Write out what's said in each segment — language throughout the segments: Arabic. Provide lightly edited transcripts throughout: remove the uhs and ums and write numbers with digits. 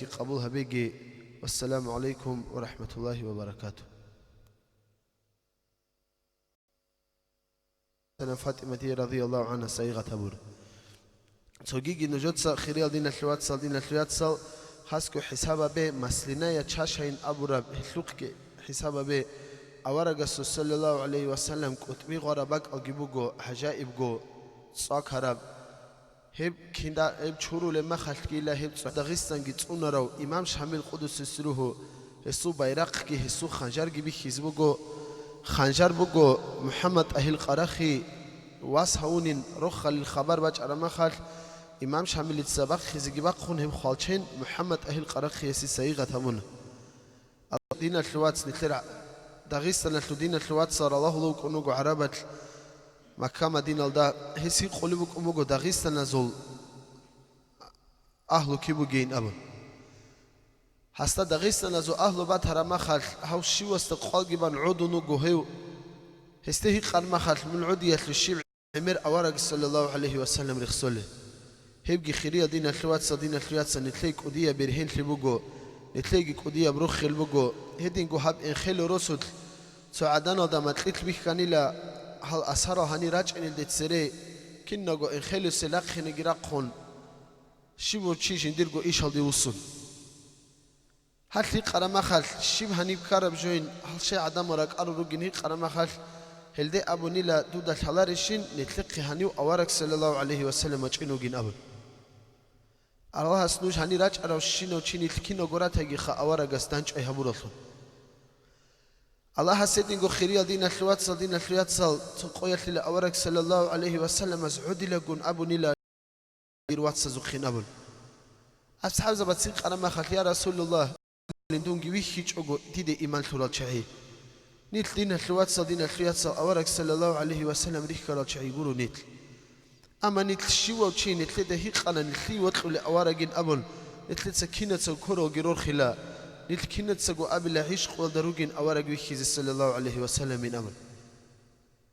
قبولها بيجي. والسلام عليكم ورحمة الله وبركاته. أنا فاطمة رضي الله عنها سيغة تبور توجيجي نجوتسا خيريال دين الثلاث خاسكو حسابا به مسلنا يتشاشين أبو رب هلوكي حسابا به أورج صلى الله عليه وسلم كتبي غربك أجيبوجو حجائبجو صاك هرب هب كندا هب شورو لما خلقيلا هب داغستان جتونا رو إمام شامل قدس سروه هسو بايراق كي هسو خنجر جبي حزبوجو خنجر بوجو محمد أهل قراخي واسهونين رخ للخبر باج أرما خال إمام شامل السباق خزيجي باقون هم خالشين محمد أهل قراخي يسي سيغة همون دين الثلاث نتلرع داغستان الدين الثلاث صار الله لو كونو عربت مكة مدينة الدا هسي قلبك أموجو داغستان نزول أهلو كيبو جين أبو هستا داغستان نزول أهلو بات هرما خال هاو شيو استقال جبان عودو نوجو هيو هستهي قرما خال من عودية للشيب عمر أورق صلى الله عليه وسلم رخصله هيبجي خيرية دين الثلاث نتلاقي قدية برهين لبوجو نتلاقي قدية بروخ لبوجو هدين جو هاب إن خلو رسول سعدنا دام تلت بيخ كانيلا هل أسرع هني راج إن الدتسري كنا جو إن خلو سلاق خنجراقون شيبو تشيش نديرجو إيش هالدي وصل هل لي قرما خال شيب هني بكرب جوين هل شيء عدم وراك أرو رجني قرما خال هل ده أبو نيلا دودا الحلارشين نتلقي هني وأورك صلى الله عليه وسلم أجنو جين أبو الله سنوش هني راج أرو شينو شيني تكينو جرات هجي خا أورك استنج أي هبورخون الله سيدنا خيريال دين الثلاث تقويت لي أورك صلى الله عليه وسلم أزعودي لجون أبو نيلا يرواتس زخين أبو أصحاب زبادسين أنا ما خلي يا رسول الله لندون جويه يجوا تيد إيمان ثلاث شيء نيت دين الثلاث أورك صلى الله عليه وسلم ريح كلا شيء يقولوا نيت أما نيت شيء وشيء نيت ده هيك أنا نتلي وطلع لأورجين أبو نتلي سكينة سكورو جرور خلا نيت كينة سجو أبي لعيش ودروجين أورج ويخيز صلى الله عليه وسلم من أمر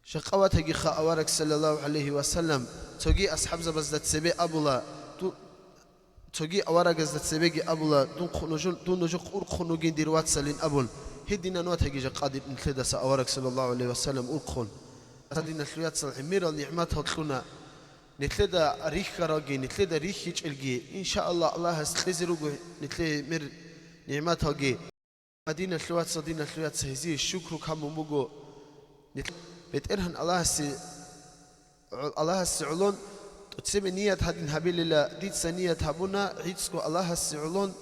شقوات هجي خا أورج صلى الله عليه وسلم تجي أصحاب زبزت سبي أبولا تجي أورج زت سبي أبولا دون نجو قور خنوجين ديروات سلين أبول هدينا نوات هجي جقادي نتلدا سأورج صلى الله عليه وسلم أرخون هدينا شويات صل عمير النعمات هتلونا نتلدا ريح كراجي نتلدا ريح يجلجي إن شاء الله هستخزروجو نتلي مر نعمات هاجي مدينة الثلاث هذه الشكر كم موجو بترهن الله السعلون تسمى نية هذين هبيل الله ديت سنية هبونا عيدسكو الله السعلون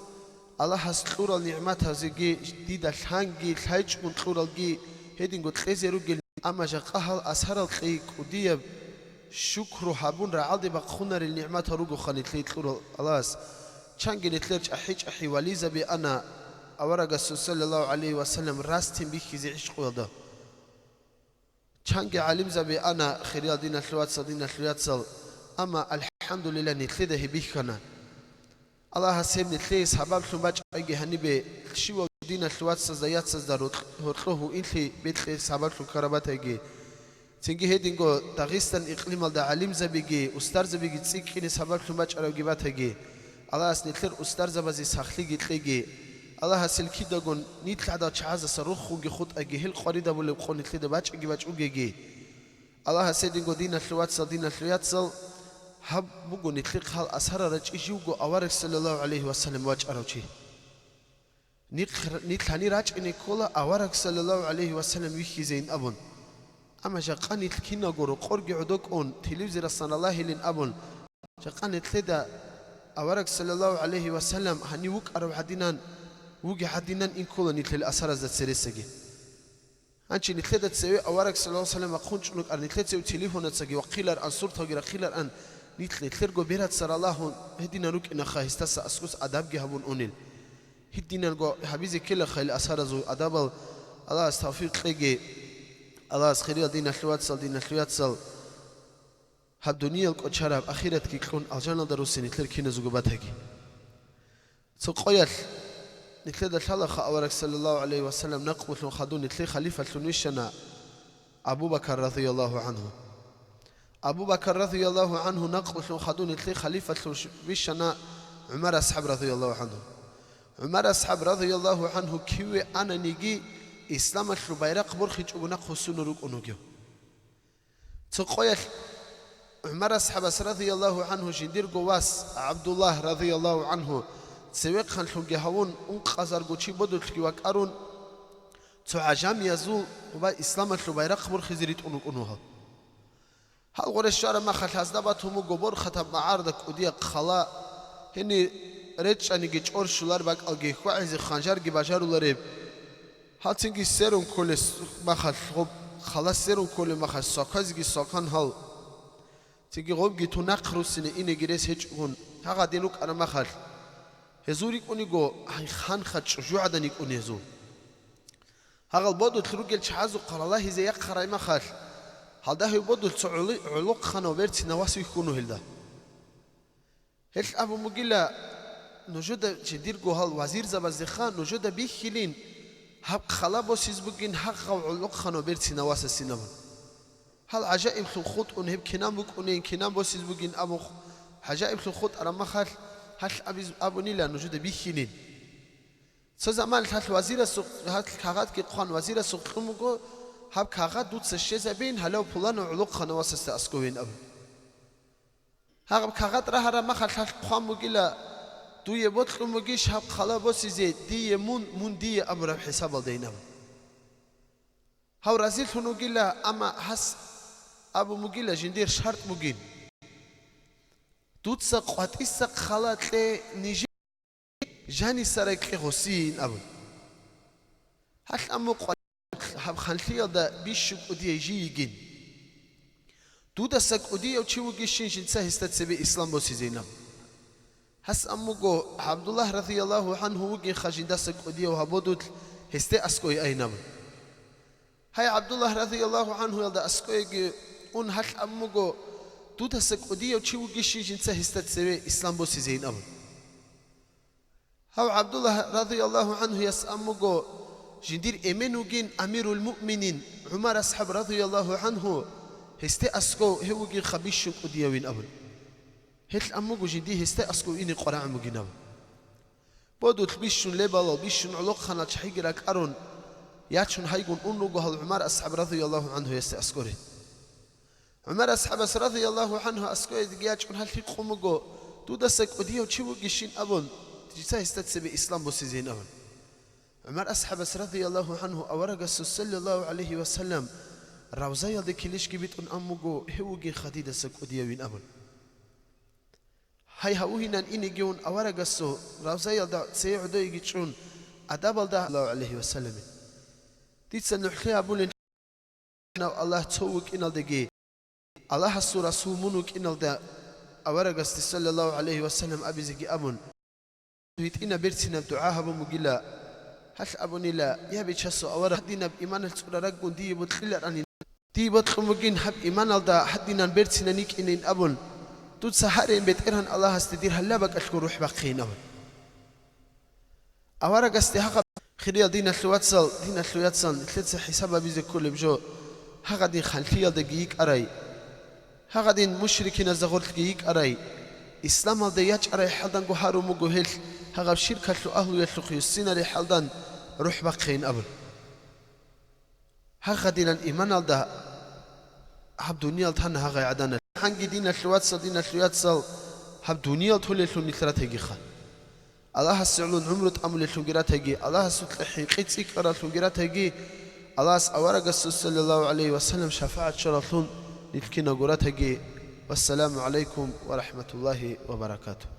الله السطور النعمات هذه ديد الحنجي الحج من طور الجي هدين قلت خزروجي أما جقها أسهر الخيك ودي شكر هبون رعادي بقخنا النعمات هروجو خليت لي طور الله شانجي نتلرج أحي وليزا بأنا أورج صلى الله عليه وسلم راستين بيخزي عشق وده شانجي علم زبي أنا خيريال دين الثلاث أما الحمد لله نتلده بيخنا الله سيم نتلي سبب ثماج أجي هنبي شو دين الثلاث زيات سدارot هرخه إنتي بيت سبب ثكربات أجي تيجي هدينغو داغستان إقليم الدا علم زبيجي أستار زبيجي تسيكني سبب ثماج أرجبات أجي الله سنتلر أستار زبازي سخلي جتلجي الله سلكي دعون نيتلا دا شعاز سروخ وجي خود أجي هل قريدا بقول بخون نتلي دباج أجي باج أوجي الله سيدنا دين الثلاث هب بقول نتلي خال أسهر رج يجوجو أورك صلى الله عليه وسلم واج أروشي نتلاني راج إن كولا أورك صلى الله عليه وسلم ويخي زين أبون أما جاقان نتلكينا جورو قرج عدوك أون تلفزيون رسول الله لين أبون جاقان نتلي دا أورك صلى الله عليه وسلم هني وك أرو حدينان وجي حدينان إن كل نتلي أسرة ذات سرسجي أنشي نتلي تسوي أورك صلى الله عليه وسلم أخونش نك نتلي تسوي تليفون تسجي وقيلر أنصور تغير قيلر أن نتلي تلقو بيرات سر الله هدينا نك إن خايس تسا أسكوس أداب جهبون أونيل هدينا نقو حبيزي كل خيل أسرة زو أداب الله استغفر تلاقي الله أسخير دين الثلاث هب دنيا الكشراب أخيرا كيكون الجنة دروسين نتلر كينا زوجباتك سقيل نتلر الخلق أورك صلى الله عليه وسلم نقبل خدون نتلر خليفة نوشنا أبو بكر رضي الله عنه نقبل خدون نتلر خليفة نوشنا عمر أصحاب رضي الله عنه عمر أصحاب رضي الله عنه كيوي أنا نيجي إسلام الشبيرق برخيج أبونا خسون روك أنوجيو تقوي عمر أصحاب رضي الله عنه جندير قواس عبد الله رضي الله عنه سويق خان شونجي هون أنقذر قوتشي بدو تكيوك أرون تعجم يزول وبا إسلام الشبيرق برخيزريت أنوك أنوها هل غور الشارع ما خل هزدبت هم جبر خطب معارضك وديك خلا هني ريتش أني جيش أور شلار باك ألجي خوعز خنجر جي بجارو لريب هل تنجي سيرون كل ما خل خلاص سيرون كل ما خل ساكاز جي ساكان هل تنجي غوب جي تناقرو سنة إني جريس هيج هون هذا دينوك أنا ما خل هزوري كوني جو هاي خان خدش جوعدني كوني هزور هذا البودو تلوجل شعازو قال الله زي يقرأ ما خل هل ده يبدو تعلق علق خنوبرت نواسي يكونوا هلدا هل أبو مجيلا نجود جدير جوهال وزير زبازخان نجود بيخلين هب خلابوس يزبقين حق علق خنوبرت نواس السينما هل عجائب خلقت أنهب كنام بكونين كنام بوس يزبقين أبو عجائب خلقت أنا ما خال هل أبو نيلا نجود بيخلين سزمان هل وزير السوق هل كعاد كقان وزير السوق مجو هب كعاد دوت سشيز بين هلاو بلان علق خنواس استأسكوين أبو هب كعاد راه ما خال قام مجيلا دوی بطل مگیش هب خلا بوسی زید دی مون دی امر حساب دینم هاو رازیل هنو گیلا اما حس ابو مگیلا جندیر شرط مگین دوت سقط اسق خلات ل نيجي جاني سرك حسين ابو هل امو هب خلفيه دا بيشك ودي يجين دوت سق ودي او تشو گيشين جنسه استتسبي اسلام بوسی زینم هس أمجو عبد الله رضي الله عنه وجي خجين دسك وديه وهبودت هستي أسكوي أينام هاي عبد الله رضي الله عنه يلدا أسكوي أن هل أمجو دسك وديه وشي وجي شيء جنسه هستت سوي إسلام بوسي زين أبو هاو عبد الله رضي الله عنه يس أمجو جندير إيمن وجين أمير المؤمنين عمر أصحاب رضي الله عنه هستي أسكو هو وجي خبيش وديه وين أبو هل أمجو جديه هستا أسكو إني قرآن مجنب بدو تبيشون لبلا بيشون علق خنا تحيجرك أرون ياتشون هيجون أنو جهل عمر أصحاب رضي الله عنه يستا أسكوره عمر أصحاب رضي الله عنه أسكوره ياتشون هل تيجي قومجو دسك وديه وشيو جيشين أبون تجسا هستا تسبي إسلام بوسيزين أبون عمر أصحاب رضي الله عنه أورج صلى الله عليه وسلم روزايا ذكيلش جبت أن أمجو هو جي خديد دسك وديه وين أبون هاي هؤلاء إني جون أورج السو روزايا دا سيعدو يجون أدابل دا الله عليه وسلم تيتسن نحكي أبولين الله توك إن الدجي الله السورة سومنك إن الدا أورج صلى الله عليه وسلم أبي زكي أبون تيتنا بيرتنا دعاء أبو مجلا هش أبوني لا يا بيتشسو أورج دينا بإيمان السورة رجون دي بتخلر أني دي بتخمجين حب إيمان الدا حدنا بيرتنا نيك إن أبون تود سهرين بيت إيران الله استدير هلا بق أشكر روح بقينا أورق استحق خليل دين الثواتسل ثلاث حساب بيز كل بجو هذا دين خلفية دقيق أراي هذا دين مشركين الزغور دقيق أراي إسلام الدياج أراي حلدان جوهارو مجوهل هذا شركة أهل يخلقي السنة لحلدان روح بقين أبل هذا دين الإيمان الدا هب دنيا الثانية هذا عدنا حنجي دين الثواتسل هب دنيا تولي لون نثرته خان الله السعلون عمره تأمل لونجراته الله سطحي قيتك أرى لونجراته الله أورج صلى الله عليه وسلم شفاعة شرطون لكنا جراته والسلام عليكم ورحمة الله وبركاته.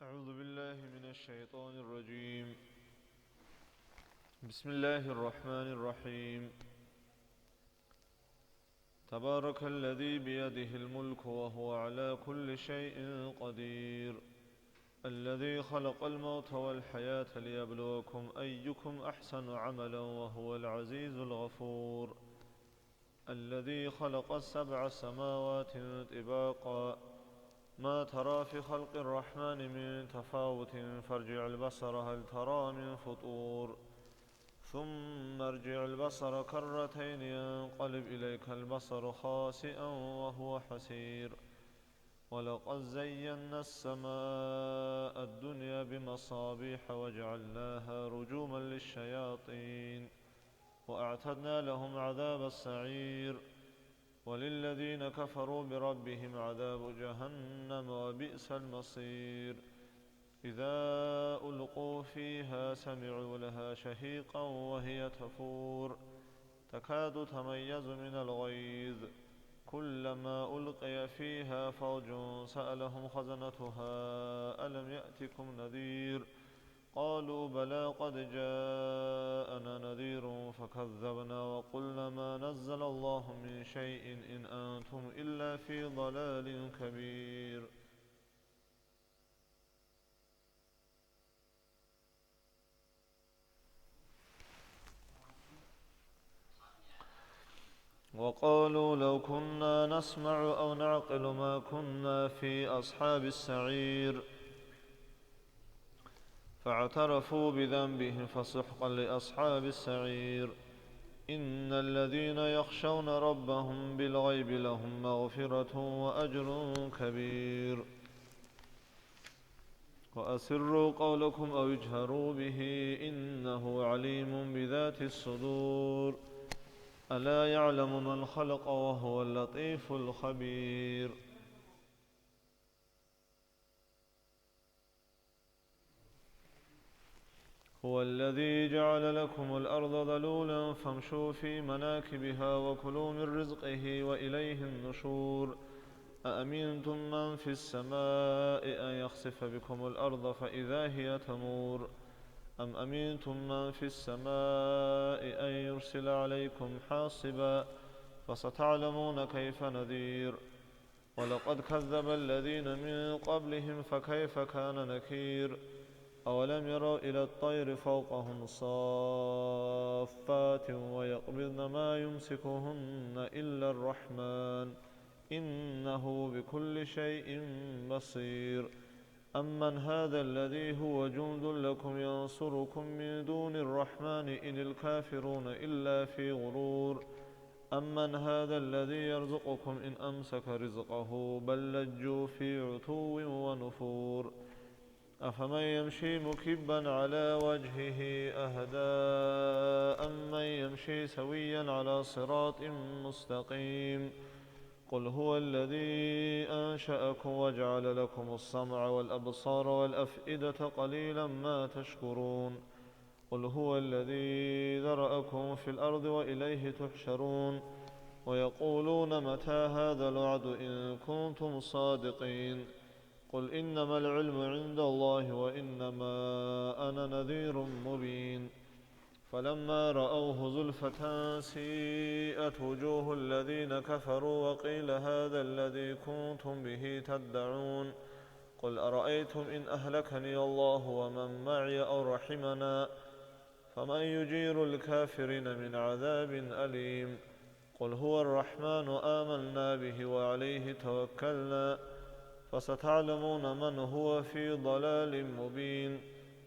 أعوذ بالله من الشيطان الرجيم. بسم الله الرحمن الرحيم. تبارك الذي بيده الملك وهو على كل شيء قدير، الذي خلق الموت والحياة ليبلوكم أيكم أحسن عملا وهو العزيز الغفور، الذي خلق السبع سماوات طباقا، ما ترى في خلق الرحمن من تفاوت فارجع البصر هل ترى من فطور، ثم ارجع البصر كرتين ينقلب إليك البصر خاسئا وهو حسير، ولقد زينا السماء الدنيا بمصابيح وجعلناها رجوما للشياطين وأعتدنا لهم عذاب السعير، وللذين كفروا بربهم عذاب جهنم وبئس المصير، إذا ألقوا فيها سمعوا لها شهيقا وهي تفور تكاد تميز من الغيظ، كلما ألقي فيها فوج سألهم خزنتها ألم يأتكم نذير، قالوا بلى قد جاءنا نذير فكذبنا وقلنا ما نزل الله من شيء إن أنتم إلا في ضلال كبير. وقالوا لو كنا نسمع أو نعقل ما كنا في أصحاب السعير، فاعترفوا بذنبهم فسحقا لأصحاب السعير، إن الذين يخشون ربهم بالغيب لهم مغفرة وأجر كبير. وأسروا قولكم أو اجهروا به إنه عليم بذات الصدور، ألا يعلم من خلق وهو اللطيف الخبير. هو الذي جعل لكم الأرض ذلولا فامشوا في مناكبها وكلوا من رزقه وإليه النشور، أأمنتم من في السماء أن يخسف بكم الأرض فإذا هي تمور، أم أمنتم من في السماء أن يرسل عليكم حاصبا، فستعلمون كيف نذير. ولقد كذب الذين من قبلهم فكيف كان نكير، أولم يروا إلى الطير فوقهم صافات ويقبضن ما يمسكهن إلا الرحمن إنه بكل شيء بصير، أمن هذا الذي هو جند لكم ينصركم من دون الرحمن إن الكافرون إلا في غرور، أمن هذا الذي يرزقكم إن أمسك رزقه بل لجوا في عتو ونفور، أفمن يمشي مكبا على وجهه أهدى أمن يمشي سويا على صراط مستقيم، قل هو الذي أنشأكم وجعل لكم السمع والأبصار والأفئدة قليلا ما تشكرون، قل هو الذي ذرأكم في الأرض وإليه تحشرون، ويقولون متى هذا الوعد إن كنتم صادقين، قل إنما العلم عند الله وإنما أنا نذير مبين، فلما رأوه زلفة سيئت وجوه الذين كفروا وقيل هذا الذي كنتم به تدعون، قل أرأيتم إن أهلكني الله ومن معي أو رحمنا فمن يجير الكافرين من عذاب أليم، قل هو الرحمن آمنا به وعليه توكلنا فستعلمون من هو في ضلال مبين،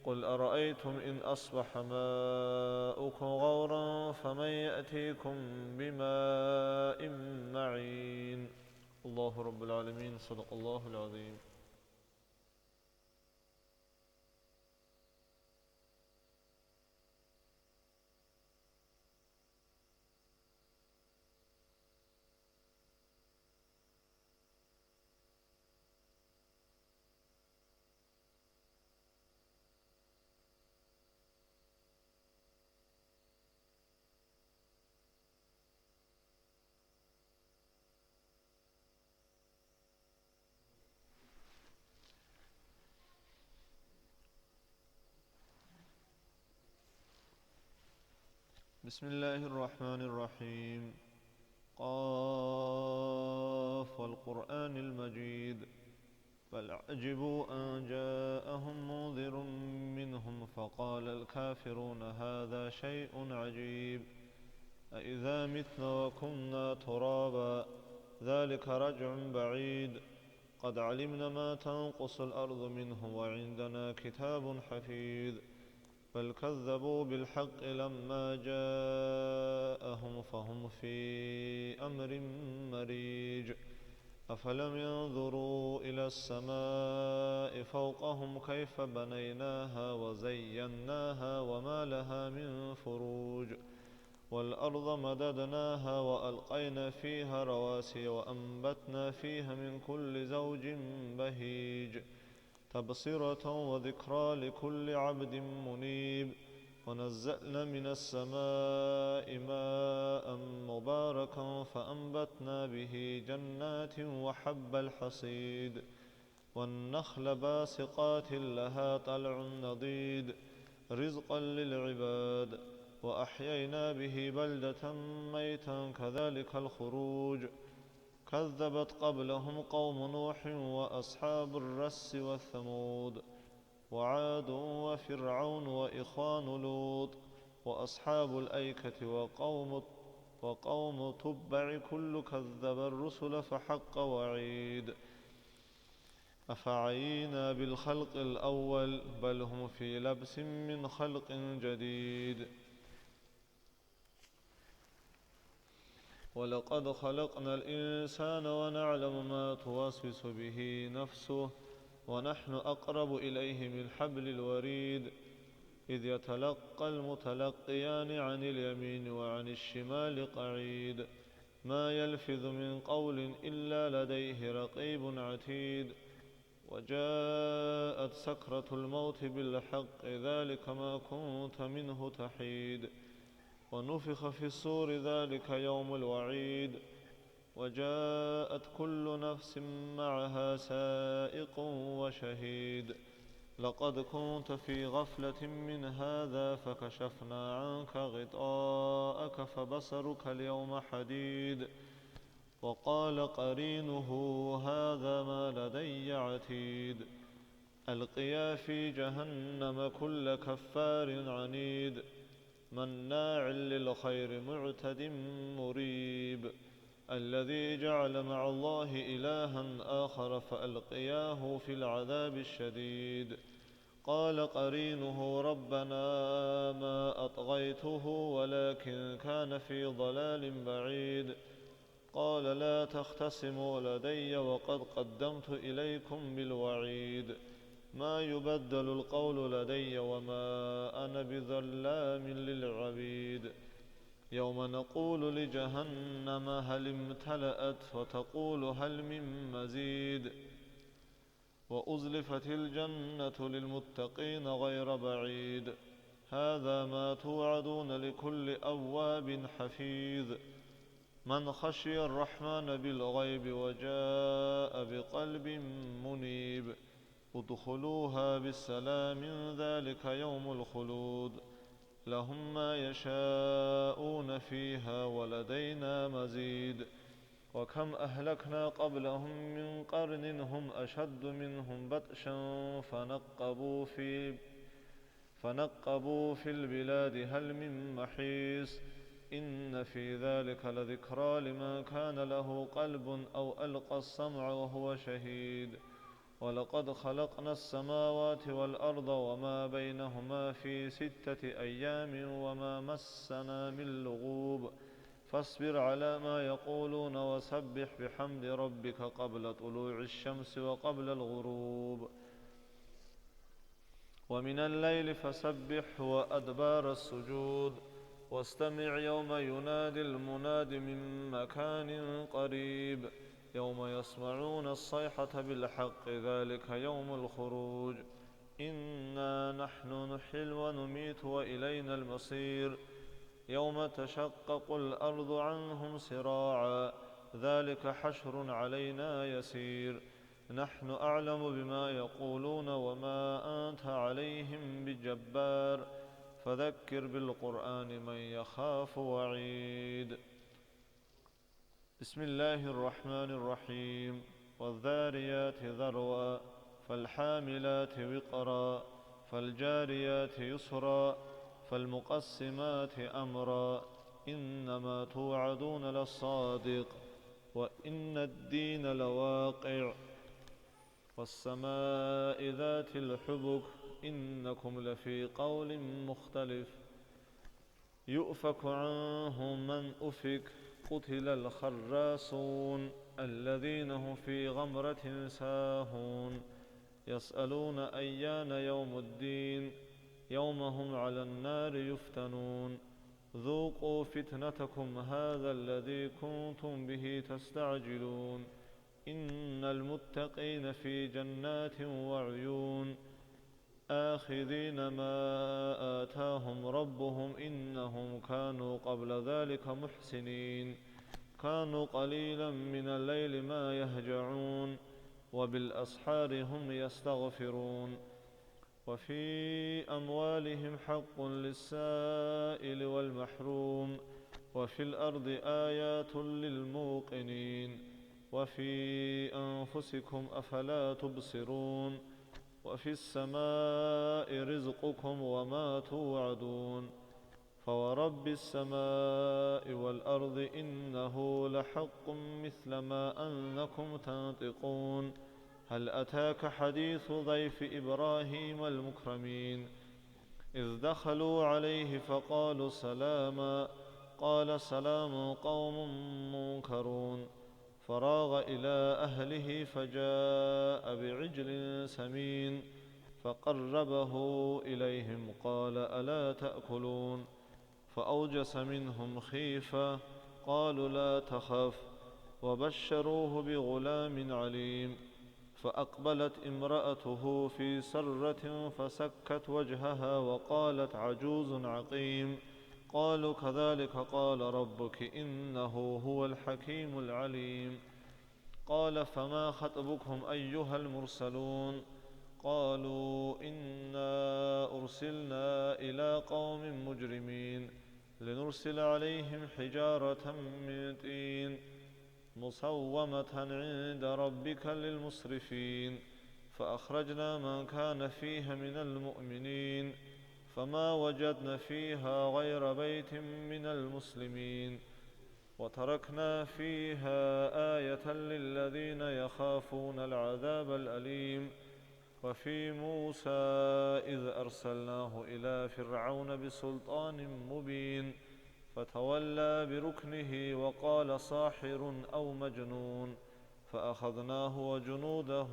قل أرأيتم إن أصبح ماؤكم غورا فمن يأتيكم بماء معين. الله رب العالمين. صدق الله العظيم. بسم الله الرحمن الرحيم. قاف والقرآن المجيد. بل عجبوا أن جاءهم منذر منهم فقال الكافرون هذا شيء عجيب أإذا متنا وكنا ترابا ذلك رجع بعيد قد علمنا ما تنقص الأرض منهم وعندنا كتاب حفيظ بل كذبوا بالحق لما جاءهم فهم في أمر مريج أفلم ينظروا إلى السماء فوقهم كيف بنيناها وزيناها وما لها من فروج والأرض مددناها وألقينا فيها رواسي وأنبتنا فيها من كل زوج بهيج تبصرة وذكرى لكل عبد منيب ونزلنا من السماء ماء مباركا فأنبتنا به جنات وحب الحصيد والنخل باسقات لها طلع نضيد رزقا للعباد وأحيينا به بلدة ميتا كذلك الخروج كذبت قبلهم قوم نوح وأصحاب الرس والثمود وعاد وفرعون وإخوان لوط وأصحاب الأيكة وقوم تبع كل كذب الرسل فحق وعيد أفعينا بالخلق الأول بل هم في لبس من خلق جديد ولقد خلقنا الإنسان ونعلم ما توسوس به نفسه ونحن أقرب إليه من حبل الوريد إذ يتلقى المتلقيان عن اليمين وعن الشمال قعيد ما يلفظ من قول إلا لديه رقيب عتيد وجاءت سكرة الموت بالحق ذلك ما كنت منه تحيد ونفخ في الصور ذلك يوم الوعيد وجاءت كل نفس معها سائق وشهيد لقد كنت في غفلة من هذا فكشفنا عنك غطاءك فبصرك اليوم حديد وقال قرينه هذا ما لدي عتيد ألقيا في جهنم كل كفار عنيد مناع للخير معتد مريب الذي جعل مع الله إلها آخر فألقياه في العذاب الشديد قال قرينه ربنا ما أطغيته ولكن كان في ضلال بعيد قال لا تختصموا لدي وقد قدمت إليكم بالوعيد ما يبدل القول لدي وما أنا بظلام للعبيد يوم نقول لجهنم هل امتلأت وتقول هل من مزيد وأزلفت الجنة للمتقين غير بعيد هذا ما توعدون لكل أواب حفيظ من خشي الرحمن بالغيب وجاء بقلب منيب ادخلوها بالسلام ذلك يوم الخلود لهم ما يشاءون فيها ولدينا مزيد وكم أهلكنا قبلهم من قرن هم أشد منهم بطشا فنقبوا في البلاد هل من محيص إن في ذلك لذكرى لمن كان له قلب أو ألقى السمع وهو شهيد ولقد خلقنا السماوات والأرض وما بينهما في 6 أيام وما مسنا من لغوب فاصبر على ما يقولون وسبح بحمد ربك قبل طلوع الشمس وقبل الغروب ومن الليل فسبح وأدبار السجود واستمع يوم ينادي المناد من مكان قريب يوم يسمعون الصيحة بالحق ذلك يوم الخروج إنا نحن نحيي ونميت وإلينا المصير يوم تشقق الأرض عنهم سراعا ذلك حشر علينا يسير نحن أعلم بما يقولون وما أنت عليهم بجبار فذكر بالقرآن من يخاف وعيد. بسم الله الرحمن الرحيم. والذاريات ذروا فالحاملات وقرا فالجاريات يسرا فالمقسمات أمرا إنما توعدون للصادق وإن الدين لواقع. والسماء ذات الحبك إنكم لفي قول مختلف. يؤفك عنه من أفك قتل الخراسون الذين هم في غمرة ساهون. يسألون أيان يوم الدين يوم هم على النار يفتنون. ذوقوا فتنتكم هذا الذي كنتم به تستعجلون. إن المتقين في جنات وعيون آخذين ما آتاهم ربهم إنهم كانوا قبل ذلك محسنين. كانوا قليلا من الليل ما يهجعون وبالأسحار هم يستغفرون. وفي أموالهم حق للسائل والمحروم وفي الأرض آيات للموقنين. وفي أنفسكم أفلا تبصرون. وفي السماء رزقكم وما توعدون. فورب السماء والأرض إنه لحق مثل ما أنكم تنطقون. هل أتاك حديث ضيف إبراهيم المكرمين إذ دخلوا عليه فقالوا سلاما قال سلام قوم منكرون. فراغ إلى أهله فجاء بعجل سمين فقربه إليهم قال ألا تأكلون. فأوجس منهم خيفة قالوا لا تخف وبشروه بغلام عليم. فأقبلت امرأته في سرة فسكت وجهها وقالت عجوز عقيم. قالوا كذلك قال ربك إنه هو الحكيم العليم. قال فما خطبكم أيها المرسلون قالوا إنا أرسلنا إلى قوم مجرمين لنرسل عليهم حجارة من طين مسومة عند ربك للمسرفين. فأخرجنا من كان فيها من المؤمنين فما وجدنا فيها غير بيت من المسلمين. وتركنا فيها آية للذين يخافون العذاب الأليم. وفي موسى إذ أرسلناه إلى فرعون بسلطان مبين فتولى بركنه وقال ساحر أو مجنون. فأخذناه وجنوده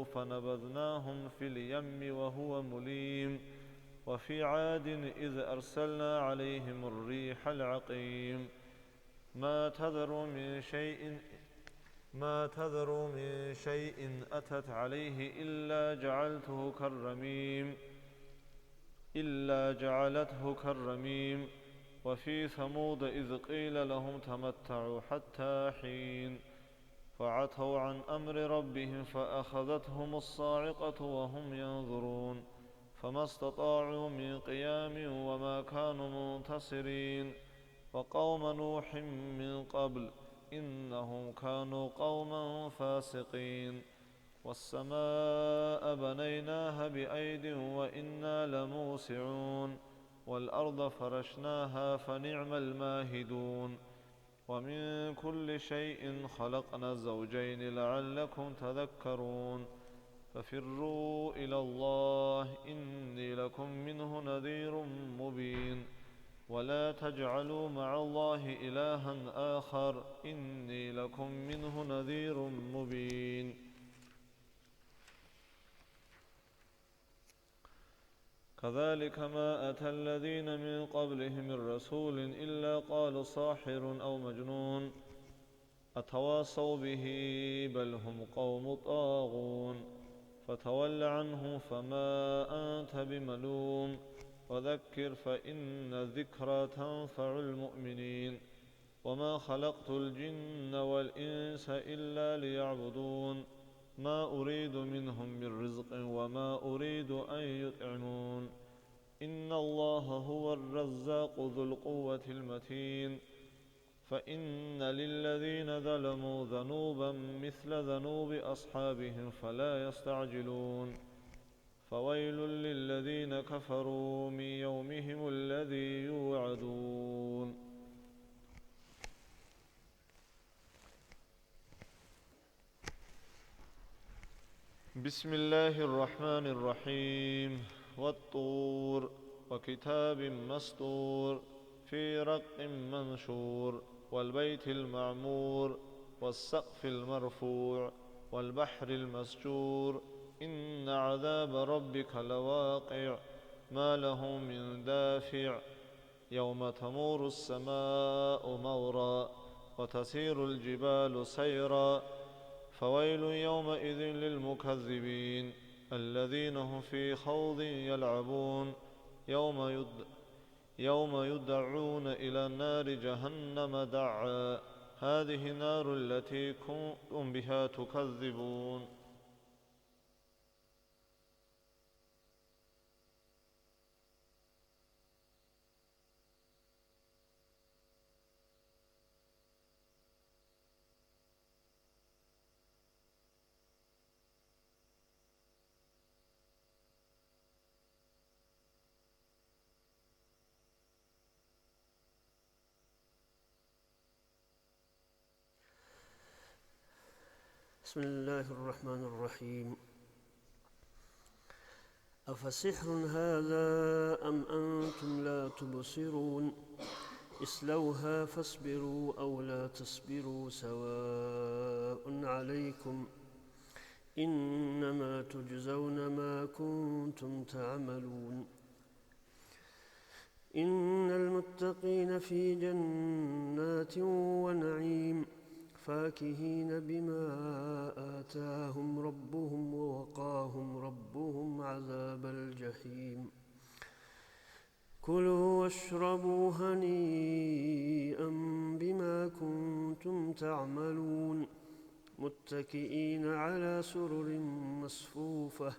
فنبذناهم في اليم وهو مليم. وفي عاد إذ أرسلنا عليهم الريح العقيم. ما تذر من شيء أتت عليه إلا جعلته كالرميم. وفي ثمود إذ قيل لهم تمتعوا حتى حين فعتوا عن أمر ربهم فأخذتهم الصاعقة وهم ينظرون. فما استطاعوا من قيام وما كانوا منتصرين. وقوم نوح من قبل إنهم كانوا قوما فاسقين. والسماء بنيناها بأيد وإنا لموسعون. والأرض فرشناها فنعم الماهدون. ومن كل شيء خلقنا الزوجين لعلكم تذكرون. ففروا إلى الله إني لكم منه نذير مبين. ولا تجعلوا مع الله إلها آخر إني لكم منه نذير مبين. كذلك ما أتى الذين من قبلهم من رسول إلا قالوا ساحر أو مجنون أتواصوا به بل هم قوم طاغون. فتول عنهم فما أنت بملوم وذكر فإن الذكرى تنفع المؤمنين. وما خلقت الجن والإنس إلا ليعبدون ما أريد منهم من رزق وما أريد أن يطعمون. إن الله هو الرزاق ذو القوة المتين فإن للذين ظلموا ذنوبا مثل ذنوب أصحابهم فلا يستعجلون فويل للذين كفروا من يومهم الذي يوعدون بسم الله الرحمن الرحيم والطور وكتاب مسطور في رق منشور والبيت المعمور والسقف المرفوع والبحر المسجور إن عذاب ربك لواقع ما له من دافع يوم تمور السماء مورا وتسير الجبال سيرا فويل يومئذ للمكذبين الذين هم في خوض يلعبون يوم يدعون إلى نار جهنم دعا هذه النار التي كنتم بها تكذبون بسم الله الرحمن الرحيم أفسحر هذا أم أنتم لا تبصرون اصلوها فاصبروا أو لا تصبروا سواء عليكم إنما تجزون ما كنتم تعملون إن المتقين في جنات ونعيم فاكهين بما آتاهم ربهم ووقاهم ربهم عذاب الجحيم كلوا واشربوا هنيئا بما كنتم تعملون متكئين على سرر مصفوفة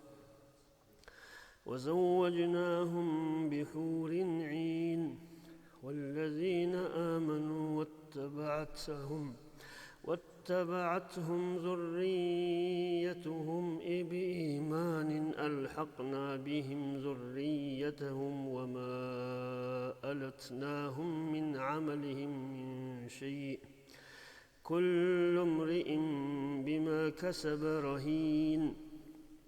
وزوجناهم بحور عين والذين آمنوا واتبعتهم ذريتهم بإيمان ألحقنا بهم ذريتهم وما ألتناهم من عملهم من شيء كل امرئ بما كسب رهين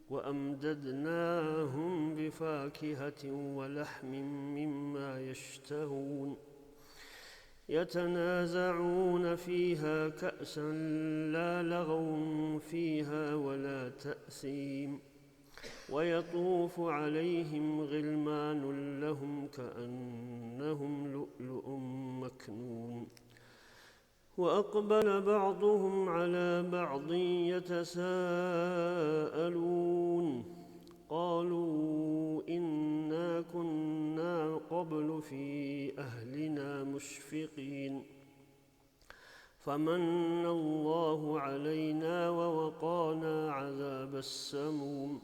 وأمددناهم بفاكهة ولحم مما يشتهون يتنازعون فيها كأسا لا لغو فيها ولا تأثيم ويطوف عليهم غلمان لهم كأنهم لؤلؤ مكنون وأقبل بعضهم على بعض يتساءلون قالوا إنا كنا قبل في أهلنا مشفقين فمن الله علينا ووقانا عذاب السموم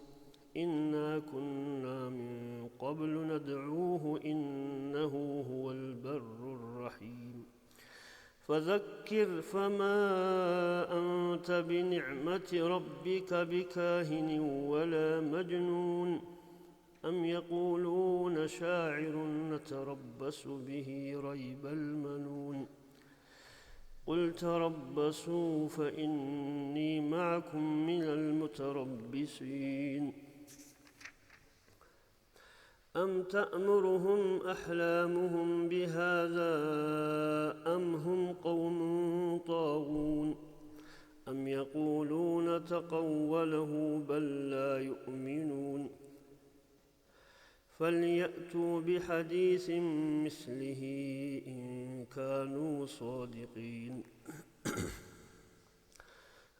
إنا كنا من قبل ندعوه إنه هو البر الرحيم فذكر فما أنت بنعمة ربك بكاهن ولا مجنون أم يقولون شاعر نتربص به ريب المنون قل تربصوا فإني معكم من المتربصين أم تأمرهم أحلامهم بهذا أم هم قوم طاغون أم يقولون تقوله بل لا يؤمنون فليأتوا بحديث مثله إن كانوا صادقين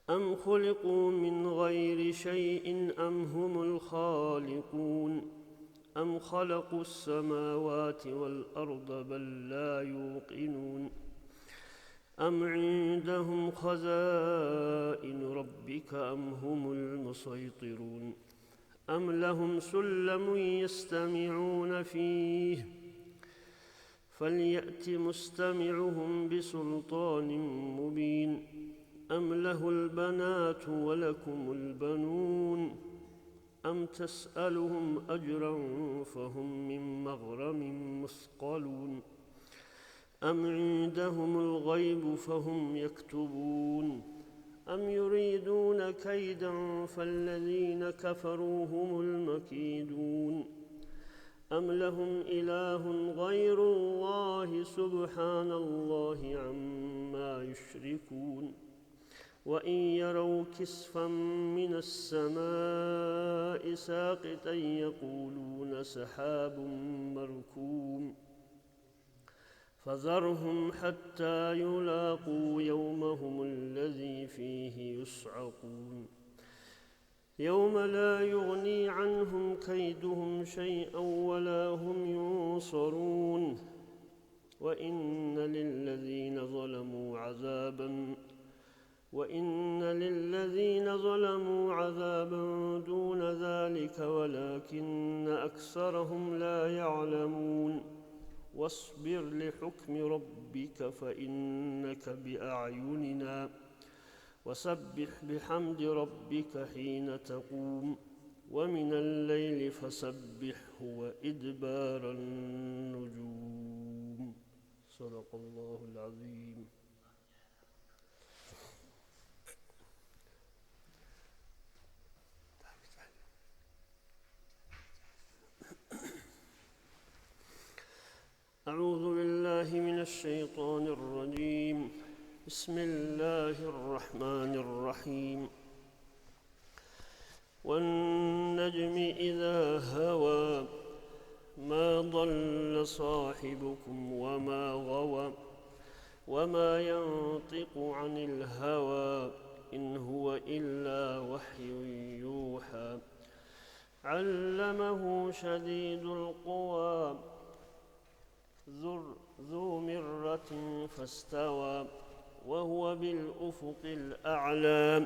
أم خلقوا من غير شيء أم هم الخالقون أم خلقوا السماوات والأرض بل لا يوقنون أم عندهم خزائن ربك أم هم المسيطرون أم لهم سلم يستمعون فيه فليأت مستمعهم بسلطان مبين أم له البنات ولكم البنون أم تسألهم أجرا فهم من مغرم مثقلون أم عندهم الغيب فهم يكتبون أم يريدون كيدا فالذين كفروا هم المكيدون أم لهم إله غير الله سبحان الله عما يشركون وإن يروا كسفا من السماء ساقطا يقولون سحاب مركوم فذرهم حتى يلاقوا يومهم الذي فيه يصعقون يوم لا يغني عنهم كيدهم شيئا ولا هم ينصرون وإن للذين ظلموا عذابا دون ذلك ولكن أكثرهم لا يعلمون واصبر لحكم ربك فإنك بأعيننا وسبح بحمد ربك حين تقوم ومن الليل فسبحه وإدبار النجوم صدق الله العظيم. أعوذ بالله من الشيطان الرجيم. بسم الله الرحمن الرحيم. والنجم إذا هوى ما ضل صاحبكم وما غوى وما ينطق عن الهوى إن هو إلا وحي يوحى علمه شديد القوى ذو مرة فاستوى وهو بالأفق الأعلى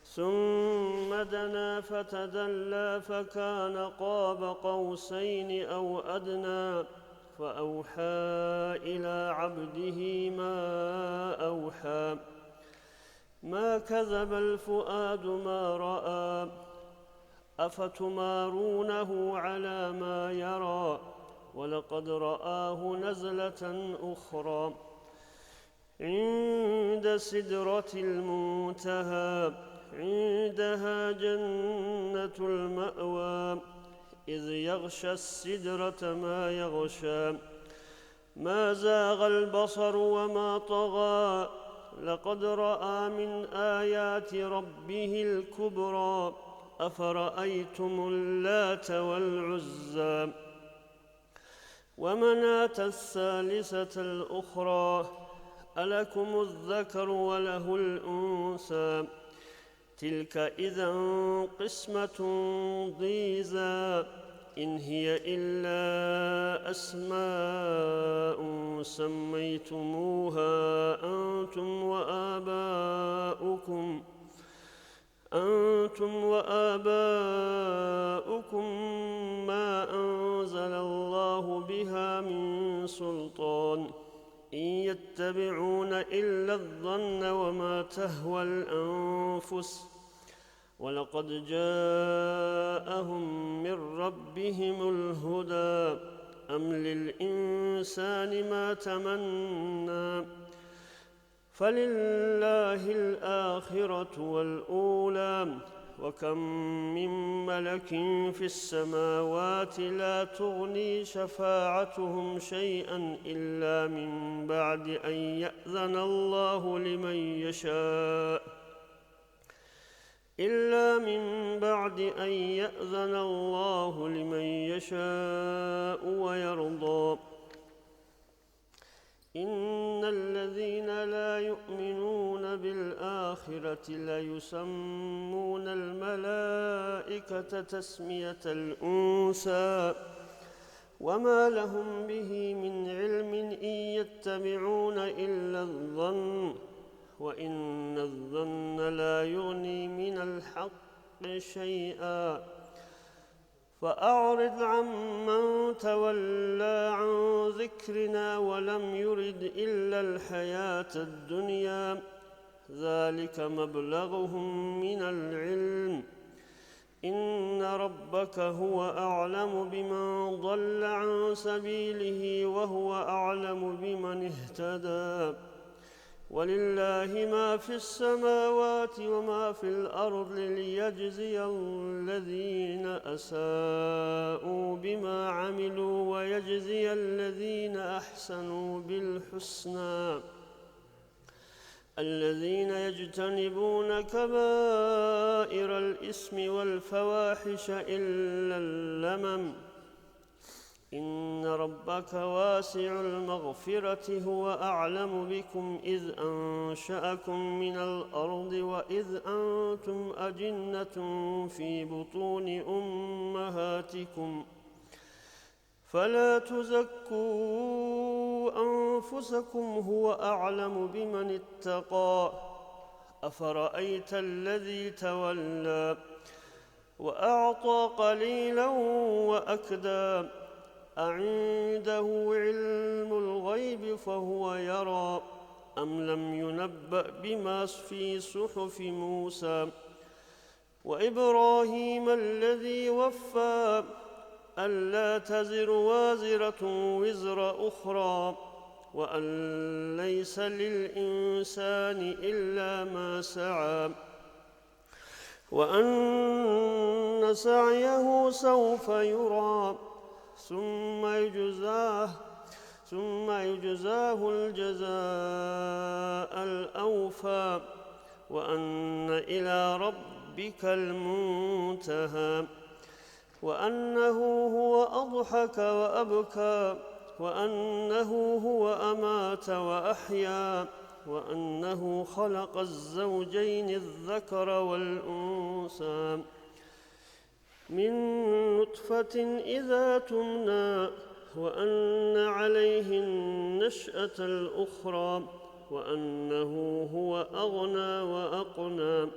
ثم دنا فتدلى فكان قاب قوسين أو أدنى فأوحى إلى عبده ما أوحى ما كذب الفؤاد ما رأى أفتمارونه على ما يرى ولقد رآه نزلة أخرى عند سدرة المنتهى عندها جنة المأوى إذ يغشى السدرة ما يغشى ما زاغ البصر وما طغى لقد رأى من آيات ربه الكبرى أفرأيتم اللات والعزى ومناة الثالثة الأخرى ألكم الذكر وله الأنثى تلك إذا قسمة ضيزى إن هي إلا أسماء سميتموها أنتم وآباؤكم ما أنزل الله بها من سلطان إن يتبعون إلا الظن وما تهوى الأنفس ولقد جاءهم من ربهم الهدى أم للإنسان ما تمنى فلله الآخرة والأولى وكم من ملك في السماوات لا تغني شفاعتهم شيئا إلا من بعد أن يأذن الله لمن يشاء ويرضى إن الذين لا يؤمنون بالآخرة ليسمون الملائكة تسمية الأنثى وما لهم به من علم إن يتبعون إلا الظن وإن الظن لا يغني من الحق شيئا فأعرض عمن تولى عن ذكرنا ولم يرد إلا الحياة الدنيا ذلك مبلغهم من العلم إن ربك هو أعلم بمن ضل عن سبيله وهو أعلم بمن اهتدى ولله ما في السماوات وما في الأرض ليجزي الذين أساءوا بما عملوا ويجزي الذين أحسنوا بالحسنى الذين يجتنبون كبائر الإثم والفواحش إلا اللمم إن ربك واسع المغفرة هو أعلم بكم إذ أنشأكم من الأرض وإذ أنتم أجنة في بطون أمهاتكم فلا تزكوا أنفسكم هو أعلم بمن اتقى أفرأيت الذي تولى وأعطى قليلا وأكدى أعنده علم الغيب فهو يرى أم لم ينبأ بما في صحف موسى وإبراهيم الذي وفى ألا تزر وازرة وزر أخرى وأن ليس للإنسان إلا ما سعى وأن سعيه سوف يرى ثم يجزاه الجزاء الأوفى وأن إلى ربك المنتهى وأنه هو أضحك وأبكى وأنه هو أمات وأحيا وأنه خلق الزوجين الذكر والأنثى من نطفة إذا تمنى وأن عليه النشأة الأخرى وأنه هو أغنى وأقنى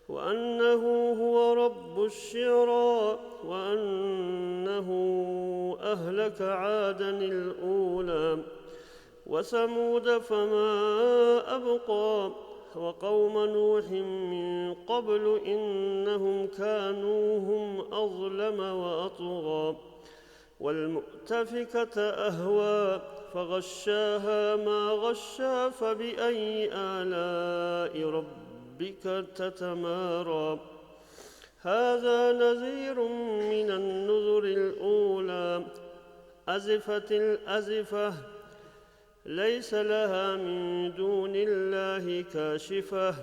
وأنه هو رب الشعرى وأنه أهلك عادا الأولى وثمود فما أبقى وقوم نوح من قبل إنهم كانوا هم أظلم وأطغى والمؤتفكة أهوى فغشاها ما غشا فبأي آلاء ربك تتمارى هذا نذير من النذر الأولى أزفت الأزفة ليس لها من دون الله كاشفة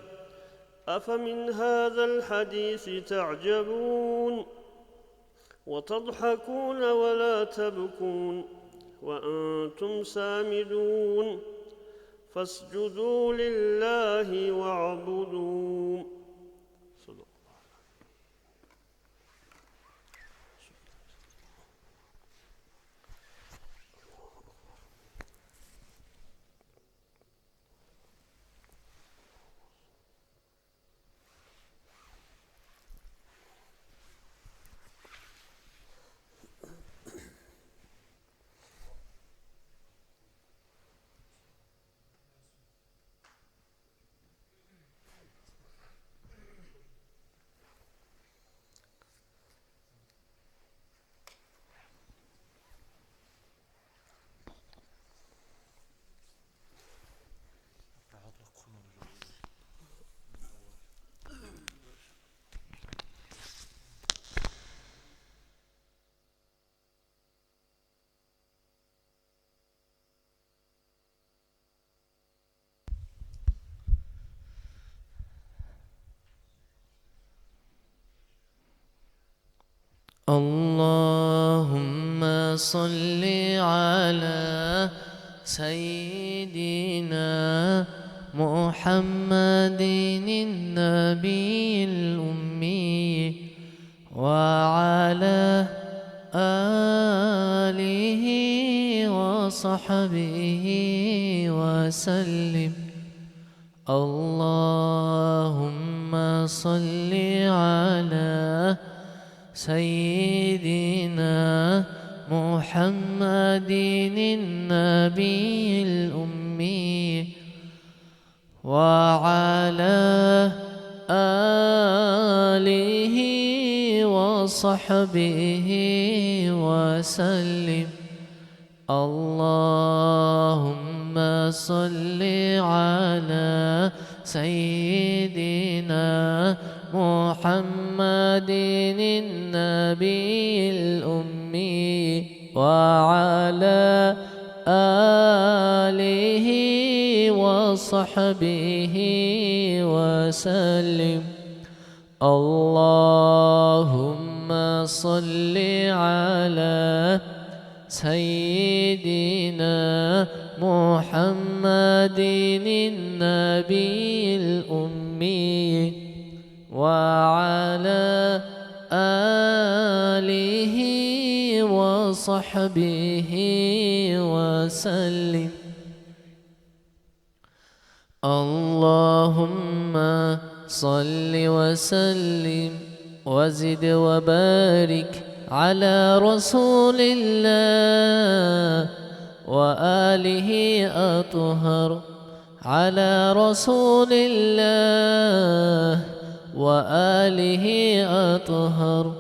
أفمن هذا الحديث تعجبون وتضحكون ولا تبكون وأنتم سامدون فاسجدوا لله واعبدوا اللهم صل على سيدنا محمد النبي الأمي وعلى آله وصحبه وسلم اللهم صل على سيدنا محمد النبي الأمي وعلى آله وصحبه وسلم. اللهم صل على سيدنا محمد النبي الأمي وعلى آله وصحبه وسلم. اللهم صل على سيدنا محمد النبي الأمي وعلى آله وصحبه وسلم. اللهم صل وسلم وزد وبارك على رسول الله وآله أطهر، على رسول الله وآله أطهر.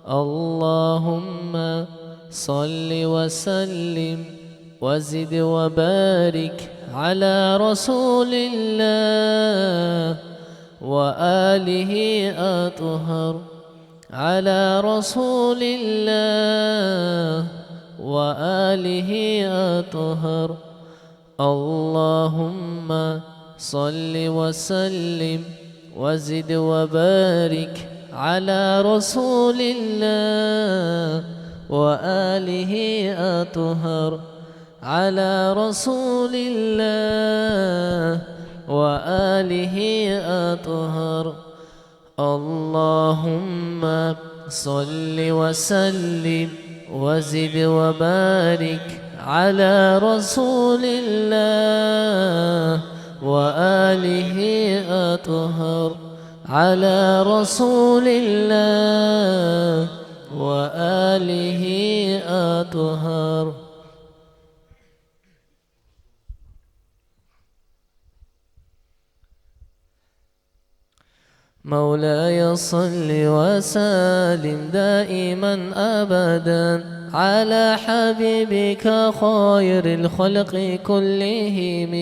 اللهم صل وسلم وزد وبارك على رسول الله وآله أطهر، على رسول الله وآله أطهر. اللهم صل وسلم وزد وبارك على رسول الله وآله أطهر، على رسول الله وآله أطهر. اللهم صل وسلم وزد وبارك على رسول الله وآله أطهر، على رسول الله وآله أطهر. مولاي صل وسلم دائما أبدا على حبيبك خير الخلق كلهم.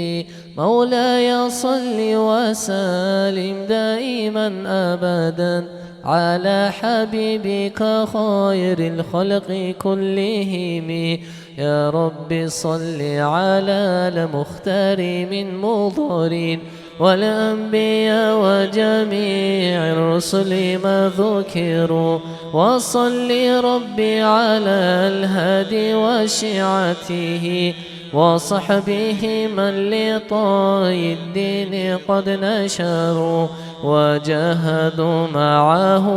مولاي صل وسلم دائما أبدا على حبيبك خير الخلق كلهم. يا رب صل على المختار من مضر والأنبياء وجميع الرسل ما ذكروا، وصل ربي على الهادي وشيعته وصحبه من لطي الدين قد نشروا، وجاهدوا معه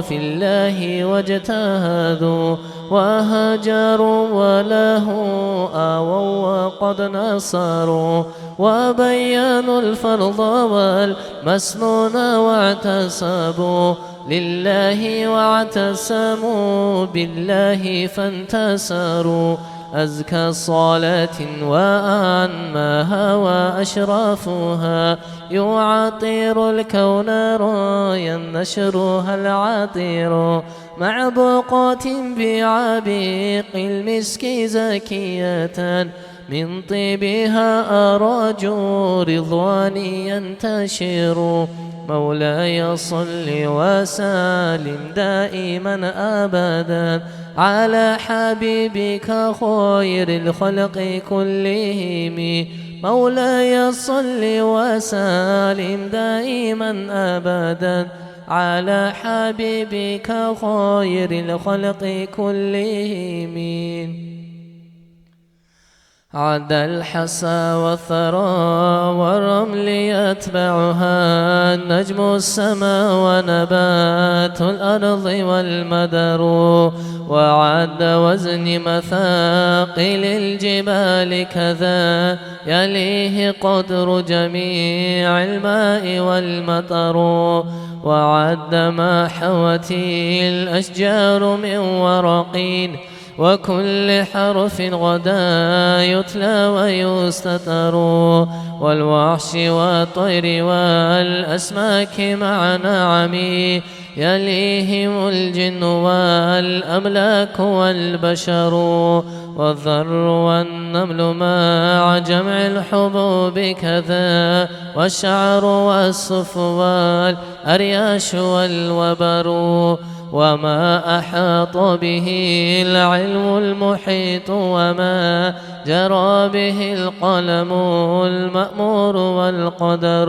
في الله واجتهدوا، وهجروا وله آووا وقد نصروا، وبينوا الفرض والمسنون واعتصبوا لله واعتصموا بالله فانتصروا. أزكى صلاة وأنماها وأشرافها يعطر الكون رايا نشرها العطير، معبوقات بعبيق المسك زكية من طيبها أراج رضواني ينتشر. مولاي صل وسلم دائما أبدا على حبيبك خير الخلق كلهم. مولاي صل وسلم دائما أبدا على حبيبك خير الخلق كلهم. عد الحصى والثرى والرمل يتبعها نجم السماء ونبات الأرض والمدر، وعد وزن مثاقل الجبال كذا يليه قدر جميع الماء والمطر، وعد ما حوته الأشجار من ورقين، وكل حرف غدا يتلى ويستتر، والوحش والطير والأسماك مع نعمي، يليهم الجن والأملاك والبشر، والذر والنمل مع جمع الحبوب كذا، والشعر والصف والأرياش والوبر، وما أحاط به العلم المحيط، وما جرى به القلم المأمور والقدر.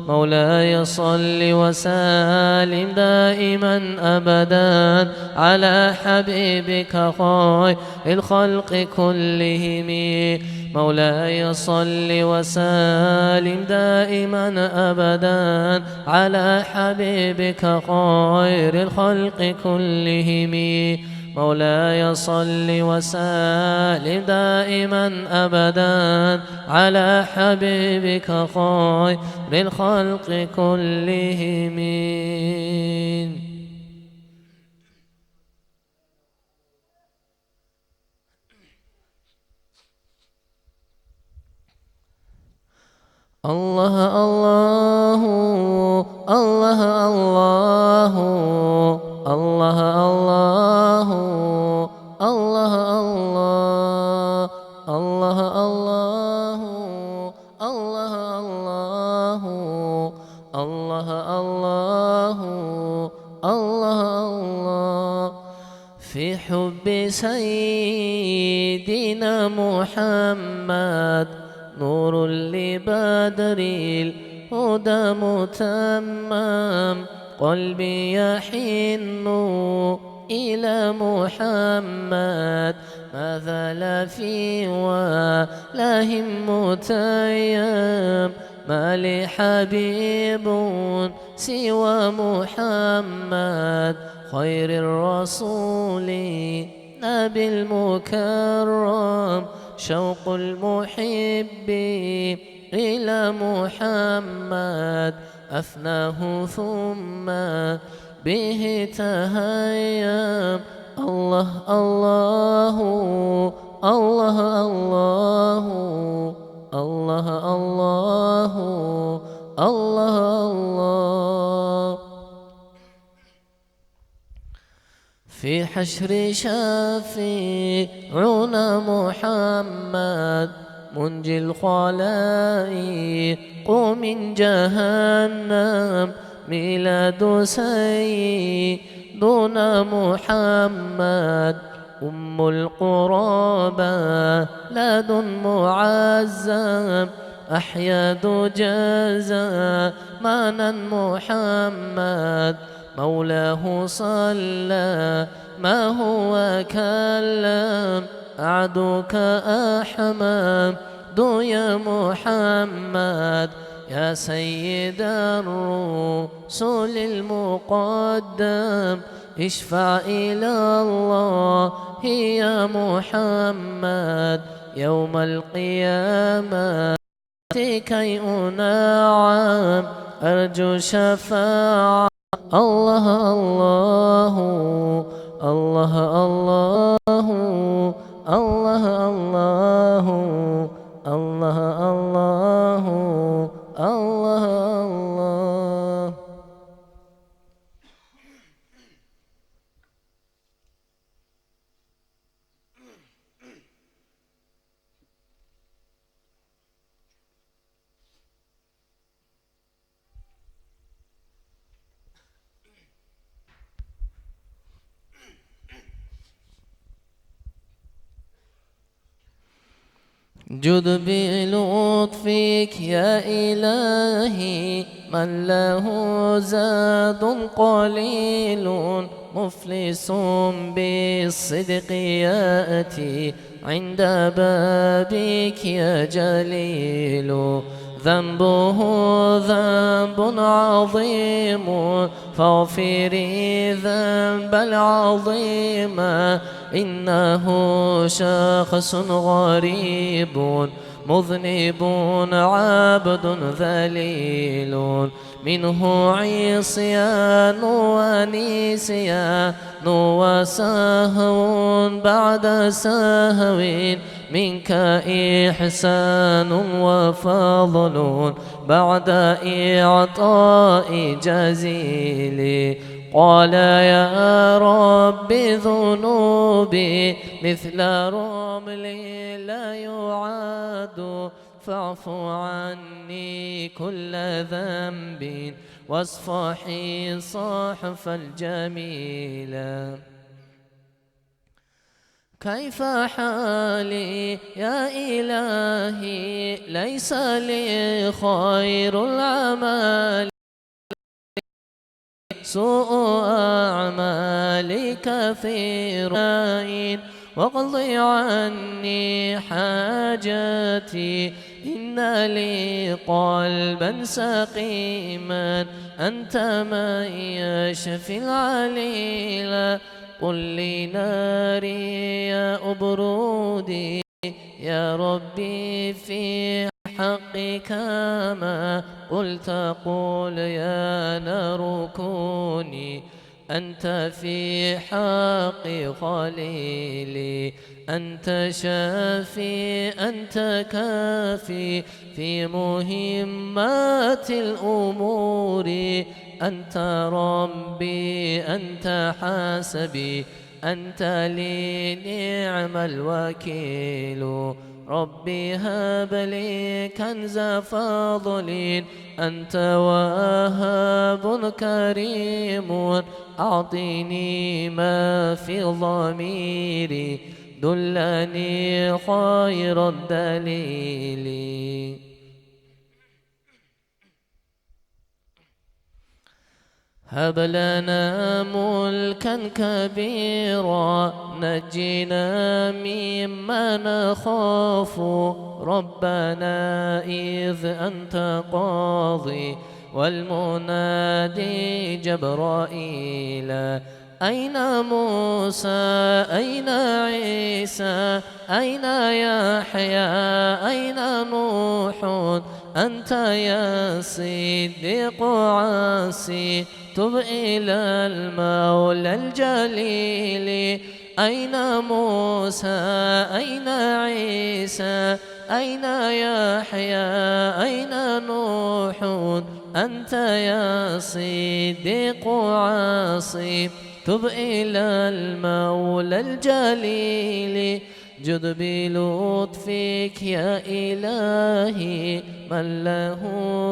مولاي صل وسلم دائما أبدا على حبيبك خير الخلق كلهم. مولاي صل وسلم دائما أبدا على حبيبك خير الخلق كلهم. مولاي صل وسلم دائما أبدا على حبيبك خير الخلق كلهم. الله الله الله الله الله الله الله الله الله الله الله الله الله الله الله في حب سيدنا محمد نور لبدر الهدى متمم، قلبي يحن إلى محمد، ما زال في وله متيم، ما لي حبيب سوى محمد، خير الرسول نبي المكرم، شوق المحب إلى محمد، أفناه ثم به تهيم. الله الله الله الله الله الله الله الله في حشر شفيعنا محمد، منجي الخلائق من جهنم، ميلاد سيدنا محمد، أم القرابى لد معزم، أحياد جزمانا محمد، مولاه صلى ما هو كلم، أعدك أحمد يا محمد، يا سيد الرسل المقدم، اشفع إلى الله يا محمد، يوم القيامة كي أنعم، أرجو شفاعة. الله الله الله الله الله الله الله الله الله الله. جد بلطفك يا إلهي، من له زاد قليل، مفلس بالصدق يأتي عند بابك يا جليل، ذنبه ذنب عظيم، فاغفري ذنب العظيم، إنه شخص غريب مذنب عبد ذليل منه عصيان ونسيان وسهو بعد سهو منك إحسان وفضل بعد إعطاء جزيل قال يا رب ذنوبي مثل رمل لا يعاد فاعف عني كل ذنب واصفحي صحف الجميل كيف حالي يا إلهي ليس لي خير العمل سوء أعمالي كثير واقض عني حاجتي إن لي قلبا سقيما أنت من يشفي العليل قل لي ناري يا أبرودي يا ربي في حقك ما قلت قل يا نار كوني أنت في حق خليلي أنت شافي أنت كافي في مهمات الأمور أنت ربي أنت حسبي أنت لي نعم الوكيل ربي هب لي كنز فضل أنت وهاب كريم أعطني ما في ضميري دلني خير الدليل هب لنا ملكا كبيرا نجنا مما نخاف ربنا إذ أنت قاضي والمنادي جبرائيل أين موسى أين عيسى أين يحيى أين نوح أنت يا صديق عاصي تب إلى المولى الجليل أين موسى أين عيسى أين يحيى أين نوح أنت يا صديق عاصي تب إلى المولى الجليل جد بلطفك يا إلهي من له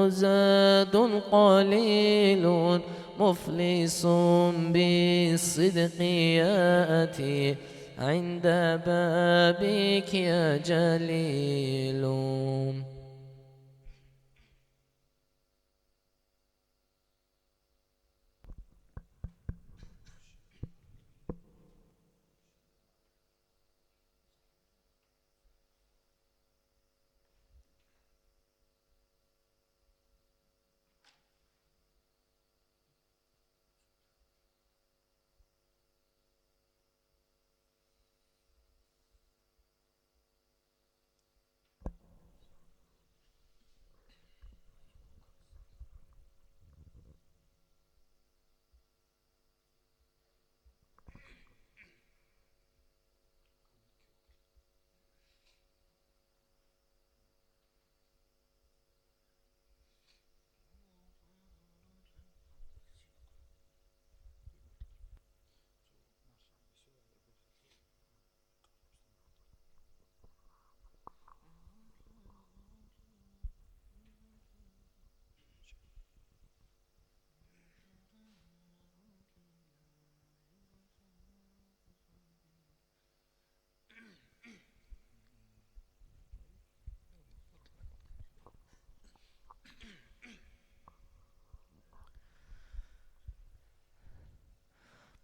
زاد قليل مفلس بالصدق يأتي عند بابك يا جليل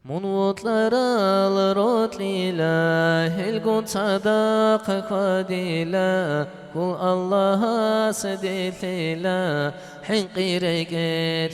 Munutlar alır otlila Hilgun sadak kadila Kul Allah'a sedilila حنقيرك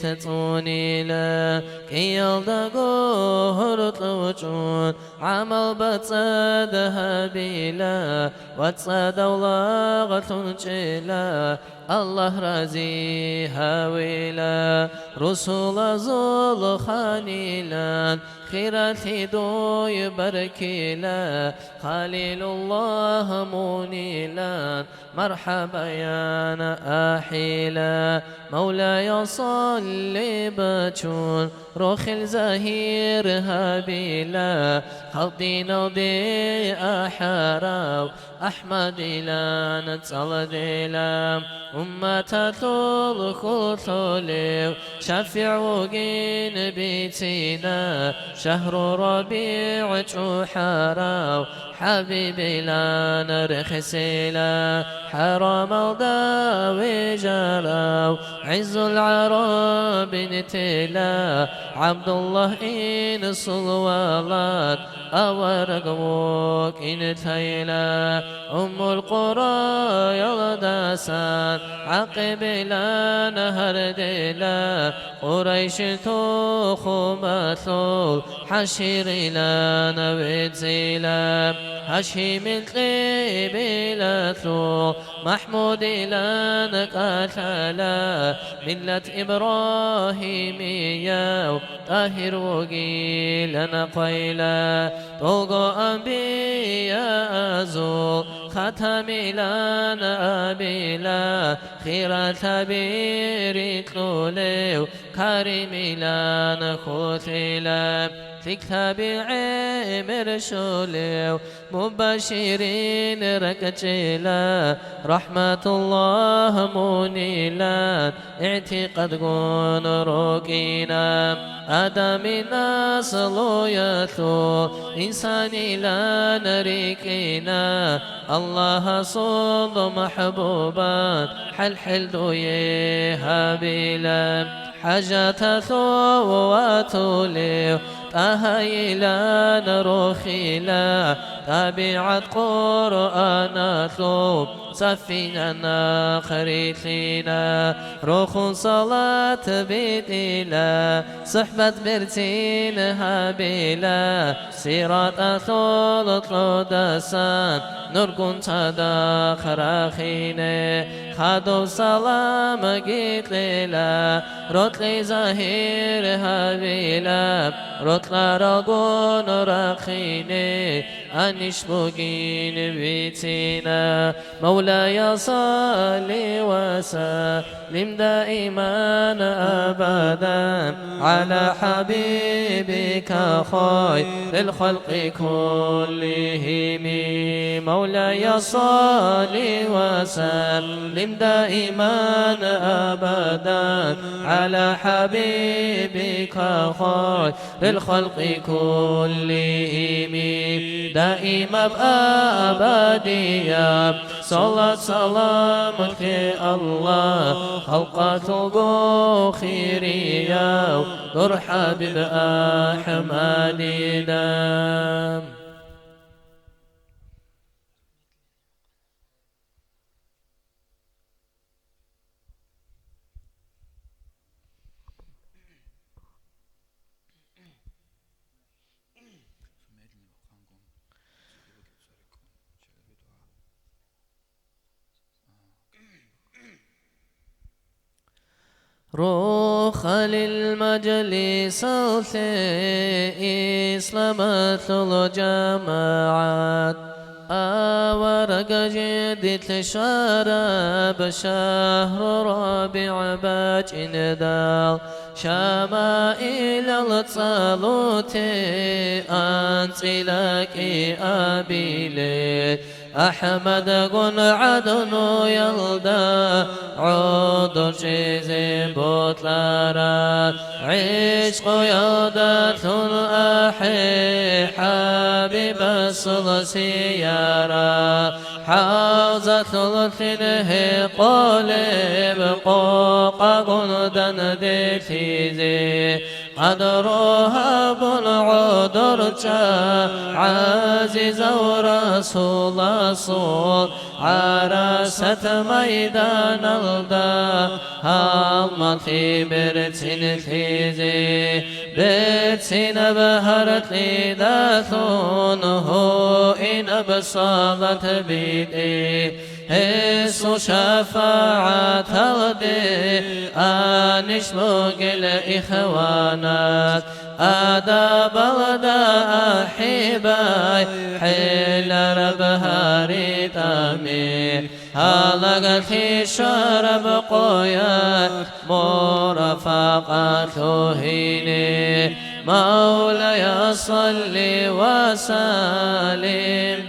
تتوني لا كي يلدقو هرطلوجون عمل بتصدها بلا وتصد ولاغة جلا الله رازي هاويلا رسول زول خانيلا خيراتي دو يبركيلا خليل الله مونيلا مرحبا يا أحيلا مولاي صلي بتشون روخ الزهير هابيلا خلطينا دي أحراو أحمد لا نتصلدلا أمة تلخل ثوليو شفع وقين بيتنا شهر ربيع حراو حبيبي لا نرخسلا حرام الضاوي جراو عز العرب نتلا عبد الله إن صلوات أورقوك إن تيلا أم القرى يلدسان عقب لا نهر دلا قريش تخمثول حشير لا نبت زيلا هشيم الطيب لا ثول محمود لا نقاتلا ملة إبراهيمية طاهر وقيل نقيلا طوغو أنبياء أزول ختم لا نابلا خيرة بيريت لوليو كريم لا نخوثلا في كتاب عمر شوليو مبشرين ركتشلا رحمة الله مونيلا اعتقد قون روكينا آدم ناصل يثو إنساني لا نريكينا الله صد محبوبات حل دويه هابيلا حاجة ثوات ليو تهيلا نروخيلا تابعة قرآن ثوب سفيننا خريثينا روخ صلاة بيتنا صحبة برتين هابيلا سيرات أثول طلودسان نرقن تدا خراخيني خادو سلام قيت ليلا رتلي زهير هابيلا رتلا رقون رخيني أنش بوغين بيتنا مولاي صلي وسلم دائما أبدا على حبيبك خير الخلق كلهم مولاي صلي وسلم دائما أبدا على حبيبك خير الخلق كلهم دائما أبديا صلاة سلامك الله خلقة خيريا در حبيب أحمدنا روخ للمجلس إسلامة الجماعات ورق جديد لشراب شهر ربيع باج ندال شمائل الصلوت أنت لك أبيلي أحمد قن عدن يلدا عود شيزي بطلارات عشق يودة الأحي حبيب السيارة حوزة الثنه قلب قوق قندن ديتيزي قدرها بالعذر عزيز ورسول صول عرست ميدان الدا هالمطي برتين خيزي برتين بهرت لداثون هو إن بصالت بيدي هسو شفاعة الدي آنش موق الإخوانات آداب الدا أحباي حل ربها ريتامي هلق في شرب قويا مرافقة هيني مولاي صل وسلم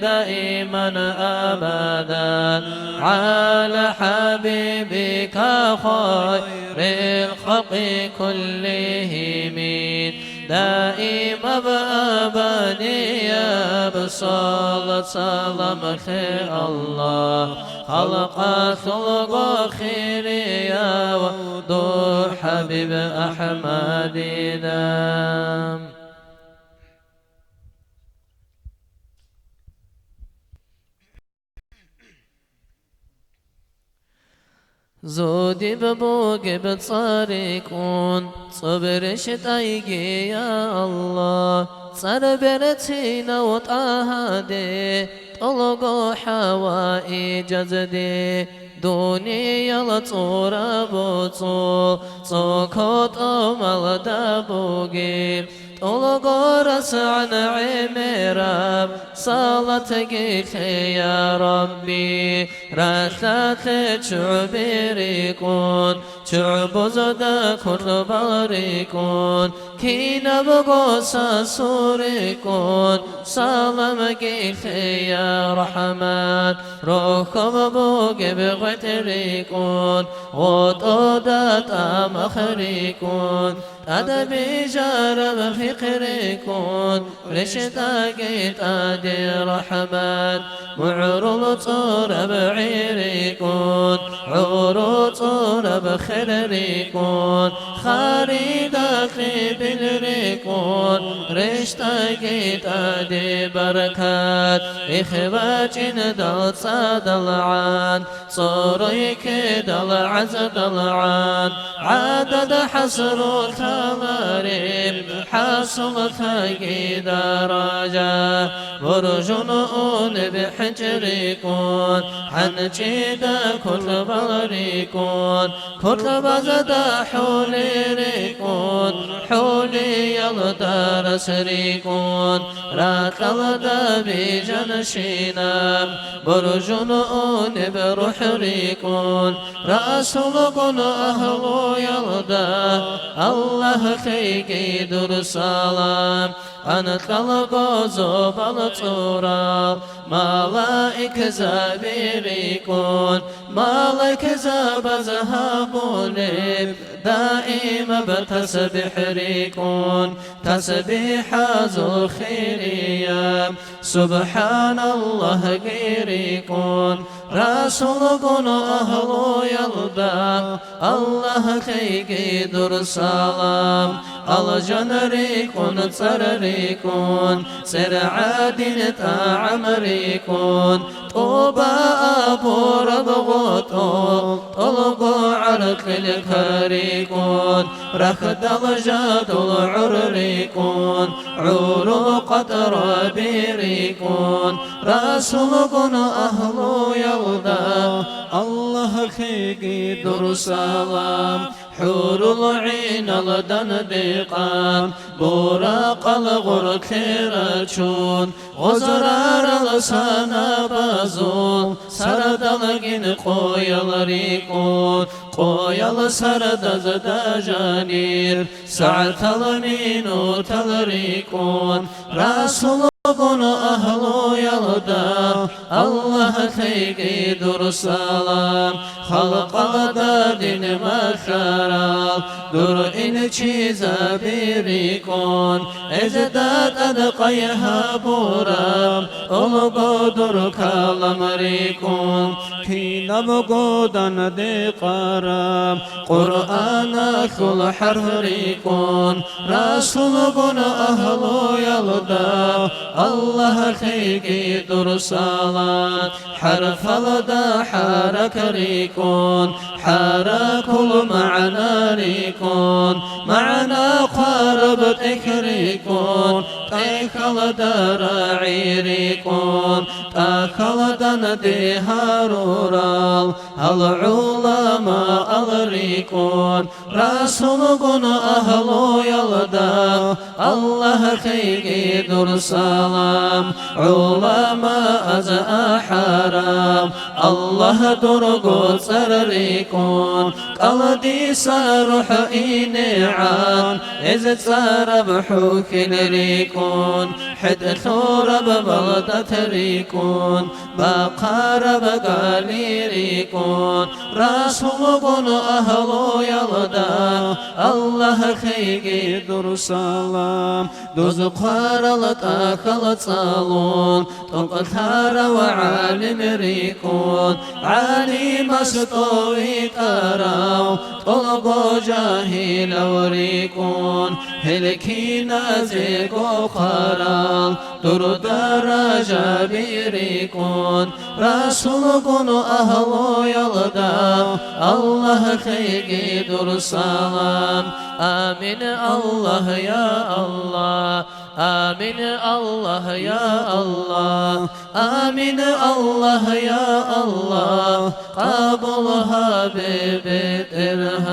دائما أبدا على حبيبك خير الخلق كلهم دائما بأبانية بصلاة سلام خير الله خلق خلق خيريا ودور حبيب أحمدنا زودي ببوق بتصاريكون صبرش تايقي يا الله صربرتينا وطاهدي طلقوا حوائج جزدي دوني يلطور بوصو صوكوت أمال دابوغي طلقوا رسع نعيم رب صلاتك يا ربي رثات شعبيريكون شعب زدا كل باريكون كينا بقوسا سوريكون سلامك يا رحمن روحكم بوق بغتريكون وطودات مخريكون أدبي جارب فكريكون رشتاك تادي رحمن معروض صور بعيريكون عروض صور بخريكون خريدك بالريكون رشتاك تادي بركات إخباج دل صدلعان صوريك دل عز دلعان عدد حصر التمارين حصل ثقي درجة برجنون بحجريكون عن جيدا كل بريكون كل بزد حولي ريكون حولي يلدار سريكون راك الدا بجنشينا برجنون بروح ريكون رسولكن أهل يلدا الله خيكي در سلام أنا خلق زبال صورة ملائك زبيريكون ملائك زب زهبوني دائما بتسبح ريكون تسبيح ذو خيريا سبحان الله غيريكون رسولكن أهل يلدا الله خيكي در سلام الجنريكون تسرريكون سرعادين تعمريكون طوبى أبو ربغوتو طلقوا عرق الكريكون رخد الجاد العرريكون عروقة ربيريكون رسولكن أهل يلدا الله خيقي در سلام حور العين الدندقان براق الغر كيرتشون غزرار السنة بازون سرد لقين قويل ريكون قويل سرد زد جانير سعت المين تلريكون رسول كن أهل يلدا الله خيكي در سلام خلق الدين مخرال در إن چیزا بیری کن ازداد ادقیها بورم اولگو در کلم ری کن کی نبگودن دی قرم قرآن خل حرف ری کن رسول گن اهلو یلدا الله خیگی در سالات حرف الدا حرک ری کن حرك المعنى ريكون معنا قارب تكريكون تاخل دراعي ريكون تاخل دندي هارورال العلماء الريكون رسولكن أهلو يلدا الله خيقي در سلام علماء از حرام الله درگو سرريكون قلدي سرح إنعان إذ سرب حوكل ريكون حد ثورب بغدة ريكون بقارب قالي ريكون رسولكن أهلو يلدا الله خيقي در سلام دوز قارلت أخلت صالون تنقلتار وعالم ريكون عليم استوي كراو طلقو جاهل وريكون هلكي نازيكو خرال در درجة بيريكون رسولكن أهلو يلدا الله خيقي در سلام آمين الله يا الله آمين الله يا الله آمين الله يا الله قبلها ببدرهان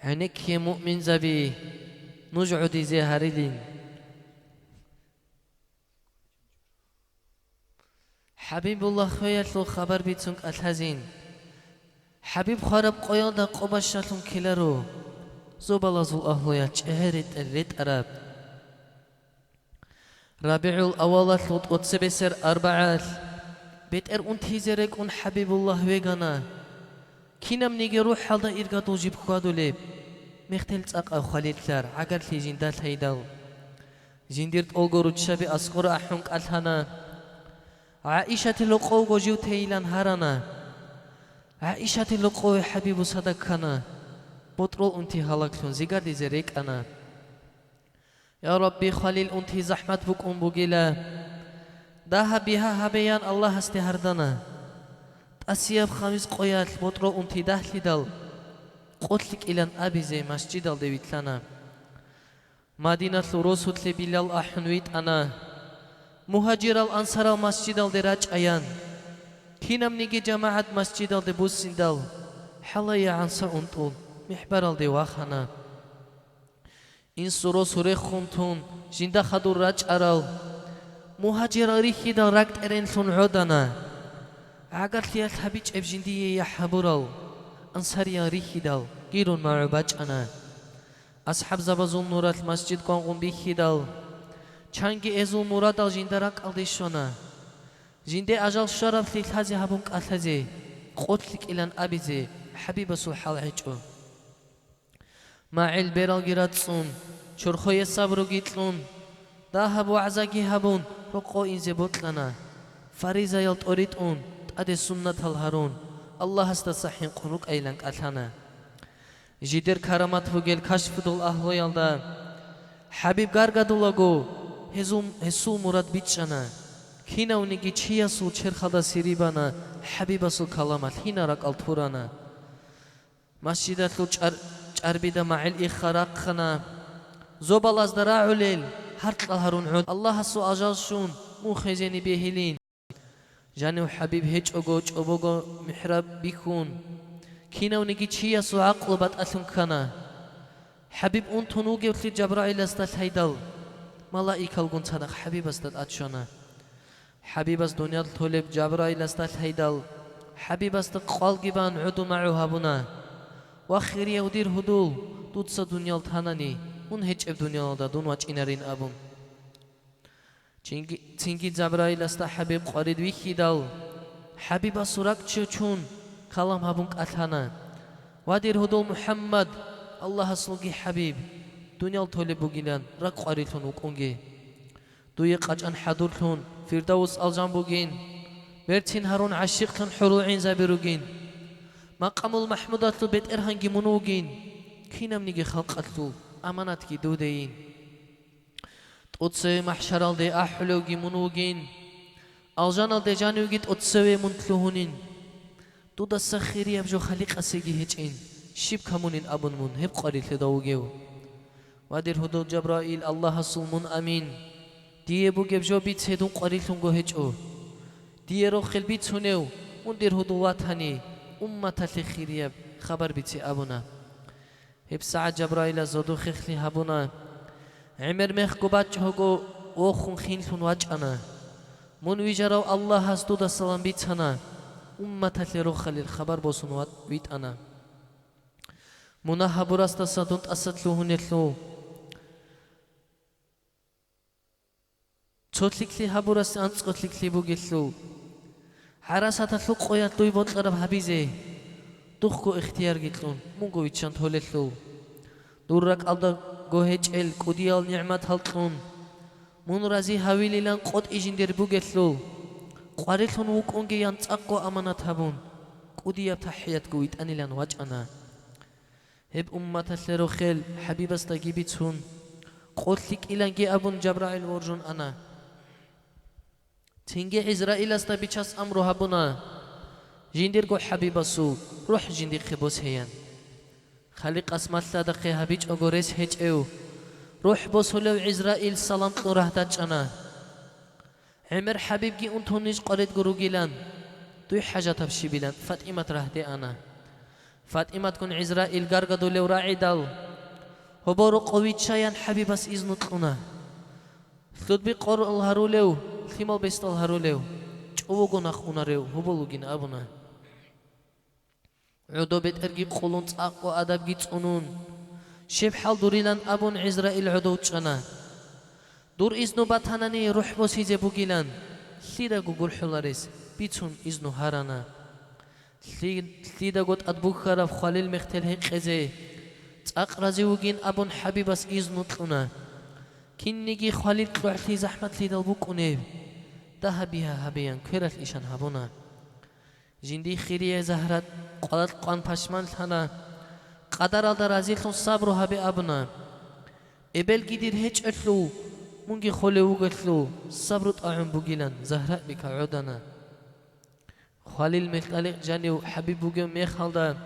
عينك يا مؤمن زبي نجعد زي هاريلين حبيب الله خويا خبر بيتسونك الحزين حبيب خرب قيال دا قباشاتون كيلارو زوبالازول أهلويا چهرت الريت أراب ربيع الأول لوت وتسبسر أربعة بيت انتهزرك حبيب الله ويغانا كينام نيجي روح حالدا إرقادو جيب خوادوليب مختلت أقا خليلتار عقل في جندال هيدال جنديرت أولغورو تشابي أسقر أحنك ألهانا عائشة لقوغو جو تيلان هارانا عائشة لقوغو حبيب صدقنا بطرول انتي هلاكتون زيقادي زريك أنا يا ربي خليل انتي زحمت بك بوغيلا داها بها هبيان الله استهردنا أسياب خميس قويات بطرول انتي دهلي دال قتلك إلان أبي زي مسجد الدويت لنا مدينة رسول بلال أحنويت أنا مهاجر الأنصار المسجد الدراج أيان كينام نيجي جماعة مسجد الدبوس سندال حلايا عنصر أنتول محبر الدواخنا إن سورو سوري خونتون جندا خدو راج أرال مهاجر ريخي دال ركت أرين ثون عودنا عقل ليال حبيج أبجندية يا حبورال أنصاريا ريخي دال كيرون معباج أنا أصحاب زبازون نورات مسجد قنقم بيخي دال چانگی ازول مراد al جندرك aldishona جندي أجل شرف للهزي هبونك الهزي قتلك إلى أبيزي حبيب سوحال عجو مع البيرال جراتسون شرخوي الصبر جيتلون ذهب وعزاكي هبون رقو إنزي بوتلنا فريزا يلتوريتون أدي سنة الهارون الله استصحين قروك أيلانك أتلنا جدير كرامات فوجيل كشف دول أهلو يلدا حبيب غارغادولاغو هسو مراد بيتشانا كينا ونيجي تشيا سو چرخدا سيريبانا حبيب سو كلامات هنا راك التورانا مسجدة چربيدا معل إخراق خنا زوبال از دراع لیل هرت هرون عود الله سو أجازشون مو خزيني بهلين جانو حبيب هيج أوجوج أبوجو محراب بيكون كينا ونجي تشيا سو عقل بات أثن كنا حبيب أنتونو جبت جبرائيل استال هيدل ملائكة الجون صدق حبيب استال أتشنا حبيب است دنيا طلب جبرائيل استال هيدل حبيب است قال جبان عدو معه هبنا وآخر يودير هدول توتس دنيا الثاني من هيج دنيا دا دون واج إنارين أبون تينجي جبرائيل است حبيب قارد ويكي دال حبيب سورك چون كلام هبونك أثنا وادير هدول محمد الله سلوكي حبيب دنيا طلب بوجيلان رك قاريتون وكونجي دويق أجن حضورتون فردوس الجان بوجين برتين هارون عشيقتون حروعين زابروجين مقام المحمودات بيت إرهانجي منوجين كينا منيجي خلقتلو أماناتكي دودين تقصي محشر دي أحلوجي منوجين الجان دي جانوجيت أتصوي منتلوهنين تودا السخيري يبجو خليق أسيجي هجين شيب كمونين أبن من هب قريت لدوجيو وادير هدو جبرائيل الله سلمون أمين دي بو جبجو بيت سيدون قريت لنجو هجو دي رو خل بيت هنيو وندير هدو واتهني أمة الخيريب خبر بيتي أبونا هب ساعة جبرائيل زودو خخلي هبونا عمر مخ قبات هوغو وخون خينتون واجأنا من ويجراو الله هستود السلام بيتنا أمة الخير الخبر بوسون ويت أنا منا هبوراستا سادونت أساتلو هنيتلو تشوتليكلي هبوراس أنسقتليكلي بوجيتلو حراساتلو قويات دوي بوتلرب هبيزي دوخكو اختيار جيتلون مونغو ويتشان تولتلو دورك ألدا جوهج ال كوديال نعمة هالتلون من رازي هاويلي لان قد إجندير بوجيتلو قاريتلون وكونجي ينتقو أمانات هبون كودياب تحيات قويت أني لان واجأنا هب أمة الخير حبيب استجيبتون قلت لك إلى أبون جبرائيل ورجون أنا تنجي إسرائيل استبيشاس أمره هبونا جندير قو حبيب سو روح جندير خبوس هيان خليق اسمت لدقي هبيج أغوريس هيج ايو روح بوسولو إسرائيل سلام نوره داجانا عمر حبيب جي انتونيش قريت قرو جيلان دوي حاجة تبشي بيلان فاطمة رهدي أنا فاطمة تكون إسرائيل غارغدو لو راعي دال هبورو قويت شايان حبيبس إذن تلونا ثلود بي قرر الهارو لو ثمال بيست الهارو لو چووغو نخونا ريو هبولو جين أبونا عدو بيت أرجي قولون تاقو أدب جيت أنون شب حال دوريلان أبون إسرائيل عدو تشانا دور إذنو باتاناني روح بوسيزي بوغيلان ثيدا قول حلاريس بيتون إذنو هارانا ثيدا قد أدبوك خرف خليل مختل هيك إزي تأقرزي وجين أبون حبيبس إذنو تلونا كنيجي خليل طلعتي زحمة لي دلبوك أنيب ذهبيها هبيان كرت إيشان هبونا جندي خيرية زهرت قالت قان پشمان ثنا قدر الدا رازيلتون صبر هبي أبنا إبل جدير هيج أتلو مونجي خولي وقتلو صبر طاعم بوغيلان زهرت بك عودنا خليل مختلق جاني حبيب بوغن ميخالدا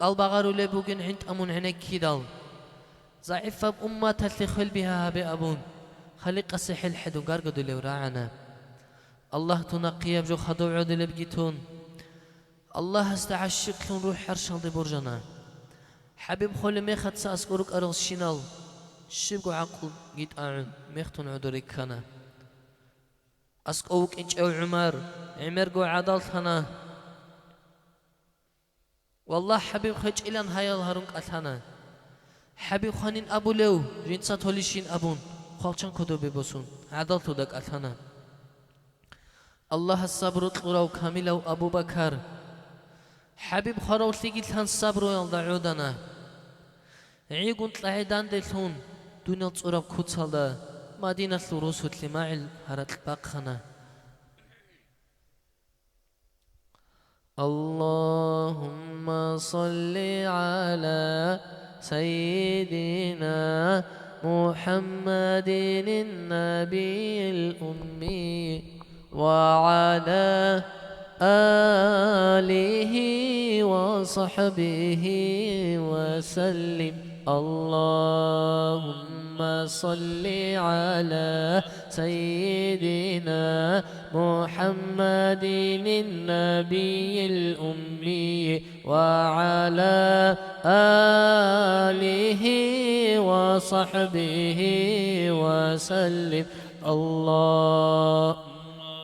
قلبغارو لبوغن عند أمون عنك كيدال ضعيفة بأمة تلخل بها هبي أبون خليق السحل حدو قارقدو لو راعنا الله تنقي بجو خدو عدل بجيتون الله استعشقتون روح حرشان دي برجنا حبيب خول ميخت سأسكروك أرغز شنال شبقو عقل جيت أعن ميختون عدوريك كنا أسكوك إنش أو عمر قو عدال ثنا والله حبيب خج إلان هايال هارونك أثنا حبيب خانين أبو لو جنسا توليشين أبون خالشان كدو ببسون عدال تودك أثنا الله الصبر طلعوا كاملة أبو بكر حبيب خروت لقيت هان الصبر يلدعودنا عيقون طلعي دان دلتون دنيا تصورب كوتسالدا مدينة الرسول لماعل هرت الباقخنا اللهم صل على سيدنا محمد النبي الأمي وعلى آله وصحبه وسلم. اللهم صل على سيدنا محمد النبي الأمي وعلى آله وصحبه وسلم. اللهم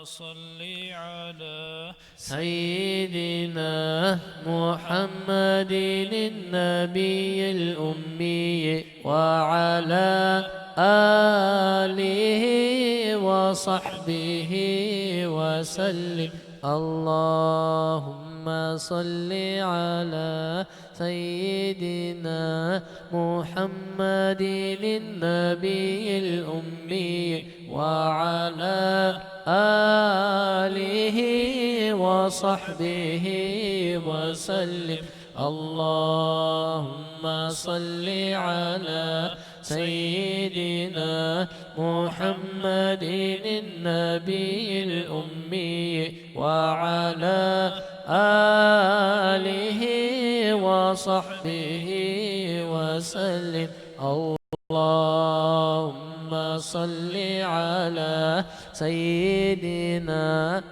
صل على سيدنا محمد النبي الأمي وعلى آله وصحبه وسلم. اللهم صل على سيدنا محمد النبي الأمي وعلى آله وصحبه وسلم. اللهم صل على سيدنا محمد النبي الأمي وعلى آله وصحبه وسلم. اللهم صل على سيدنا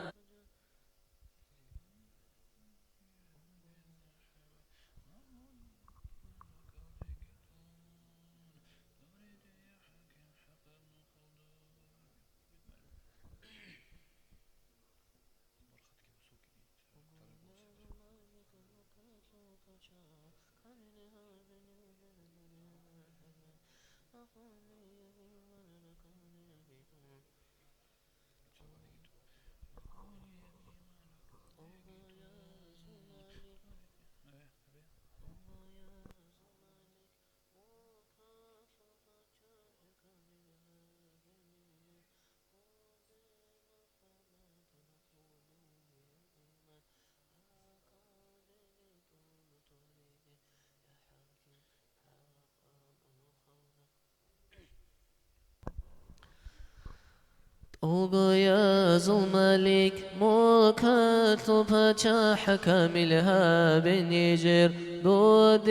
يا ذو الملك ملكة بچا حكم الها بنيجر دود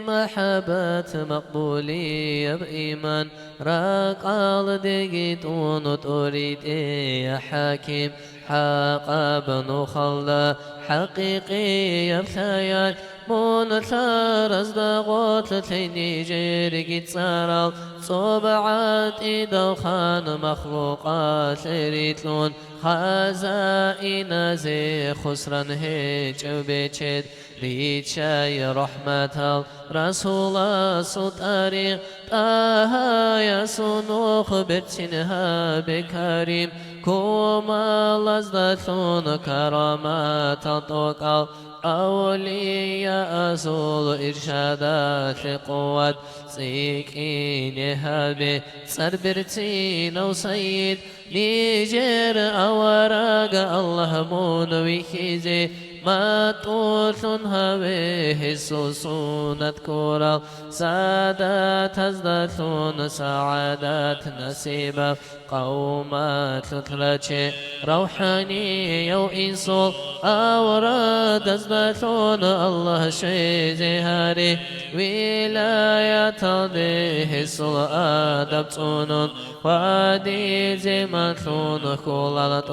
محبة مقبولية بإيمان راقال دقيتون تريد يا حاكم حق بن خلد حقيقي بخيال من ثار أصدقات تنيجر قد صار صبعات إدخان مخلوقات ريتلون خزائن زي خسران هيج بيتشد ريتشاي رحمة رسول سطاري طه يسنوخ بتشنها بكريم كوما لزدثون كرامات طوقا أولياء أصول إرشادات قوات سيكين هابي سربرتين أو سيد نيجر أوراق الله مون ويخيزي ما توثن هبه سوسونة كورا سادات هزدثون سعادات نسيبة قومات تتلاتشي روحاني يو إنسو أوراد هزدثون الله شي زهاري ولاية به سلطة بطونون وادي زمانون كولالة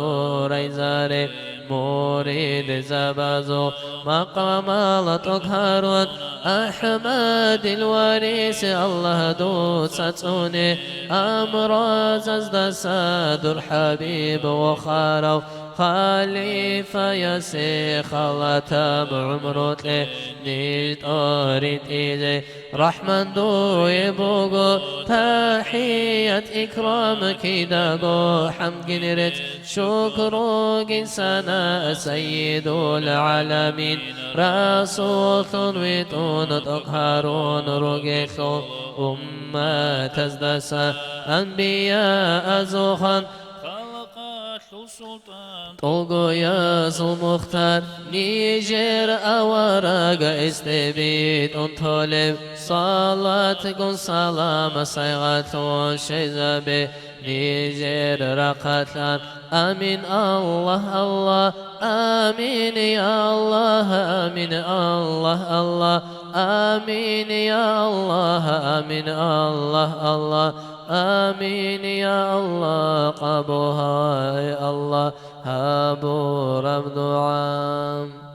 ريزاري مريد زبازو مقام لتقهرون أحمد الواريس الله دوساتوني أمراز أزد سادر حبيب وخارو خليفة يسي خلطة بعمرتي نيت أوريد إيدي رحمن دو يبوغو تحية إكرام كيداغو حمد جنرت شكرو جنسانا سيد العالمين رسول ويتون تقهرون رجيخو أمة تزدسا أنبياء زوخان طوغو يا مختار نيجر أوراغا استبيت طالب صلاة كن سلام سيغة شيزابي نيجر رقتان آمين الله الله آمين يا الله آمين الله الله آمين يا الله آمين الله الله آمين يا الله قبوها يا الله هابو رب دعام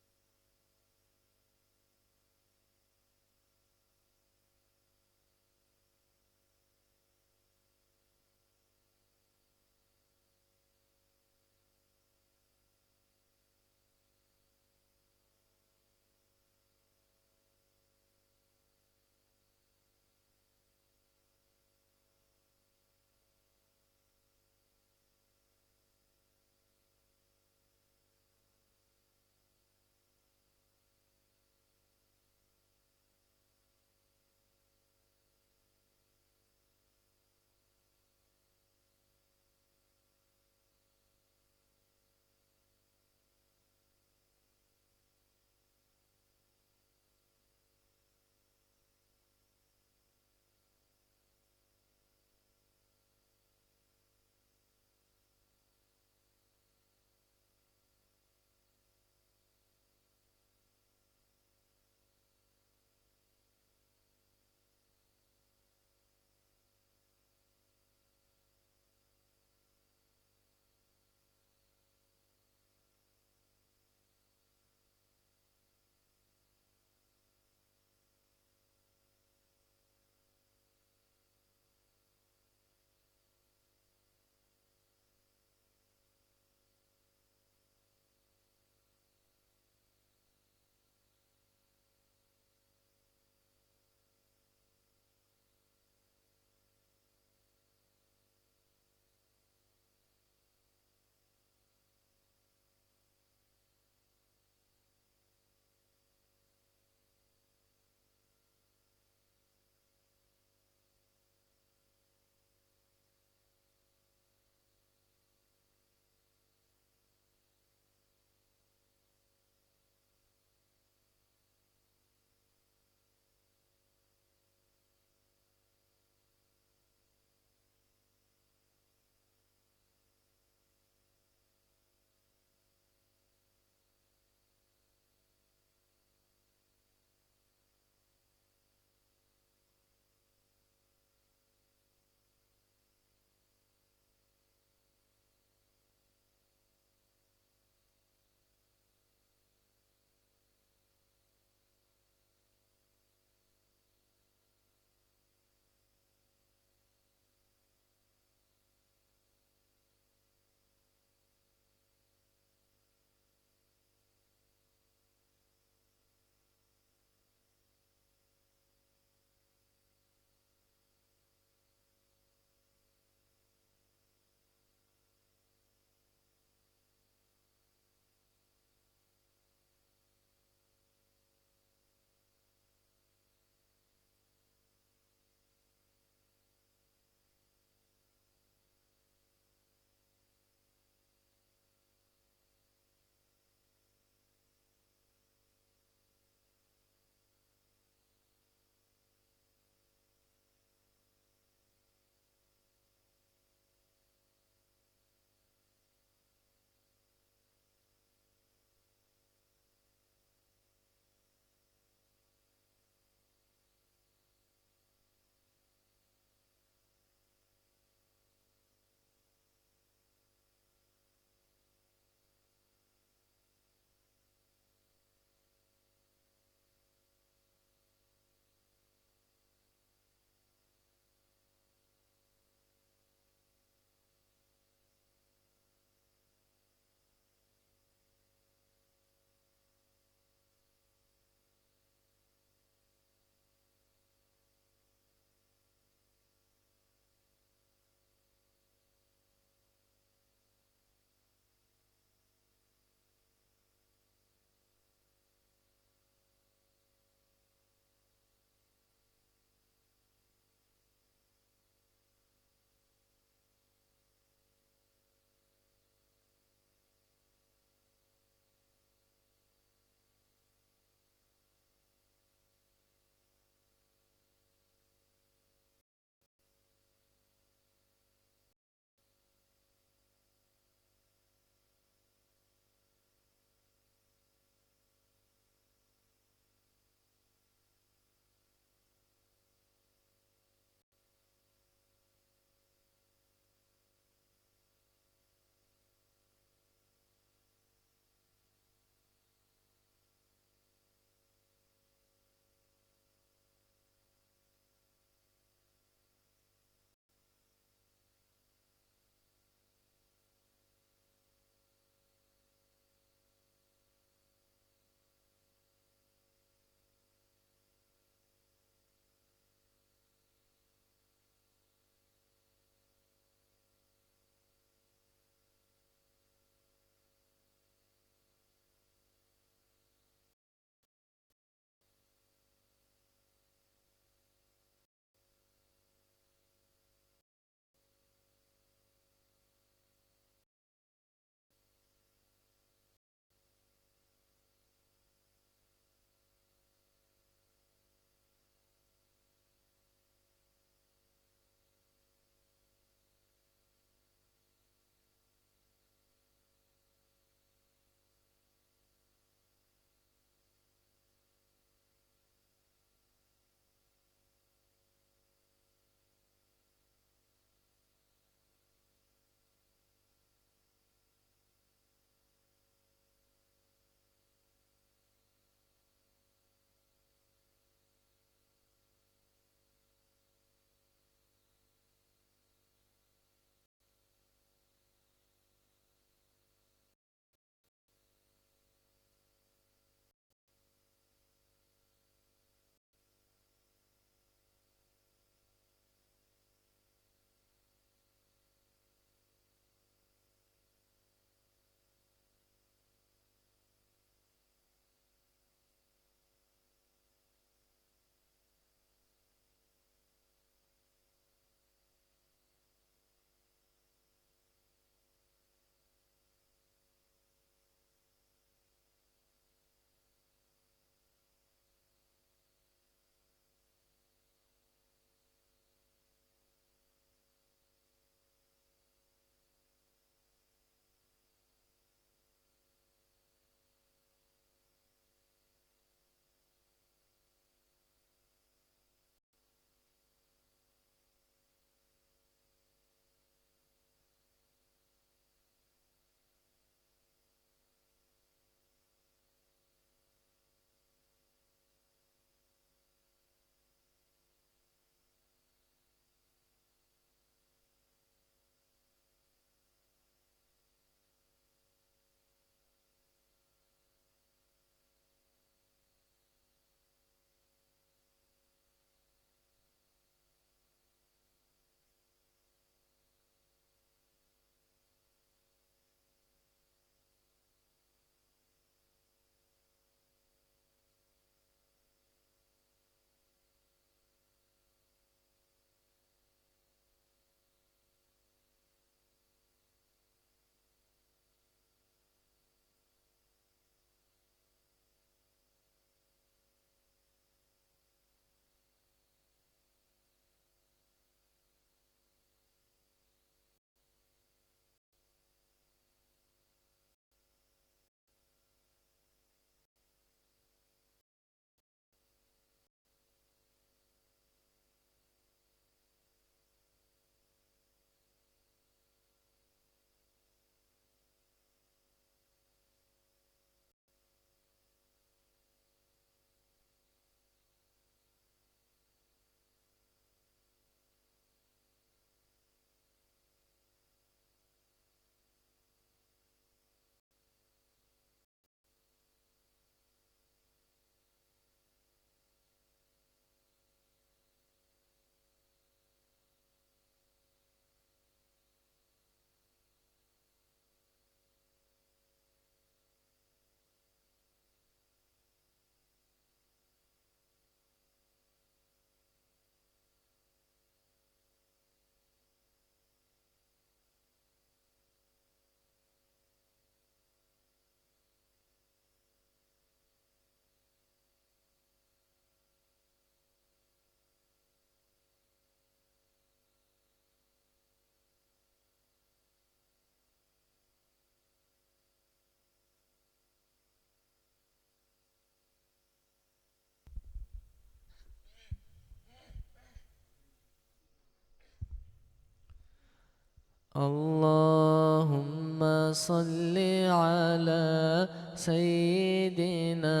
اللهم صل على سيدنا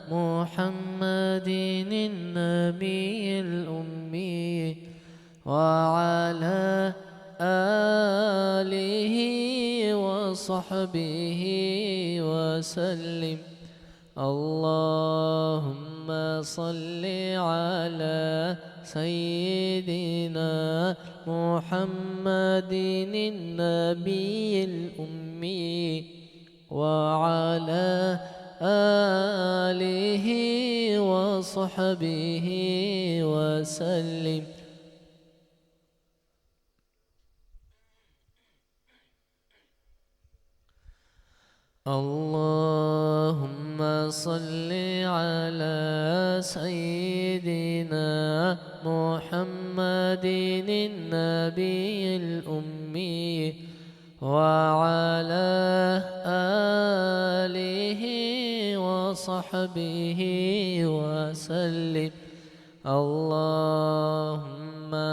محمد النبي الأمي وعلى آله وصحبه وسلم. اللهم صل على سيدنا محمد النبي الأمي وعلى آله وصحبه وسلم. اللهم صل على سيدنا محمد النبي الأمي وعلى آله وصحبه وسلم. اللهم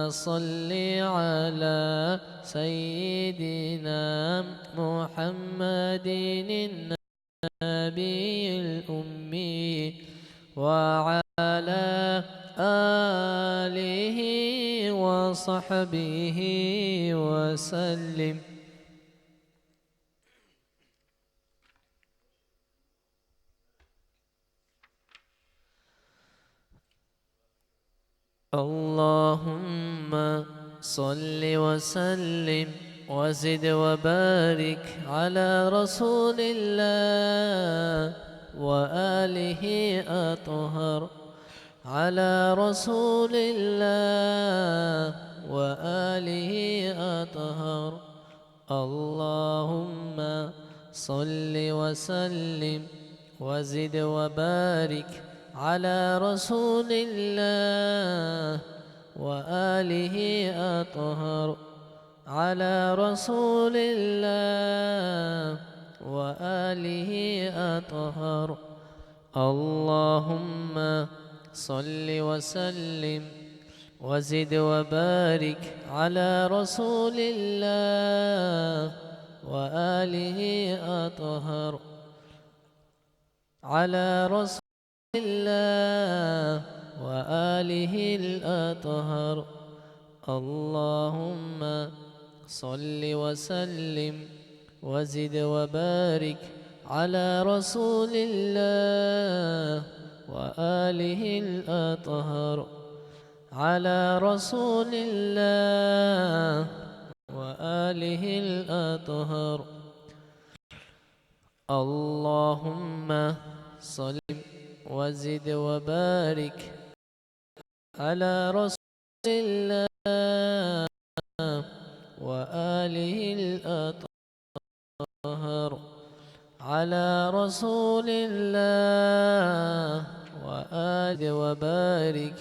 صل على سيدنا محمد النبي الأمي وعلى آله وصحبه وسلم. اللهم صل وسلم وزد وبارك على رسول الله وآله أطهر، على رسول الله وآله أطهر. اللهم صل وسلم وزد وبارك على رسول الله وآله أطهر، على رسول الله وآله أطهر. اللهم صل وسلم وزد وبارك على رسول الله وآله أطهر، على رسول الله وآله الأطهر. اللهم صل وسلم وزد وبارك على رسول الله وآله الأطهر، على رسول الله وآله الأطهر. اللهم صل وزد وبارك على رسول الله وآله الأطهر، على رسول الله وآله وبارك.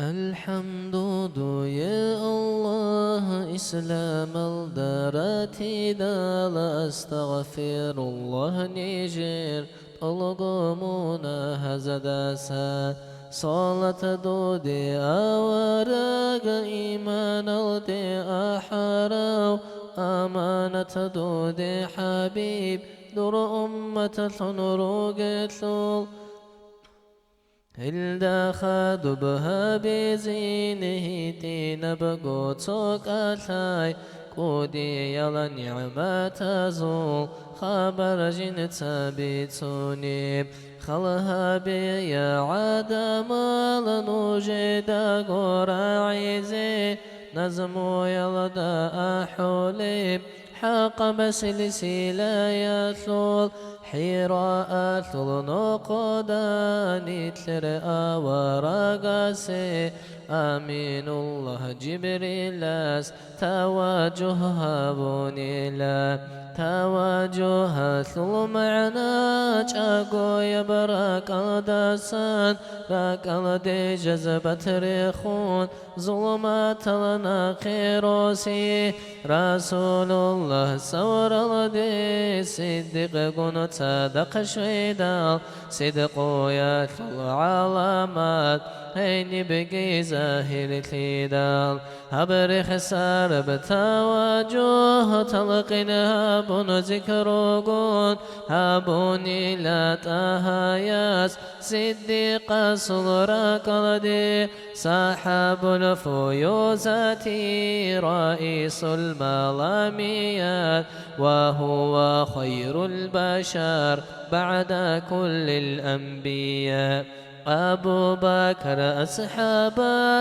الحمد يا الله إسلام الدارتي دال أستغفر الله نيجير طلقمونا هزداسا صلاة دودي أوراق إيمان الدي أحراو أمانة دودي حبيب دور أمة ثنروق هلدا خادو بها بزينه تين بقوتك أثاي كودي يلا نعمة زول خبر جنت بيتوني خلها بي يا عدم لنوجد قراعيزي نزمو يلدا أحولي حق بسلسلة يثول حراء ثل نقدان تلرأ ورقاسي آمين الله جبريل تواجه هابوني لا تواجه ثل معنا جاقو يبرك الدسان راك الدي جذبت ريخون ظلمات لنا خيروسي رسول الله سور الدي صدق قنت صدق شهيدا صدقوا يا علامات هيني بقي زاهر تيدال هبر خسار بتواجه تلقين هابون ذكروقون هابوني لا تهاياس صديق صدرك لدي صاحب الفيوزات رئيس الملاميات وهو خير البشر بعد كل الأنبياء أبو بكر أصحاب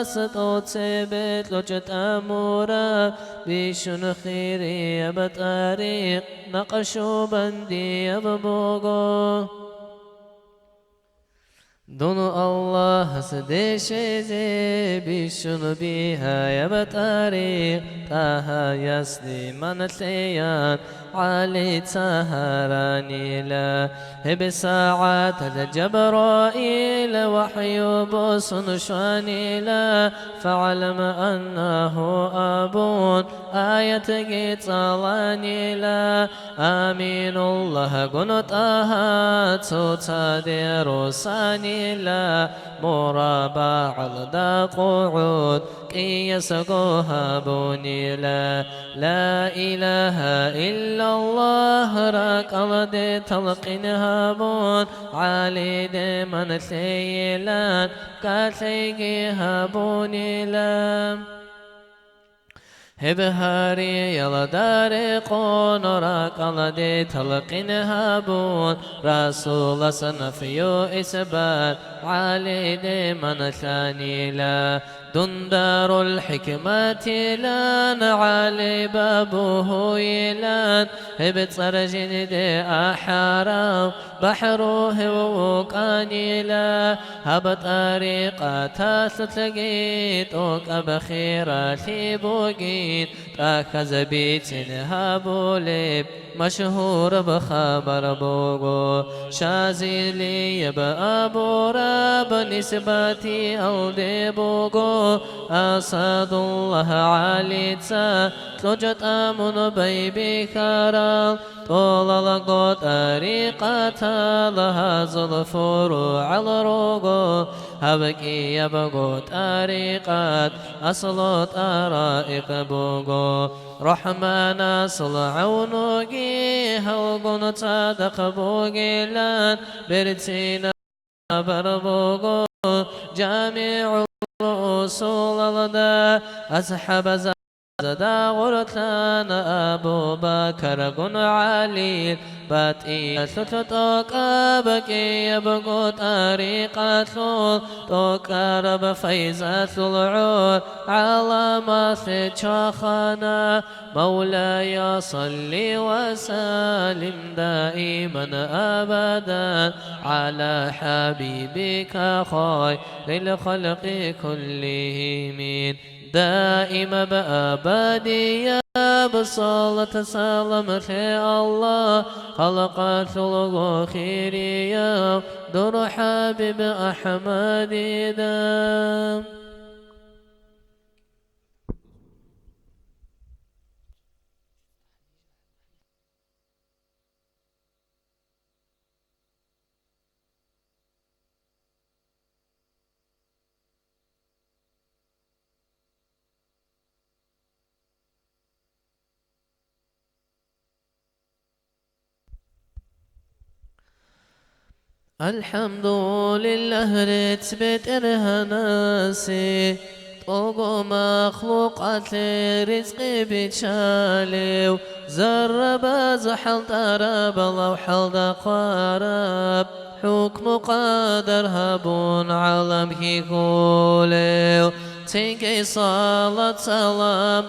ستوت سبت لجت أمورا بيشن خيري بطريق نقشو بندي ببوغو دون الله سديشي بيشن بيها يبطريق تاها يسدي من تليان علي تهراني لا بساعات جبرائيل وحي بوسن شاني لا فعلم أنه أبون آية طالاني لا آمين الله قنط آهات تدير ساني لا مرابع الدا قعود قيس قهبوني لا إله إلا الله راك الدي تلقين هابون علي دي من ثيلان كاثيقي هابوني لا هبهاري يلا داري قون راك الدي تلقين هابون رسول سنفيو إسبات علي دي من ثاني لا دندار الحكمة لان علي بابه يلان هبتصر جندي أحرام بحروه وكاني لا هب طريقة ستلقيت بخيراتي بوقيت تاخذ بيت هابوليب مشهور بخبر بوغو شازيلي بأبو راب نسبتي أودي بوغو أسد الله عليتا تلجت أمن بيبي كارال طول لقو طريقة لها ظلفور على روغو هبكي يبغو طريقات أصل طرائق بوغو رحمن صلعونوغي هوغون تصدق بوغيلان برتينا بربوغو جامع الرسول لدى أصحاب زدا غرتان أبو بكر قن علي باتي ستتوك أبكي يبقو طريقة توكر بفيزة العور على ما شاخنا مولاي صلي وسلم دائما أبدا على حبيبك خير الخلق كلهم دائم بأبدي يا بصلاة سلام في الله خلقت الخير يا در حبيب أحمد دام الحمد لله رتبت إرهناسي طوق مخلوقات رزق بتشاليو زرب زحل طرب الله وحل قرب حكم قدر هبون عالم كيقوليو تنكي صلاة سلام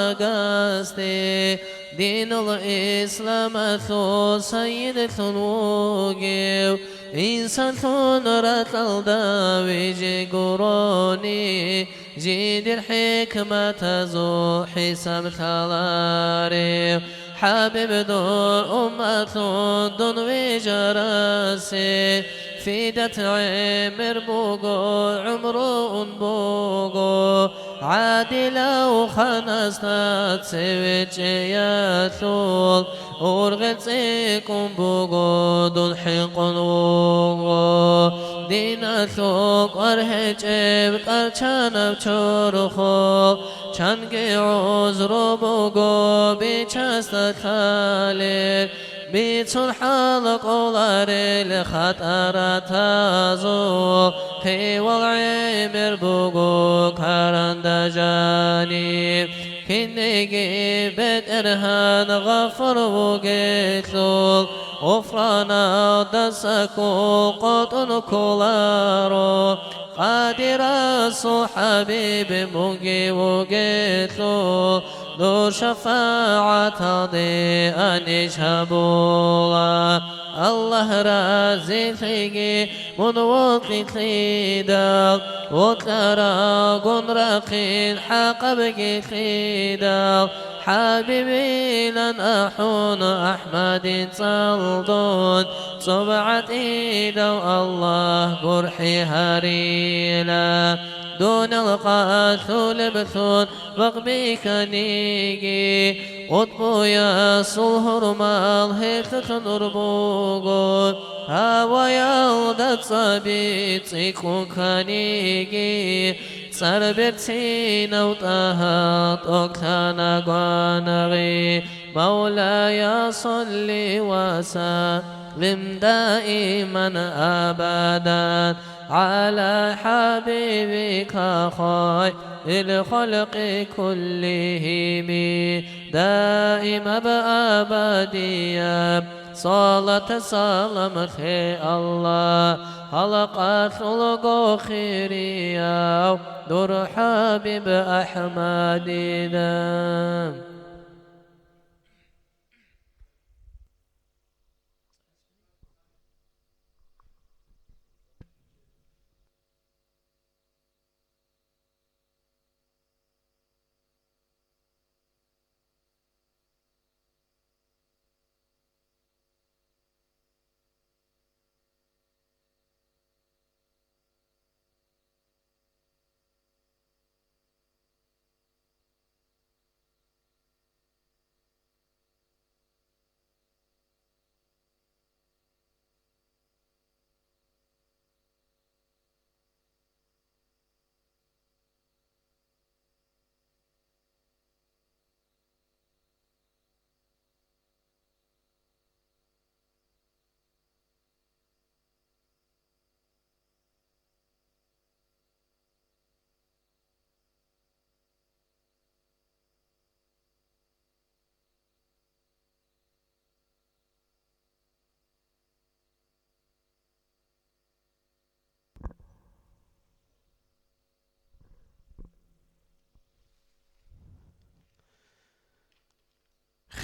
أورقاستي دين الإسلام ثو سيد ثنوغيو إنسان ثون رتل داويجي قروني جيد الحكمة زو حسام ثلاريو حبيب دور أمة دون وجراسي فيدت عمر بوغو عمرو بوغو عادلة وخنسنا تسويت ياثول أرغل سيكم بوغو دون حقن وغو دين ثوق أرهج إبت أرچانا بچورخو چنگي عزرو بوغو بيچست خالق بيتون حلق أولاري لخطر تازو في والعمر بوغو كارندجاني كنيجي بيت إرهان غفر وقيتلول غفرانا دسكو قطن كولارو قادر سو حبيب موجي وقيتلول دور شفاعة ضي أنشابولا الله رازي خيجي من وقت خيدا وترى قنرقين حق بقي خيدا حبيبي لن أحون أحمد صلدون صبعت إيدو الله قرحي هريلا دون القاثول بثون بقبيك نيجي قطبو يا صلهر مال هيث نربوغو هوا يالدت صبيت سيكون كنيجي سربتين وطهات أكتانا قانغي مولاي صلي وسلم دائما أبدا على حبيبك خير الخلق كلهم دائم بأبدية صلاة سلام خي الله خلق خلق خيريا دور حبيب أحمدنا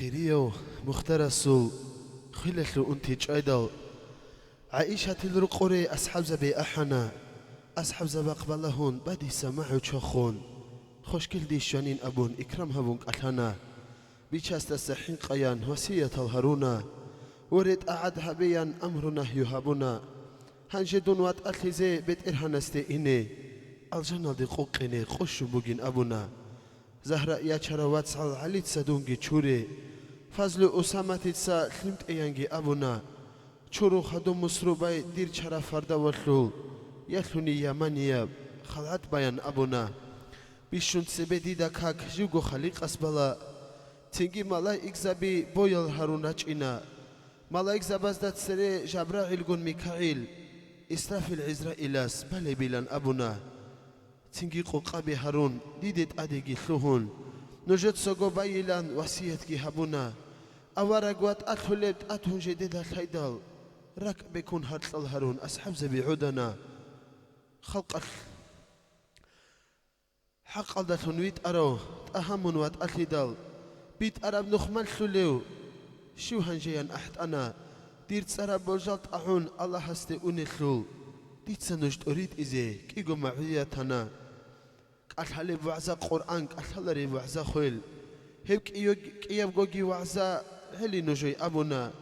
خيريو مخترسو خلشلو انتي جايدو عائشة الرقوري أصحاب زبي أحنا أصحاب زبا قبلهون بدي سمعو تشخون خوشكل دي شانين أبون إكرام هبون قتلنا بيشاست السحين قيان وسية الهرونا ورد أعد هبيان أمرنا يهبونا هنجدون وات أتلزي بيت إرهانستي إني الجنة دي قوقيني قوشو بوغين أبونا زهراء يا شروات سال عليت سدونجي تشوري فضل أسامة تسا خلمت إيانجي أبونا چورو خدو مسروباي دير چرا فردا وشلو يخلوني يمانيا خلعت بيان أبونا بيشون سبدي دكاك جوغو خليق أسبالا تنجي مالا إكزابي بويل هارونا چينا ملايك زبازدات سري جبرائيل قن ميكائيل إسرافيل عزرائيلاس بالي بيلان أبونا تنجي قوقابي هارون ديدت أديكي ثوهون نجد سوغو بايلان وسيتكي هبونا أوارقوات أتولبت أتهون جديدة الحيدال راك بيكون هرطل هارون أصحاب زبي عودنا خلق حق الدتون ويت أرو تأهمون وات أتليدال بيت أراب نخمال ثليو شو هنجيان أحد أنا ديرت سرا بوجالت أعون الله هستي أونيثلول ديت سنجد أريد إزي كيغو معوياتنا كالحالي بوعزا قرآن كالحالي بوعزا خويل هيك كياب غوغي وعزا هلي نجوي أبونا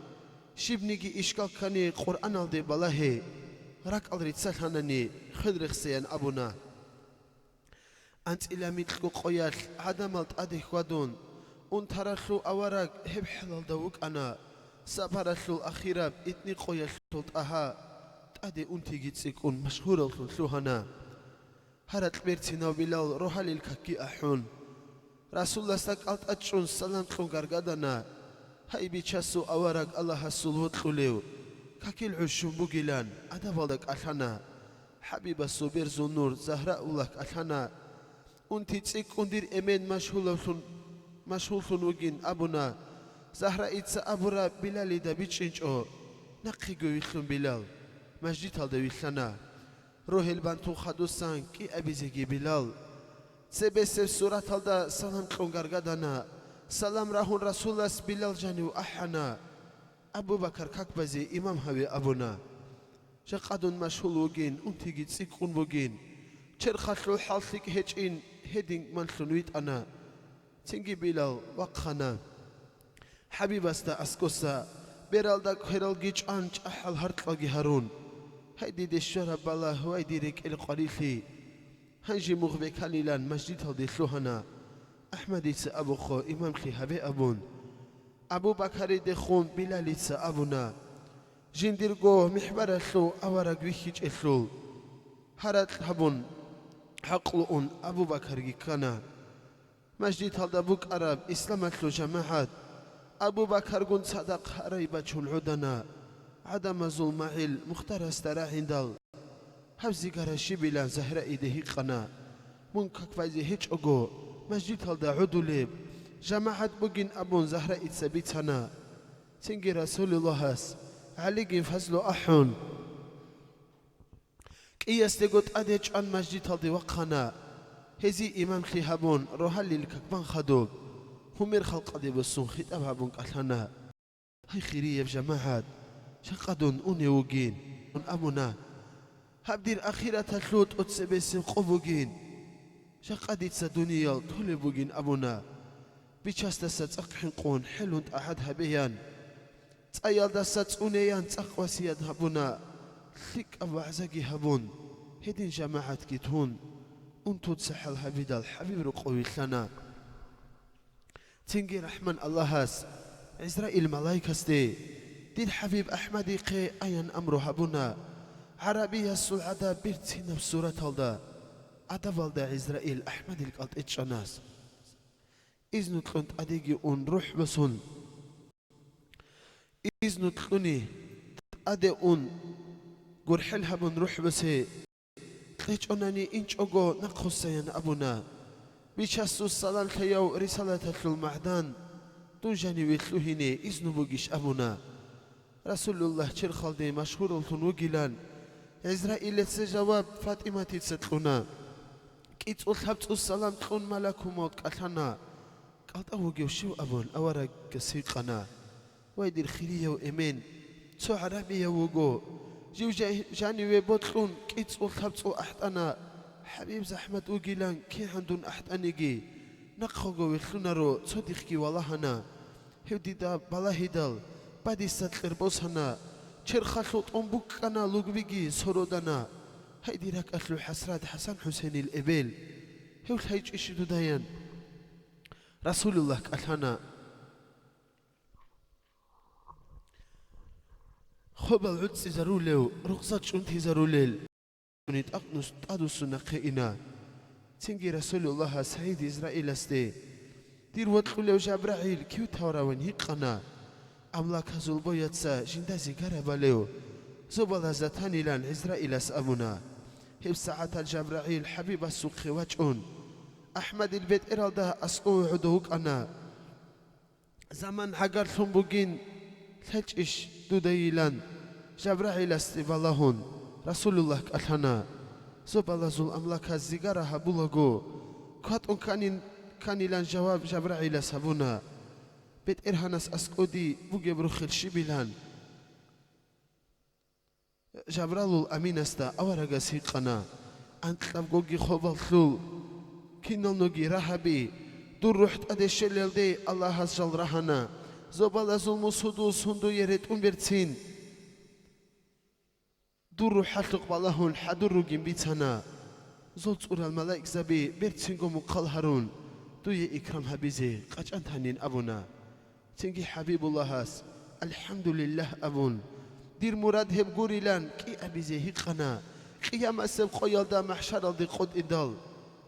شبنيجي إشكال كاني قرآن الدي بلاهي راك أدري تسالحنني خدرخ سيان أبونا أنت إلا ميتلقو قويال عدمالت أدي خوادون ترخلو أوراق هب حلال دوك أنا سابرخلو أخيرا إتني قويال تلت أها تأدي أنتي تسيكون مشهور الخلو هنا هرات بيرتنا بلال روحالي الكاكي أحون رسول الله استقالت أتشون سلام تلو غرغدنا هاي بيتشاسو أوراق الله السلوت خليو كاكي العشون بوغيلان أدبالك أحنا حبيب الصبير زنور زهراء الله أحنا أنتي تسيك أندير إمين مشهور وجين أبونا زهراء إتسا أبورا بلالي دا بيتشنجو نقي قويخلون بلال مجدي هالدا ويخلنا روح البانتو خدوسان كي أبي زيجي بلال سبسف سورة هالدا سلام كون غرغدانا سلام راهون رسول الله بلال جانيو أحنا أبو بكر كاكبزي إمام هاوي أبونا شقادون مشهور وجين أنتي جيت سيكون وجين شرخاتلو حالثيك هيجين هيدين منثنويت أنا تنجي بلال وقخنا حبيب استا اسكوسا بيرالدك هيرال جيج أنج أحل هرطلقي هارون هيدي دي الشرب بالله هويدي ريك القريفي هنجي مغبك هليلان مجديد هالدي ثلوهنا أحمد يتسا أبو خو إمام خي هبي أبون أبو بكر دي خون بلال يتسا أبونا جندير قوه محبر ثلو أورق ويخيج ثلو هرات هبون حقلون أبو بكر كنا مجديد هالدا بوك أراب إسلامت له جماعات أبو بكر قن صدق هريبة العدنا عدم ظلم عيل مختار استراحين دال حفظي قرشي بلا زهراء إيده قنا منكك فايزي هيج أغو مجديد هالدا عدو ليب جماعات بوغين أبون زهراء إتسابيتنا تنجي رسول الله عليقين فزلو أحون كي يستيقوت أديج عن مجديد هالدي وقنا هزي إمام خي هابون روحالي الككبان خدوب همير خلق أدي بسون خطاب هابون قالنا هاي خيرية بجماعات شقدون أوني وجين أون أمونا هبدير أخيرة تلوت أتسبسم قبوجين شقدي تسدونيال تولي بوجين أمونا بيشاست ستأقحن قون حلون أحد هبيان تأيال دست أونيان تأقوسياد هابونا ثيك أبو عزاقي هابون هدين جماعات كيتهون أنتو تسحل هبيدا الحبيب رقوي لنا تنجي رحمن الله هاس عزرائيل ملايكة ستي دين حبيب أحمدي قي أين أمره هبونا عربية السعادة بيرتين بسورة هالدا أدفال عزرائيل أحمدي القلت إتشاناس إذن تلونت أديجي أون روح بسون إذن تلوني أدي أون قرحل هبون روح بسي ليش أنني إنش أجو نقص سين أبونا بيشاسو الصلاة خيو رسالة المعدان توجاني ويتلوهني إذن بوجيش أبونا رسول الله شرخال دي مشهور التنوغيلان إسرائيل جواب فاطمة تتسطلنا كيت ألحبت السلام تلون ملكو موت كالحنا قالت أوجيو شو أبون أورا كسيقنا ويدير خيرية وإيمين تو عربية وجو جيو جاني ويبطلون كيت ألحبت أحد حبيب زحمة وجيلان كي عندون أحد أنيجي نقخو ويخلونا رو صديقي والله هنا هودي دا بلاهيدال بدي ستلر بوس هنا شرخلوت أمبوك أنا لوجبيجي سرودنا هيدي راك أكلو حسرات حسن حسين الإبل هول هيج إشدو دايان رسول الله كالهنا خب العدس زروليو رقصات شنتي زروليل نيت أقنص تادوس نقينا تنجي رسول الله سعيد إسرائيل استي دير وطلو جبرائيل كيو تاورا ونهيقنا أملاك هزول بويتسا جندازي قرباليو زبلا زتانيلان إسرائيلس أبونا هب ساعة الجبرائيل حبيب السوق وجهون أحمد البيت إرادة أسقو عدوك أنا زمان حقر ثنبوغين ثلج دوديلان جبرائيل استبالهون رسول الله كألهنا زبلا زول أملاك الزيغارة هبولغو كات كانيلان جواب جبرائيل سابونا بيت إرهانس أسقودي بوغي بروخيل شبيلان جبرالو الأمين استا أورغا سيقنا أنت لبغوغي خوبال ثلول كينال نوغي رهبي دور روحت أدي شلل دي الله هزجل رهانا زوبالا زلمو سودو سندو يريد أمبرتين دور روحت لقبالهون حدور روغين بيتانا زولت أورا الملايك زبي بيرتينغو مقال هارون دوية إكرام حبيزي قاج أنتانين أبونا تنجي حبيب الله هاس الحمد لله أبون دير مراد هب غوريلان كي أبيزي هيقنا قيام أسب قيال دا محشر دي قد إدال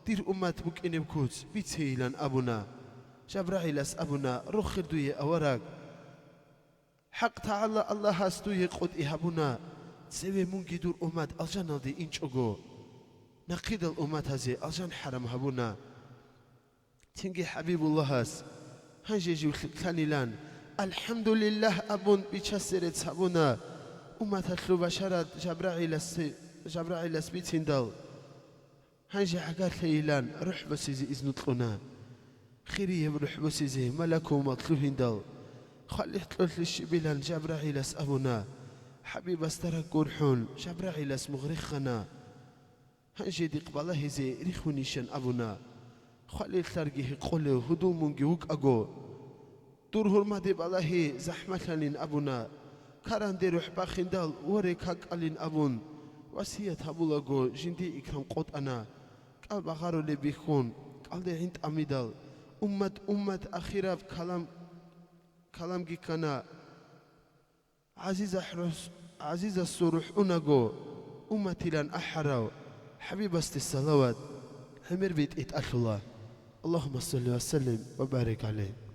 دير أمات بك إنبكوت بيتهيلان أبونا جبرائيل أس أبونا رخر دوية أوراق حق تعالى الله هاس دوية قد إهابونا تسوي مونجي دور أمات الجنة دي إنش أغو نقيد الأمات هزي الجن حرم هبونا تنجي حبيب الله هاس هنجي جيو ثانيلان الحمد لله أبون بيتشسرت سابونا أمات هتلو بشارات جبرائيل اسبيتين دال هنجي حقات ليلان روح بسيزي إذن طلونا خيري بروح بسيزي ملكو مطلوهين دال خلي تلوث للشبيلان جبرائيل اس أبونا حبيب استرك قرحون جبرائيل اس مغرخنا هنجي دي قبله زي ريخونيشن أبونا خلي ترجيه قوله هدو منجيوك أجو دور هرمدي بالله زحمة لين أبونا كاران دي روح باخندال وريك حق ألين أبون وسية هبولا جو جندي إكرام قط أنا قال بغارو اللي بيخون قال دي عند أميدال أمة أخيرة كلام جي كنا عزيز السروح أناجو أمتي لان أحراو حبيب است الصلوات حمر بيت إتأل الله اللهم صل وسلم وبارك عليه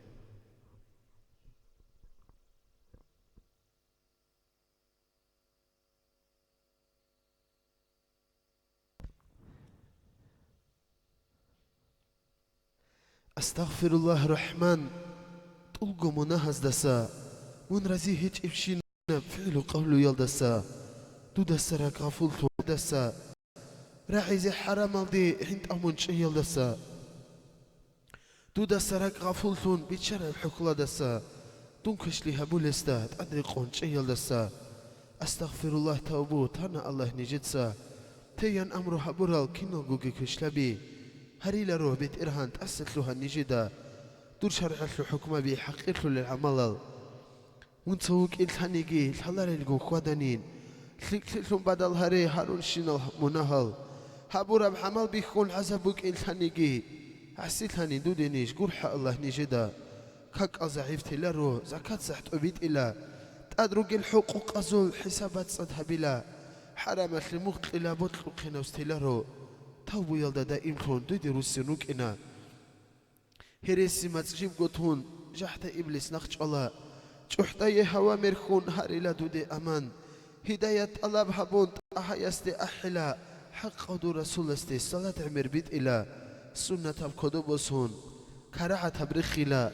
أستغفر الله الرحمن تلقو مناهز دسا من رزي هيج إبشينا فعل قول يلدسا دو دسا غفلت دسا راعي زي حرام دي هند أمون شي يلدسا دو دسا غفلتون بيتشرى الحكولة دسا دونكش لي هبولستا تأدري قون شي يلدسا أستغفر الله توبو تانا الله نجدسا تيان أمرو هبورال كينو جوجي كشلبي هريلا روح بيت إرهان تأسس لها النجدة دور شرعت له حكمة بي حقيت له للعمل ونسوك إلتانيجي الحلال الجو خوادانين تلكلهم بدل هري هارون شينال مناهل هابورا بحمل بيكون عذابك إلتانيجي عسيت هاني دودينيش قرح الله نجدة كاك أزعيف تلارو زكاة سحت أبيت إلا تأدرق الحقوق أزول حسابات صدها بلا حرمت المخت إلا بطلقنا وستلارو توبو يلدا دائم كون دودي روسينوك إنا هريسي ما تجيب قطون جحت إبليس نخش الله جحتا يهوا مرخون هاريلا دودي أمان هداية الله بحبون أحيستي أحلا حق قدو رسول استي صلاة عمر بيت إلا سنة بكدو بسون كراعة تبرخلا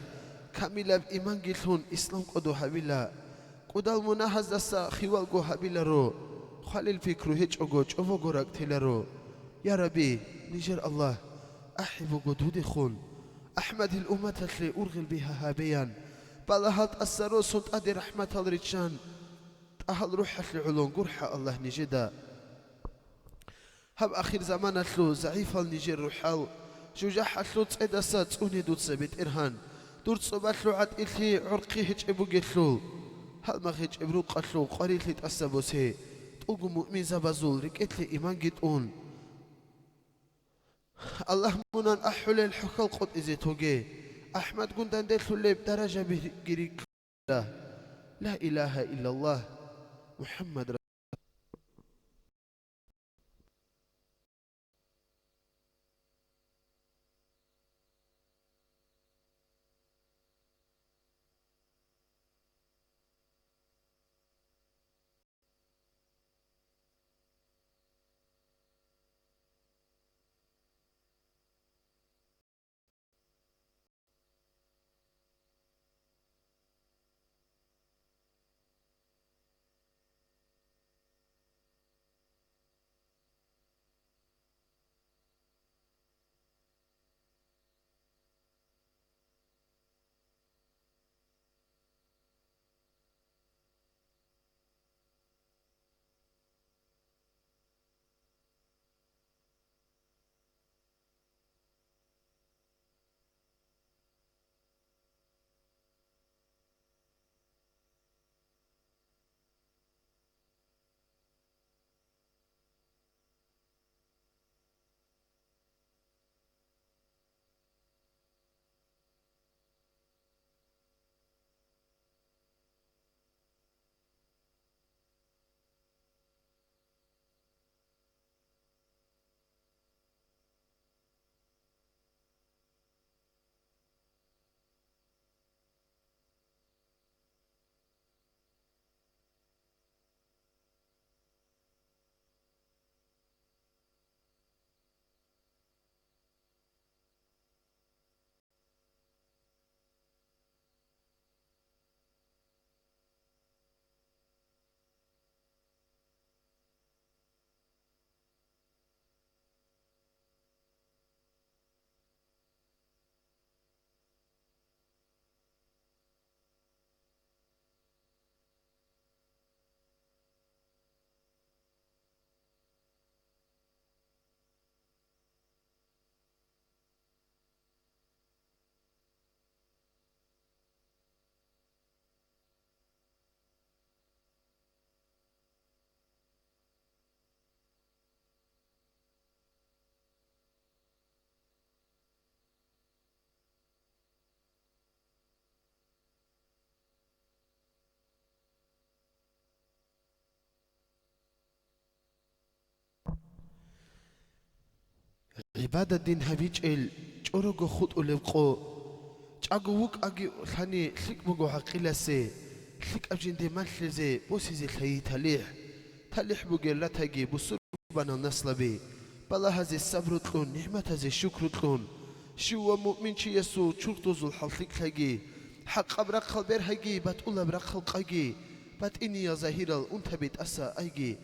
كاملة بإيمان قلتون إسلام قدو حبيلا قدال مناهز دسا خوال قو حبيلا رو خليل فكرو هيج أغو جوفو غورك تلا رو يا ربي نجر الله أحب قدود خون أحمد الأمة اللي أرغل بها هابيان بلهات أسرو سنت أدي رحمة الرجان أهل روح العلون قرحة الله نجدا هب أخير زمان أتلو زعيف النجير روحال جوجاح أتلو تسعد أسات توني دوت سبيت إرهان دور تصبات له عد إلي عرقي هج إبو قتلو هل ما هج إبرو قتلو قريل لي تأسبوس هي تلقو مؤمن زبازول ركت لي إيمان قتون الله منان أحول الحكال قد إزي توجي أحمد قندان دلتو اللي بدرجة بجريك لا إله إلا الله محمد رسول عبادة دين هبيجل جورجو خط ولبقو جاغوك أجي ثاني ثق بقو عقيلسي ثق أبجين دي مالزي بوسيزي ثي تليح بقى لا تجي بسر بنا نصلبي بلا هذه الصبر تلون نعمة هذه الشكر تلون شو مؤمن شي يسوع شرطوز الحلقك هجي حق أبرق خبر هجي بتقول أبرق خلق هجي بات إني يا زهير أنت بيت أسا هجي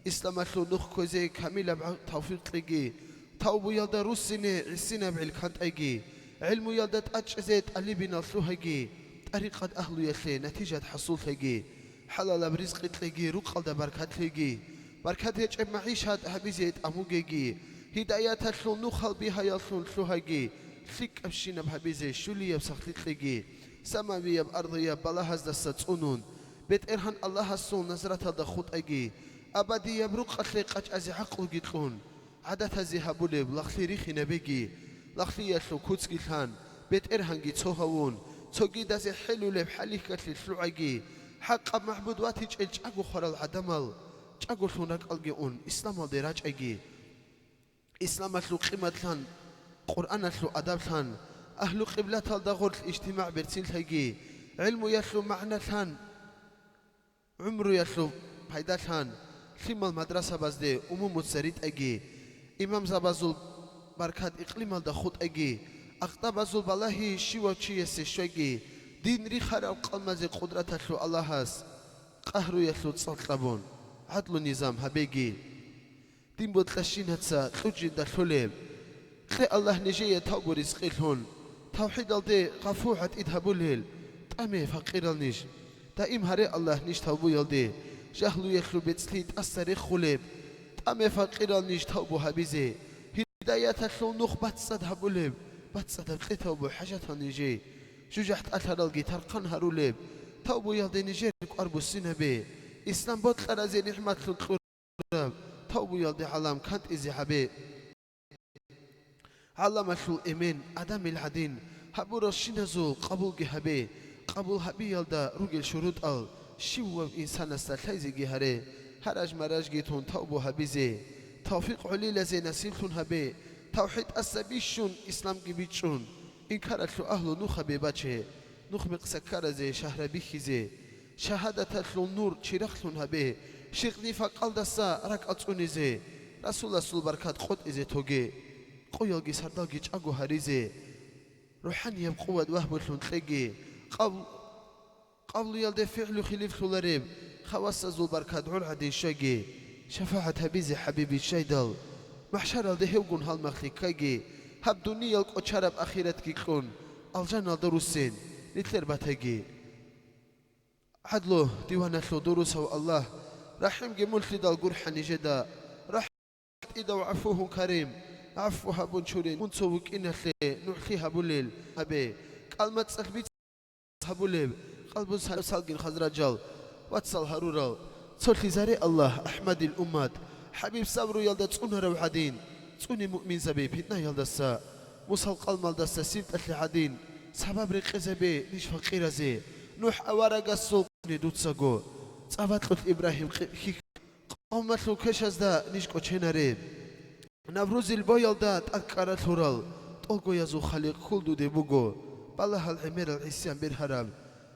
إسلام لو نخ كوزي كامل توفيق هجي توبو يلدا روسيني عسينا بعلكانت هجي علم يلدا أجزيت اللي بنا ثلو هجي طريقة أهل يخي نتيجة حصول هجي حلال برزق تلقي رقل دا بركات تلقي بركات يجب معيشة هبيزيت أموجي هدايات تلو نخل بها يلثون ثلوهجي فيك أبشينا بهبيزي شولي يبسخت تلقي سماوية بأرضية بلا هزد ستونون بيت إرهان الله السون نزرة دخوت أجي أبدي يبرق أتلق أجأزي عقل جيتلون عادت هزي هبوليب لخلي ريخي نبيجي لخلي يتلو كوتسكي ثان بيت إرهان جيت سوهوون توجي دازي حلو لب حليك كتلي ثلوعجي حق معبود واتيج الجاغو خرال عدمال جاغو ثونك الجيون إسلام الدراج أجي إسلام ثلو قيمة ثان قرآن ثلو أدب ثان أهل قبلة الدغور الاجتماع برسيل ثجي علم يثلو معنى ثان عمر يثلو فايدة ثان ثم المدرسة بزدي متسريت أجي إمام زبازول بركات إقليم الدخوت أجي أخطبازول بالله شيوة شيء سشوجي دين ريخار القلمز قدرة ثلو الله هاس قهر يثلو تصلبون عدل نظام هبيجي دين بتلشين هتسا تجد الثليب خي الله نجيه توبو رزقي هون توحيد الدي غفوحة إذهبوا الهيل تأمي فقير النج دائم هري الله نج توبو يلدي جهلو يخلو بتسليت أسري خليب تأمي فقير النج توبو هبيزي هداية تلو نخ بتصد هبوليب بتصد بقي توبو حاجة نجي شجحت أثر الجيتار قنهرو ليب توبو يلدي نجي أربو السنة بي إسلام بطل رزي نعمة القرب توبو يلدي علام كانت إزي حبي علم شو إيمان عدم العدين هبو رشينزو قبول جهبي قبول هبي يلدا رجل شروط ال شو إنسان استلزي جهري هرج مرج جيتون توبو هبيزي توفيق علي لزي نسيلتون هبي توحيد السبيشون إسلام جبيتشون إن كانت شو أهل نوخ بباتشي نوخ مقسكر زي شهر بيخزي شهادة لو نور شرخلون هبي شيخني فقال دسا رك أتوني زي رسول بركات قد إزي توجي قويلجي سردالجي جاغو هريزي روحانية بقوة وهبلون تلاقي قبل يلدي فعل خليف لريب خواص زول بركات عول عدي شاقي شفاعة هبيزي حبيبي شايدل محشر الدي هيوغون هالمخلي كاقي هب دنيا القوشارب أخيرت كيكون الجنة دروسين نتلر باتاقي عدلو ديوانا لو دروس الله رحم جمول في دال قرحاني جدا رحم إذا وعفوه كريم عفوها بنشورين منصوبك إن نحكي هبوليل هبي كلمة سخبيت هبوليل قلب سالجين خزرجال واتسال هرورال صلي زاري الله أحمد الأمات حبيب صبرو يلدا تسون روحدين تسوني مؤمن زبي بيتنا يلدا سا موسى القلب يلدا سا سيبت أتلي عدين سبب رق زبي نيش فقير زي نوح أورق السوق ندوت ساقو صابت لط إبراهيم قومت لو كشاز دا نيش كوچينا ريب نوروز البويل دا تأكار ثورال تلقو يزو خليق خلدو دي بوغو بالله العمير العسيان بالهرام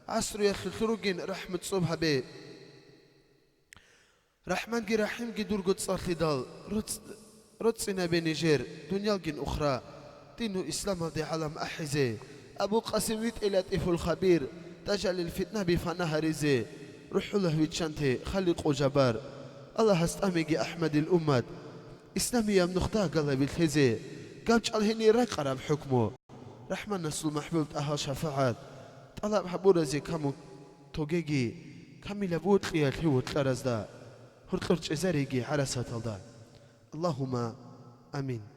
عصر يخلطروجين رحمة صبح بي رحمن جي رحيم جي دورغو تصارتي دال رتسنا بنيجير دنيا جين أخرى دينو إسلام دي عالم أحزي أبو قاسم ويت إلى طيف الخبير تجعل الفتنة بفنها رزي روحوا له ويتشانتي خليق وجبار الله هستامي أحمد الأمات إسلامي يا منختا قلب الخزي قامش الهني رقرب حكمه رحمن نسل محبوب أها شفاعات طلب حبورة زي كامو توجيجي كامل بوت قيال هو تلرزدا هرتلرش إزاريجي حرسة تلدا اللهم آمين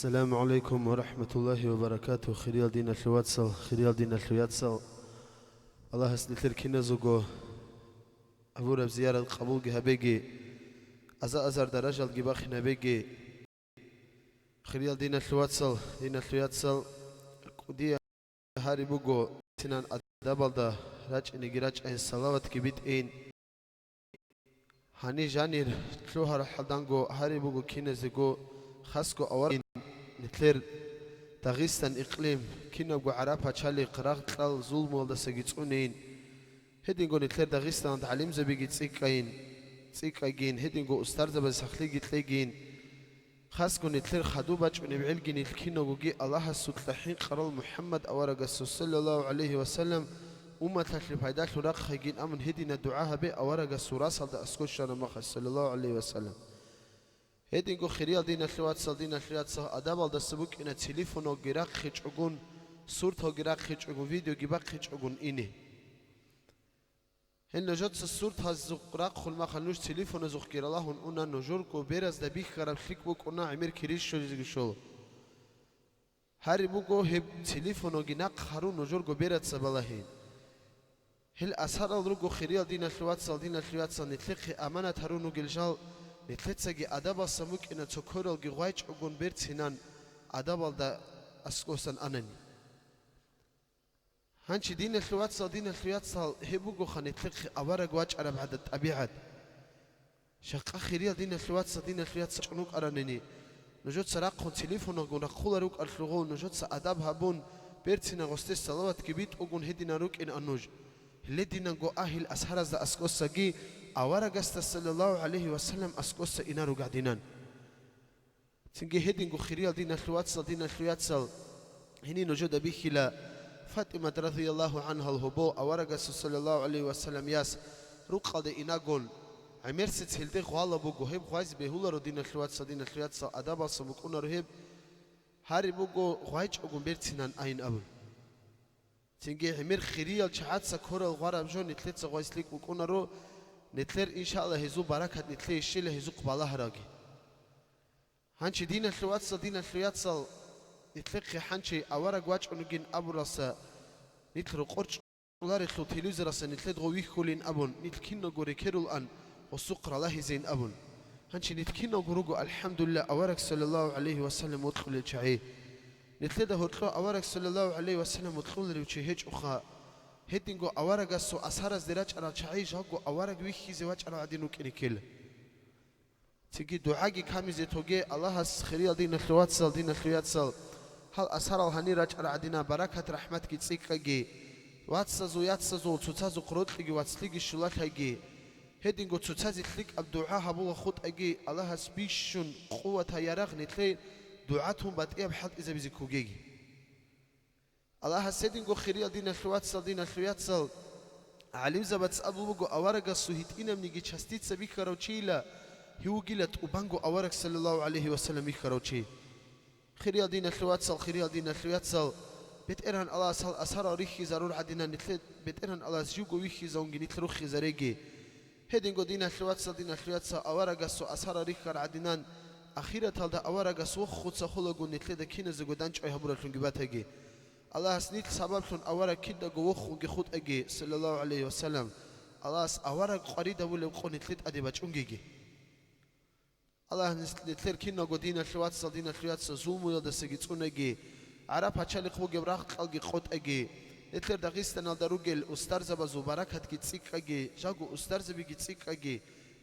السلام عليكم ورحمة الله وبركاته. خيريال دين الواتسل، خيريال دين الواتسل. الله سنتر كنا زوجو أبورا بزيارة قبول جهبيجي أزار درجة الجباخ نبيجي. خيريال دين الواتسل، دين الواتسل كوديا هاري بوجو تنان أدبالدا راج إني جراج إن صلوات كبيت إن هاني جانير تلوها رحلدانجو هاري بوجو كنا زوجو خاسكو أور نتلر داغستان إقليم كنا جو عرب هتشالي قراغ تلال ظلم ولا سجيتونين هدينجو نتلر داغستان تعليم زبيجي تسيكاين هدينجو أستاذ بسخلي جتلاجين خاسكو نتلر خدوبة ونبعلجين الكنا جوجي الله سطلحين قرال محمد أورج صلى الله عليه وسلم أمة تشرب هيداك وراق خيجين أمن هدينا دعاها بي أورج السورة صلى أسكوشنا مخ صلى الله عليه وسلم هدينجو خيريال دين الواتسل دين الواتسل أدابل دستبوك إن التليفون جراق خيج أجون صورة جراق خيج أجون فيديو جباق خيج أجون إني هن نجد الصورة هزقراق خل ما خلوش تليفون زخير الله أن نجوركو بيرز دبيخ كرب فيكبوك أن عمير كريش شو يزقشوا هاري بوكو هب تليفون جناق خارون نجوركو بيرز سبلاهين هل أسهر الرجو خيريال دين الواتسل دين الواتسل نتلقي أمانة هارون وجلجال نتلتسجي أدابا سموك إن تكورل جوايج أجون بيرتينان أدابال دا أسكوسن أنني هنشي دين الواتسل هبوجو خنتلقي أورا جواج أرب عدد أبيعد شق خيريال دين الواتسل شنوك أرنني نجود سراقون تليفون أجون أخول روك أرفلغون نجود سأداب هابون بيرتينا غستي صلوات كبيت أجون هدينا روك إن أنوج هلدينا جو أهل أسهر دا أسكوسجي أورا جست صلى الله عليه وسلم أسكوس إنارو قاعدينان تنجي هدينجو خيريال دين الواتسل هني نجود بيخلا فاطمة رضي الله عنها الهبو أورا جست صلى الله عليه وسلم ياس روقال دي إناغون عمير ستهلدي غوالا بوغو هب غواز بهولا دين الواتسل أدابا سمكونا رهب هاري بوغو غواج أغن بيرتنان أين أبو تنجي عمير خيريال شعات سكورا الغوارب جو نتلت غواز ليك وكونا رو نتلر إن شاء الله هزو بركة نتلر الشيء هزو قبالها راجي هنشي دين الواتسل نتلقي هنشي أورا جواج أنجين أبو راسا نتلر قرش ولار تلو تلوز راسا نتلر غوي خولين أبون نتلكينو غوري كيرول أن وسقر الله زين أبون هنشي نتلكينو غروجو الحمد لله أورك صلى الله عليه وسلم ودخل الشعي نتلر هرتلو أورك صلى الله عليه وسلم ودخل الشهيج أخا هدينجو أورج السو أسهرز دراج على شعي جاكو أورج ويخي زواج على عدينو كنيكيل تيجي دعاء كامي زيتوجي الله خيريال دين الواتسل هل أسهر الهني راج على عدينا بركة رحمتك تسيكجي واتسزو ياتسزو تتزو قرطلي واتسلي شلات هيجي هدينجو تتزي تلك الدعاء هبوا خد أجي الله سبيشون قوة يرغ نتلي دعاتهم بتأيه بحد إذا بيزكوجي الله سيدنا خيريال دين الواتسل علم زبط أبو بقو أورج السهيت إنا منيجي شستيت سبي كروتشيلا هو قلت وبانجو أورج صلى الله عليه وسلم كروتشي خيريال دين الواتسل بتأرهن الله سال أسهر ريخي زارور عدنا نتلت بتأرهن الله زيوجو ويخي زونجي نتلو خزاريجي هدينجو دين الواتسل أورج السو أسهر ريخي عدنا أخيرا تلدا أورج السو خد سخلقو نتلت كينز جودانش أي هبورة لنجباتهجي الله سنيت سببتون أورا كده جوخ وجخود أجي صلى الله عليه وسلم الله أورا قريدة ولا قون تلت أديبج أنجي الله نتلر كنا قدينا الواتسل زوم ولا دسجت أنجي عرب هتشالي خو جبراق قلقي قط أجي نتلر داغستان الدروجل أسترز بزو بركة كتسيك أجي جاكو أسترز بيكتسيك أجي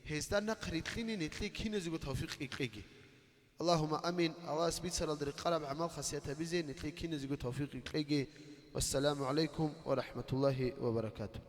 هزدا نقري تليني نتلي كنا زوج توفيق أجي اللهم امين الله سبيت سر القرب عمل خاصيتها بزين نتلي كين زيغو توفيق يقيجي والسلام عليكم ورحمة الله وبركاته.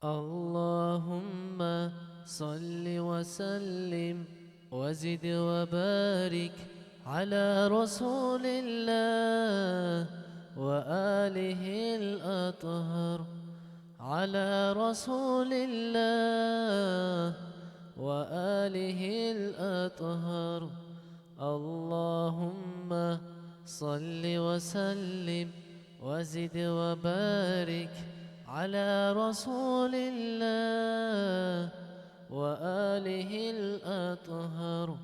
اللهم صل وسلم وزد وبارك على رسول الله وآله الأطهر، على رسول الله وآله الأطهر. اللهم صل وسلم وزد وبارك على رسول الله وآله الأطهر،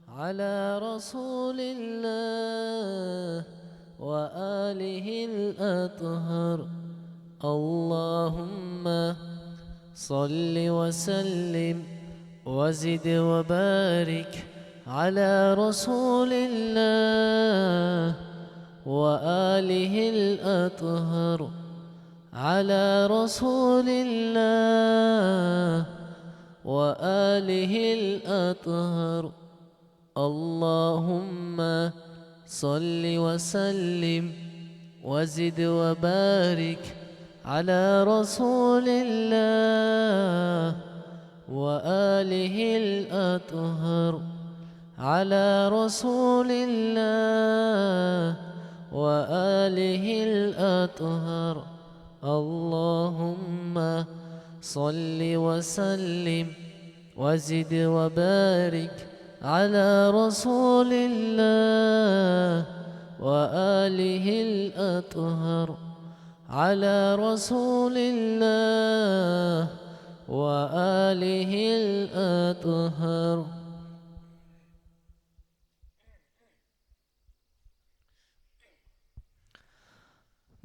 على رسول الله وآله الأطهر. اللهم صل وسلم وزد وبارك على رسول الله وآله الأطهر، على رسول الله وآله الأطهر. اللهم صل وسلم وزد وبارك على رسول الله وآله الأطهر، على رسول الله وآله الأطهر. اللهم صل وسلم وزد وبارك على رسول الله وآله الأطهر، على رسول الله وآله الأطهر.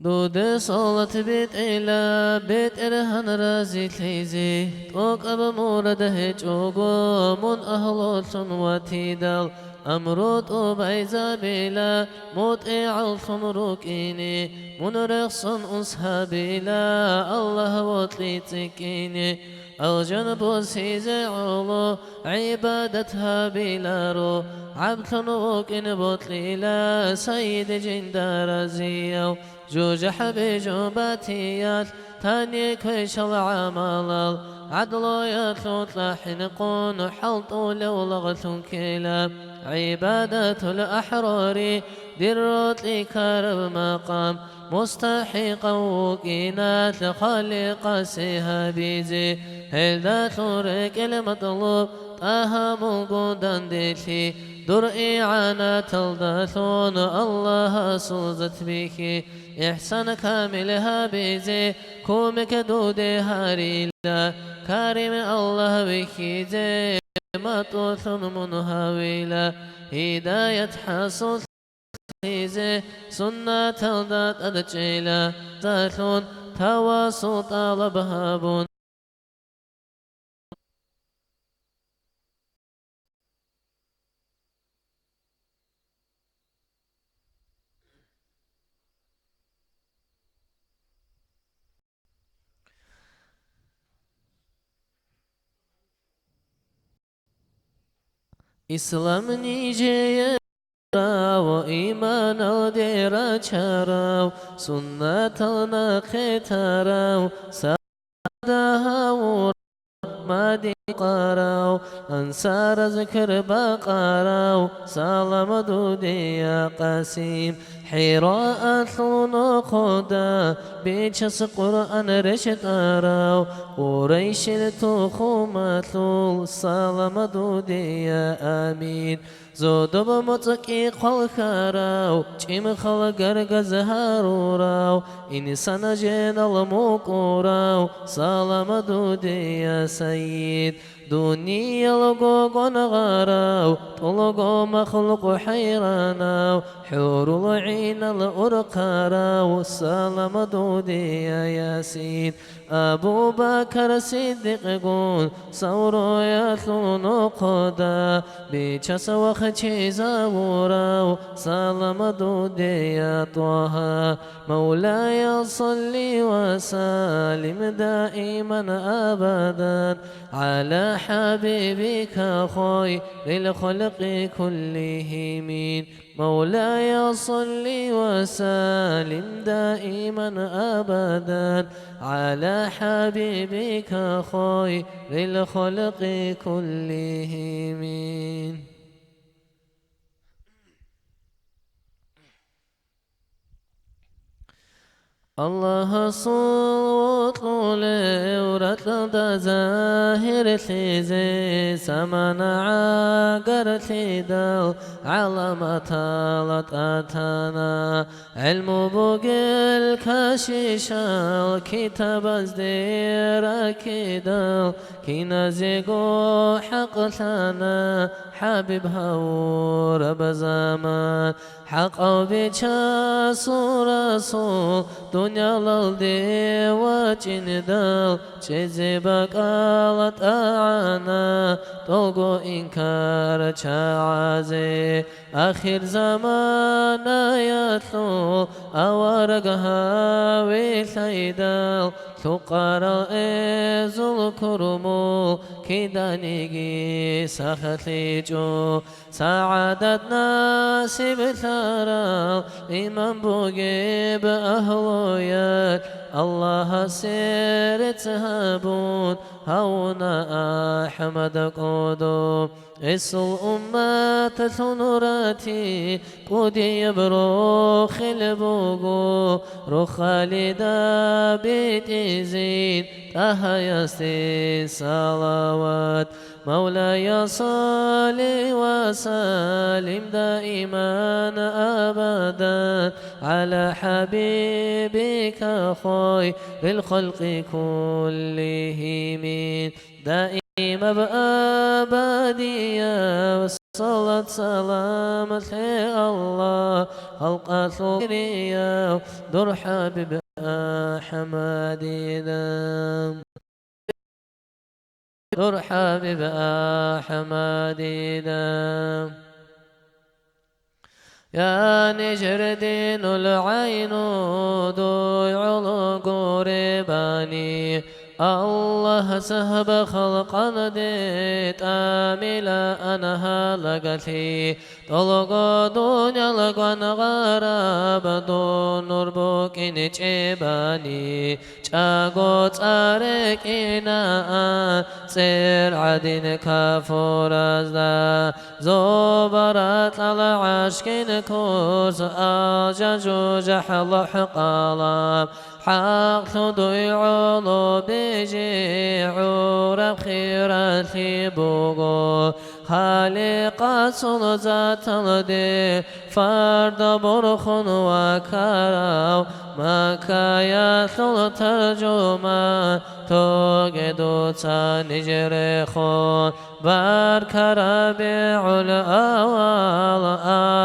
دود صلاة بيت إلى بيت إرهان رازي تليزي توك أبا مورده جوغو من أهل وتيدال أمرود أبايزا بلا موت إعلفن روكيني من رخصن أصحابيلا الله وطلي تكيني الجنب سيزي علو عبادتها بلارو عبد وكن بطليلا سيد جندار زيو جوج حبيجو باتيات تاني كويش العمال عدلو يطلو تلاحنقون حلطو لو لغتو كلا عبادة الأحرار دروت لكرب مقام مستحقا وكينات لخالق سيهابيزي هذا تورك المطلوب طه موجودا ديتي در إعانة الداثون الله صوزت بك إحسان كاملها بيزي كومك دودي هاريلا كريم الله بك زي مطوث منهاويلا هداية حصول زي سنة الدات أدجيلا ذاتون تواصل طالبها بون İslam nice و ایمان دیر چراو سنت نقتراو ساده و مادي قراو أنصار ذكر بقراو سلام دودي يا قاسم حراء ثون خدا بيشس قرآن رشد أراو قريش التخومة سلام دودي يا آمين زود بمتقي خل خراو چيم خل گرگز هاروراو إنسان جن المقراو سلام دودي يا سيد دنيا لغو غنغراو طلقو مخلوق حيراناو حور العين الأرقراو سلام دودي يا ياسين أبو بكر صديق قول صورو يثون قدا بيشس وخشي زاوراو سلام دودي يا طه مولاي صلي وسلم دائما أبدا على حبيبك خير الخلق كلهم مولاي صل وسلم دائما أبدا على حبيبك خير الخلق كلهم. الله صوت لورت ظاهر تيزي سمنا عاقر تيدو علامة لطاتنا علم بوغل كاشيشا الكتاب ازدير كيدو كي نزيقو حقتنا حبيب هور بزمان حق بيتشا رسول دنيا للدي وجندل چيزي بقالت أعانا طلقو إنكار چعازي آخر زمان يطلو أورقها ويثيدل تقرأ إزل كرمو كيدانيجي سخطيجو سعادة ناس بثارة إمام بوجيب أهويات الله سيرت هابون هونا أحمد قودو اسل أمة ثنوراتي قودي يبروخ البوغو روخ خالدا بيت زين تهيستي صلوات مولاي صل وسلم دائما أبدا على حبيبك خير الخلق كلهم دائما بأبدية صلاة سلامة الله خلق ثريا در حبيب أحمدنا در حبيب أحمدنا يا نجر دين العين ضيع القرباني الله سهب خلقا ديت آملا أنها لقتي طلق دنيا لقوان غراب دون نربك نجيباني چاقو تارك إنا سير عدين كافور أزدا زوبرات العشق كورس آجاجو جحل حقالام حق ضيعوا بيجي عورب خيراتي بوغو خالق صلزات الدي فرد برخن وكراو ما كايا ثل ترجمان توقدو تنجري خون بارك ربيع الأول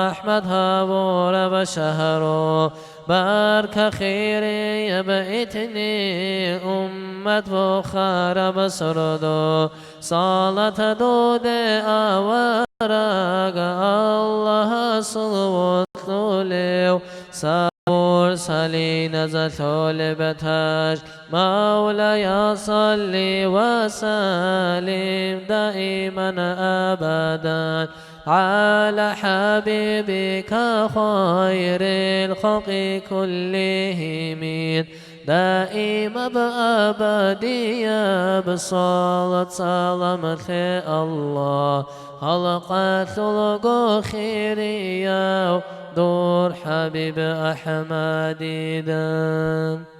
أحمد هابور بشهرو بارك خيري يبئتني أمة بخار بسردو صلاة دود أورق الله صلوات لوليو سابور سلين زثول بتاج مولاي صل وسلم دائما أبدا على حبيبك خير الخلق كلهم دائما بأبدية بصلاة سلامة الله خلقت الخلق خيرية دور حبيب أحمد دام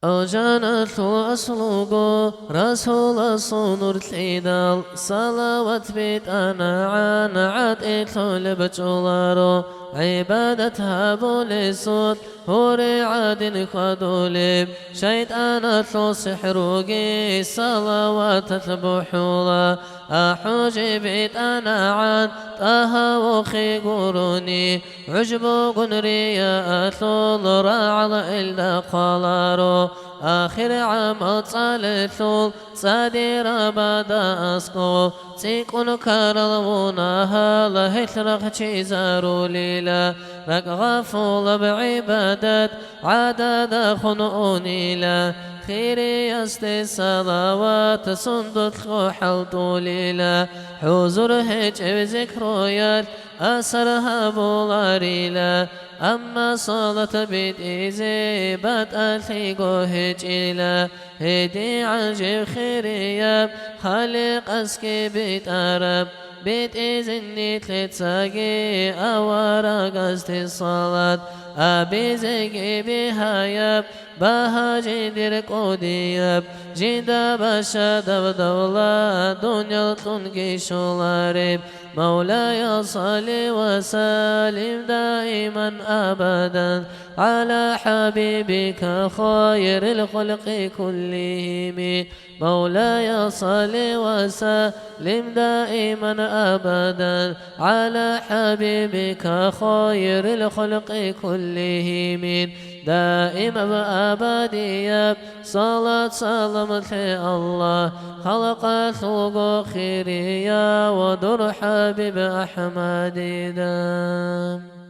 أجانت أسلوغو رسول صنور تيدال صلوات بيت أنا عن عدئت لبجولارو عبادتها بوليسود هوري عاد خدولب شيطان سحروغي صلوات تبحولا أحجبت أنا عن طه وخي قروني عجب قنري أثول راعل إلا قلارو آخر عام صالحول صادر بادا أسكو تيكون كارلونها لهت رغتي زارو ليلا رق غفول بعبادات عدد خنوني لا خيري يستي صلوات صندوق حلط ليلا حضور هج بذكريات أسرها بولاريلا أما صلاة بيت إيزي بات ألحيقو هجيلا هدي عجب خيريا خالق أسكي بيت عرب بيت إيزني تلتساقي أوارا قصدي الصلاة أبي زيقي بهايب باها جدير قوديب جدا باشا دولة دنيا تنقي شولارب مولاي صل وسلم دائما أبدا على حبيبك خير الخلق كلهم مولاي صل وسلم دائما أبدا على حبيبك خير الخلق كلهم دائما وأبديا صلاة سلامة الله خلق الخلق خيريا ودر حبيب أحمد دام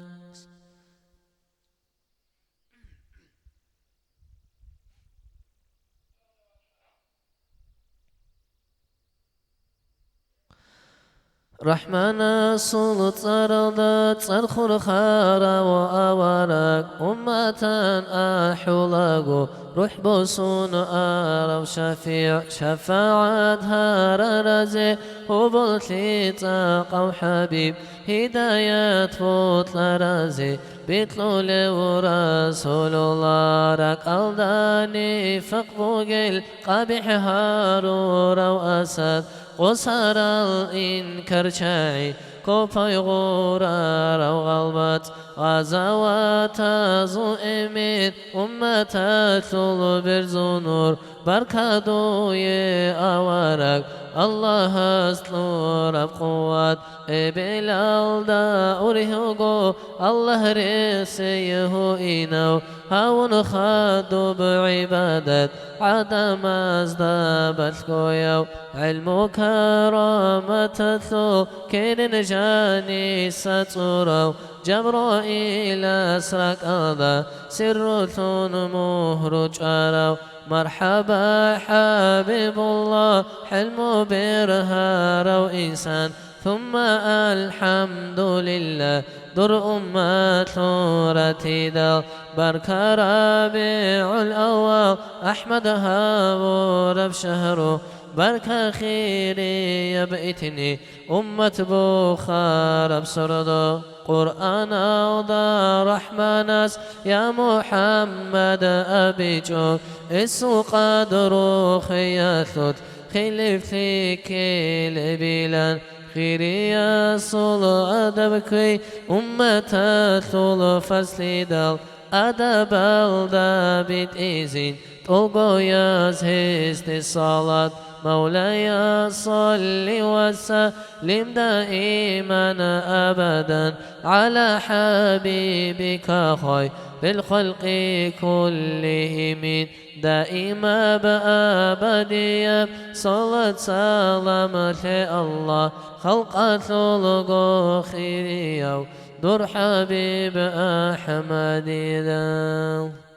رحمن سلط أرضت صرخ خارا وأورك أمة أحلق روح بسون أرو شفيع شفاعتها رزي وبلتي تاقو حبيب هداية فوت لرزي بيتلو ورسول الله رك ألداني فقبوغل قبح هارور وأسد قصر الإنكر شاعي كوباي غورار وغلبت غزوات زؤمت أمة تلو برزنور بركادو أورك الله أسلو رب قوات بلال دا أرهقو الله رسيه إنو هاون خادو بعبادت عدم أزدابت كويو علم كرامة ثو كين جاني ستورو جبرائيل أسرك أذى سر ثون مهرج أرو مرحبا حبيب الله حلم برهار وإنسان ثم الحمد لله در أمة رتيدا برك ربيع الأول أحمد هاور بشهره برك خيري يبئتني أمة بخار بسرد قرآن أوضى رحمناس يا محمد أبيجو إسو قدر خياثت خلف كيل بلان خيري يصل أدبكي أمة ثل فسلدال أدب الدابت إيزين تلقو يزهست الصلاة مولاي صل وسلم دائما أبدا على حبيبك خير الخلق كلهم دائما بأبديا صلاة سلامة الله خلق خلق خيريا در حبيب أحمد ذا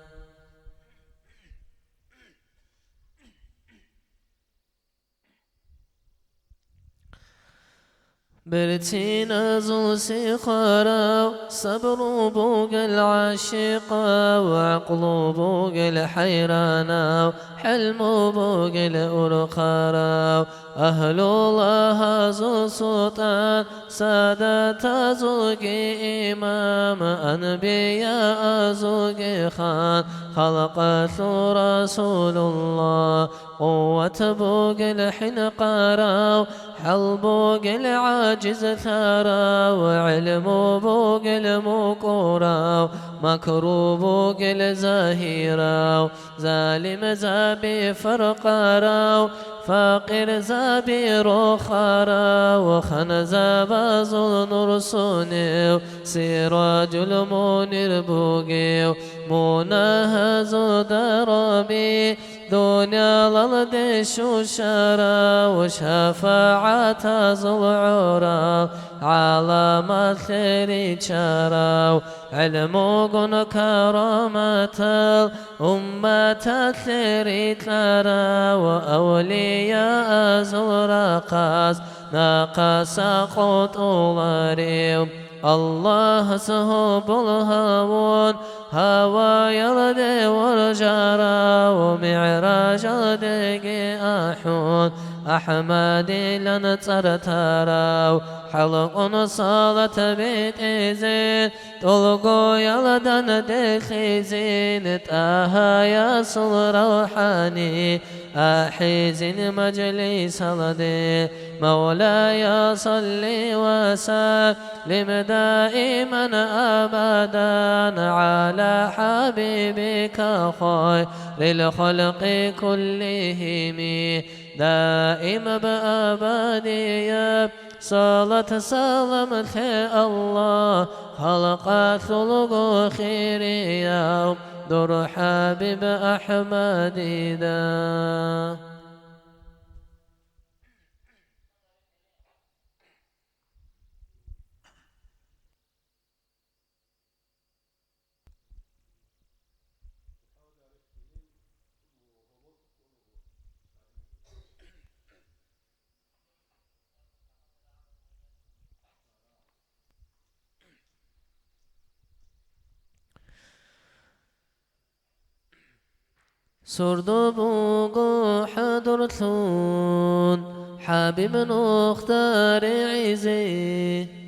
برتين زو سخرا صبر بوق العاشقا وعقل بوق الحيرانا حلم بوق الأرخرا أهل الله زو سلطان سادة زوج إمام أنبياء زوج خان خلقت رسول الله قوة بوق الحنقرا حل بوق العاجز ثرى وعلم بوق المقورا مكروب بوق الزهيرا ظالم زابي فرقرا فاقر زابي رخرا وخنزاب ظل نرسوني سراج المنير بوقي مناهز دربي دنيا للد شوشرا وشفاعة زلعرا على مثل شرا علم كرامة الأمة تثريت لرا وأولياء زرقاس ناقص قطولاريو الله سهب الهوون هوا يلدي والجرى ومعراج دقي أحون أحمد لن ترتراو حلق صالة بيت إزين طلقو يلدن دخيزين تاها يصل روحاني أحيزين مجلس لدي مولاي صلي وسلم دائما أبدا على حبيبك خير الخلق كلهم دائما بأبدي صلاة سلام الله خلق ثلق خير يا در حبيب أحمد دا سرد بوغو حضرتون حبيب نختار عزي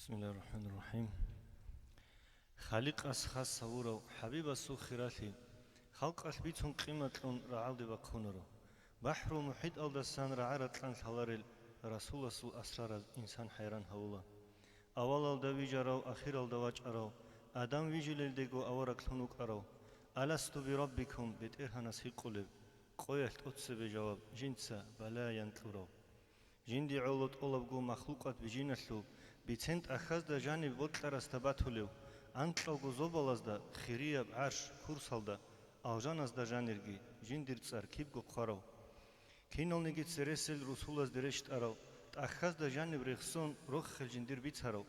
بسم الله الرحمن الرحيم. خالق أسخاص صورو حبيب السو خيراتي خلق أثبيتون قيمة رعال دي بقونرو بحر محيط الدسان رعارت لان ثلارل رسول السو أسرار إنسان حيران هولا أول الدويج أرو أخير الدواج أرو آدم ويجي للديقو أورك لنوك أرو ألستو بربكم بتئرهنا سيقلب قويت أتسب جواب جنسا بلا ينتلرو جندي علوت أولبقو مخلوقات بجينسلو بيتنت أخذ دا جانب بطلر استباتوليو أنتلقو زوبالز دا خيرية بعرش كورسال دا أوجانز دا جانرگي جندير تصار كيبقو قارو كينول نيجي تسرسل رسولز درشت أرو تأخذ دا جانب رخصون روخ جندير بيتهارو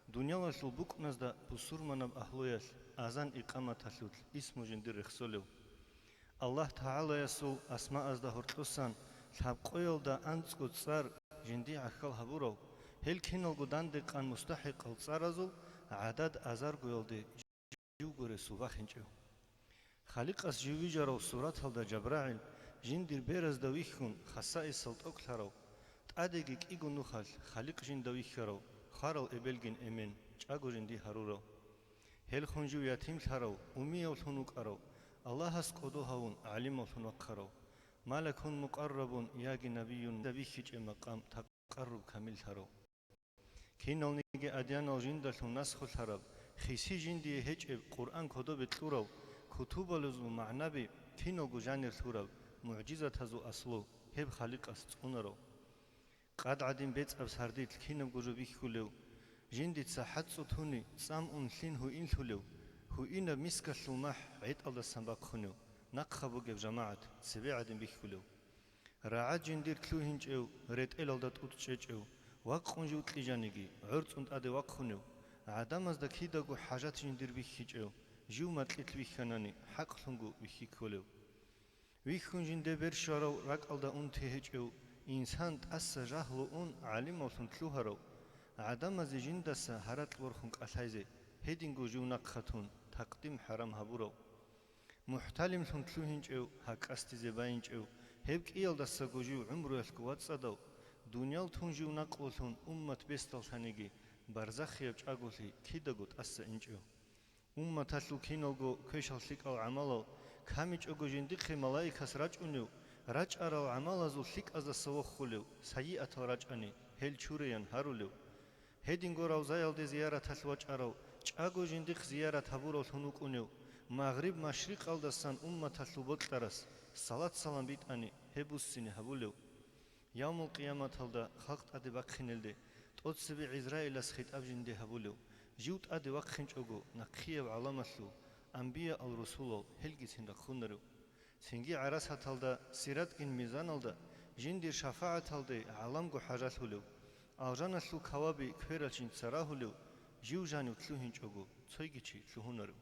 دنيا وصل بوكناز دا بسور منب أهلويل أزان إقامة تلوت اسمو جندير رخصوليو الله تعالى يسول أسماء أزدا هرتلوسان لحب قويل دا أنتسكو تصار جندي عخال هبورو هل كينول قدان دقان مستحق التصارزو عدد أزار قويل دي جو غوري سوباخنجو خالق أس جوي جارو سورات هل دا جبراعيل جندير بيرز دا ويخون خصائص سلطوك لارو تأدقيك إيقو نوخال خالق جن دا ويخارو خارل إبلغين إمين جاقو جندي هارورو هل خونجو يتيم لارو أمي الهنوك أرو الله اسقدو هون علم الهنوك مالكون مقربون ياغي نبي دبيخيج مقام تقرب كامل لارو كينول نيجي أديان الجند نسخ الحرب خيسي جندي هج قرآن كدو بتلورو كتب لزو معنبي كينول جانر ثورب معجزة هزو أصلو هب خالق أستونرو قد عدين بيت أبسارديت كينول جو بيخولو جندي تصحت صوتوني سام لين هو إن ثولو هو إن مسك السماح عيد الله السنباق خنو نقخبو جب جماعة سبع عدين بيخولو راعد جندير كلوهنج أو ريت إل الدات أوتشج أو واقعون جوت لجانيجي عرض أنت أدي واقعونو عدم از دكيداغو حاجات جندير بيخيج أو جو متلت بيخناني حق لنجو بيخيكولو ويخون جندي برشارو راك ألدا أون تهج أو إنسان تأس جهلو أون علم أو تلوهرو عدم از جندس هرات ورخونك أسايزي هيدينجو جو نقختون تقديم حرام هبورو محتلم تلوهنج أو حق أستيزي باينج أو هبك إيال دسا جو عمرو يسكوات صدو دنيا تونجو نقولون أمة بستل ثانيجي برزخ يبج أقولي كيدا قط أس إنجو أمة تلو كينوغو كيشال سيك أو عملو كاميج أقو جندق ملايكة راج أنيو راج أرى عمل زو سيك أز السوخ خلو سيئة راج أني هل شوريان هارولو هيدينغو راو زايل دي زيارة تلواج أرو أقو جندق زيارة هبورو ثنوك أنيو مغرب مشرق ألدسان أمة تلو بطلرس صلاة سلام بيت أني هبوس سيني هبولو يوم القيامة هلدا خلق أدي بقخين الدي تقصبي إسرائيل أسخيت أبجن هبولو جوت أدي وقخنج أغو نقخيب علامتلو أنبياء الرسول هلقي سندقخونرو سنجي عرس هتلدا سيرات إن ميزان الدا جندير شفاعة هلدي علامغو حاجات هلو أغجان أسلو كوابي كويرالشين سراهولو جو جانو تلوهنج أغو تسويجيشي تلوهونرو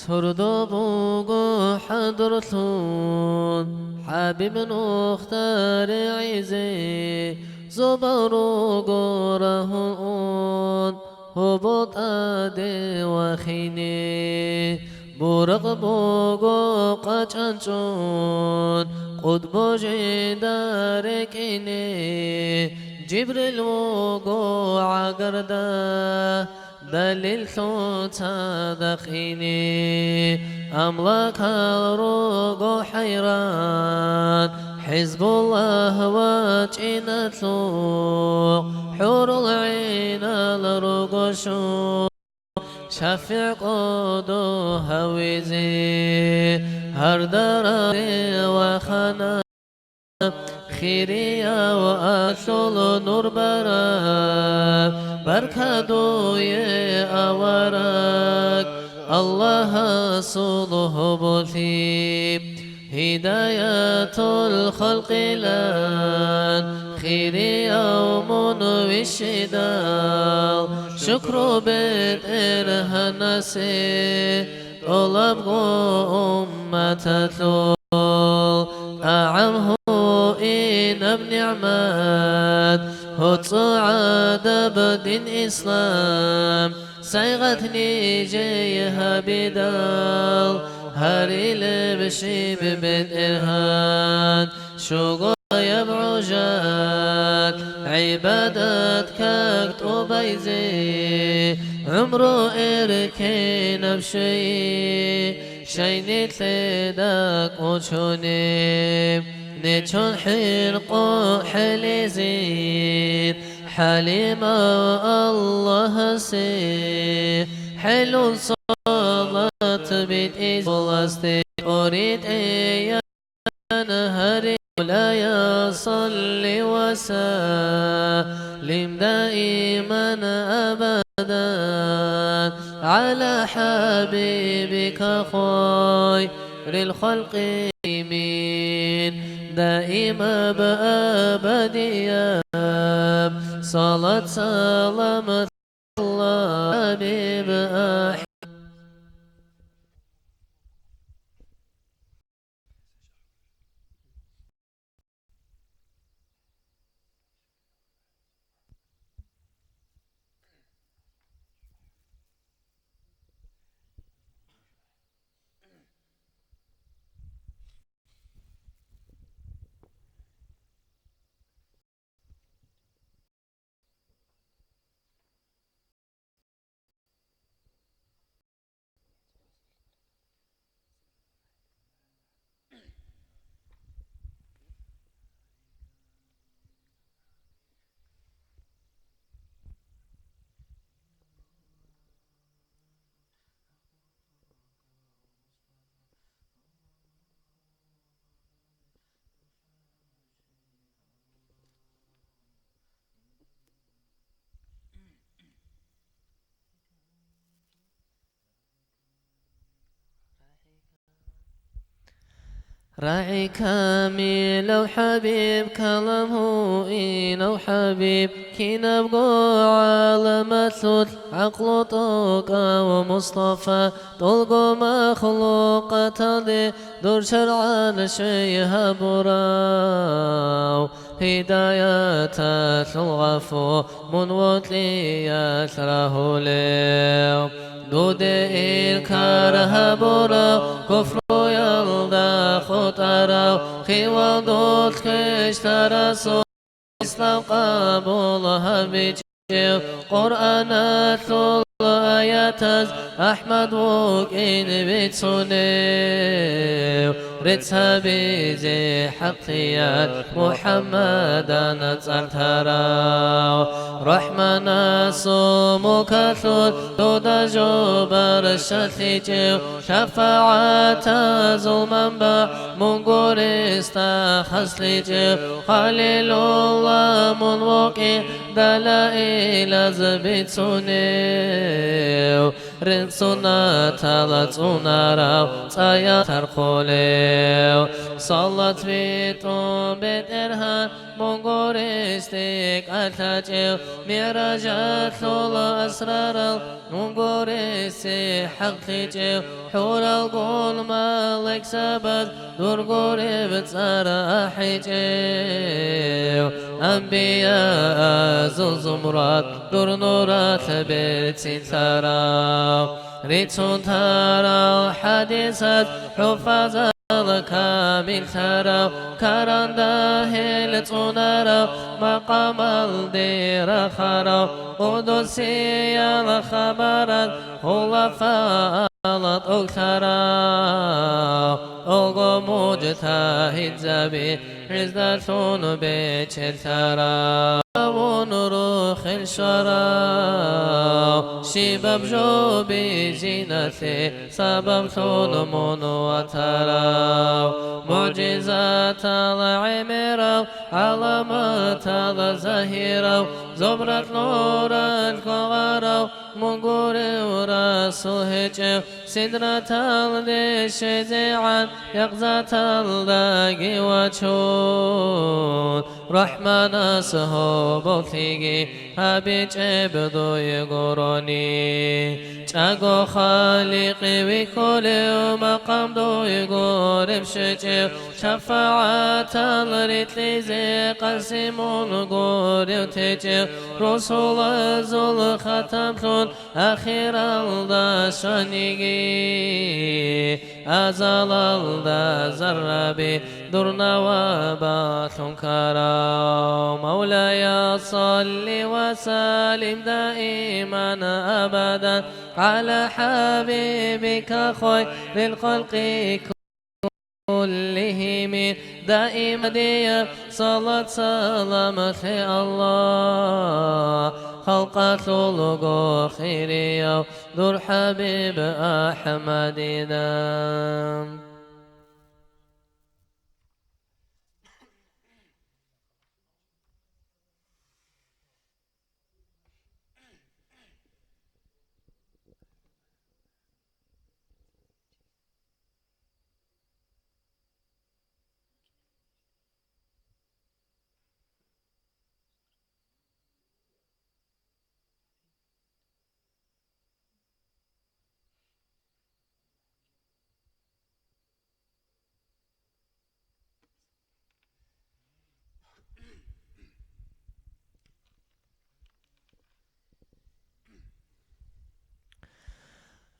سردو بوغو حضرتون حبيب نختار عزي زبرو قرهون هبط أدي وخيني برق بوغو قچنچون قطب جداركيني جبريل وغو عقرده دليل صوتا دخيني أملاك الروغ حيران حزب الله وجنته حور العين الروغ شو شفيع قدو هويزي هردر وخنا خيريا وأصل نور برا بركادو يا أورك الله صلح بثيب هداية الخلق لان خير يوم والشدال شكر بيت إرهنسي طلب أمة ثول أعمه إن بنعمات هتصعد بدين إسلام سيغتني جيها بدال هاري لبشي ببن إرهان شوقو يبعجات عبادتك كتوبيزي عمرو إركين بشي شيني تلدك وشوني نتشون حرقو حليزين حليما الله سي حلو صلاة بيت إزولاستي أريد أن هري لا يصل وسلم دائما أبدا على حبيبك خير الخلق من دائما بأبديا صلاة سلامة الله حبيب راعي كامل وحبيب كلامه إين وحبيب كي نبقو عالم ثلث عقل طوقا ومصطفى طلقو مخلوق تلي دور شرعان شيها براو هداية الغفو منوت لي يثره ليو دود الكاره برا كفر يلدا خطرا خيوان دوت كشتر سو اسلام قبولها بجيو قرآن ثل آيات أحمد وكين بتسونيو رتها بيزي حقيات محمدا ترتراو رحمنا صومك ثل تودا جبر الشتيجيو شفاعة زلمان با منقور استخصليجيو خليل الله منوكي دلائل زبتسونيو رنسونا تلاتسونا راو تايا ترخوليو صلت فيتم بترهان مونغورستيك أتاجيو ميراجات لولا أسرار مونغورستي حق تيجيو حور القول مالك سبت دور قريب تسارة حيجيو أنبياء زمرات دور نورات بيتين ترى ريتون ترى حديثات حفاظات كامل ترى كران داهل تنرى مقام الدير خرى قدسي الخبرات هو فالت أكثرى أغو مجتهد زبي عزة بيت ترى ونروخ الشرى شباب جو بزينته سبب ثلمون وترى معجزات العمرة علامات الزهيرة زبرة نور الكوارة منقور ورسول هجو سدرة الدشزيعان يقظة الداقي وشون رحمن سهوبوثيجي هابي جبدو يقروني جاقو خالقي وكل مقام دو يقرب شجو شفاعة الريتلي زي قسمون قرب تجو رسول زول ختم أخير الدشانيجي أزال الدزربي درنا وباث كرام مولاي صل وسلم دائما أبدا على حبيبك خير الخلق كلهم دائما دي صلاة سلام في الله خلق خلق خيري دور حبيب أحمدنا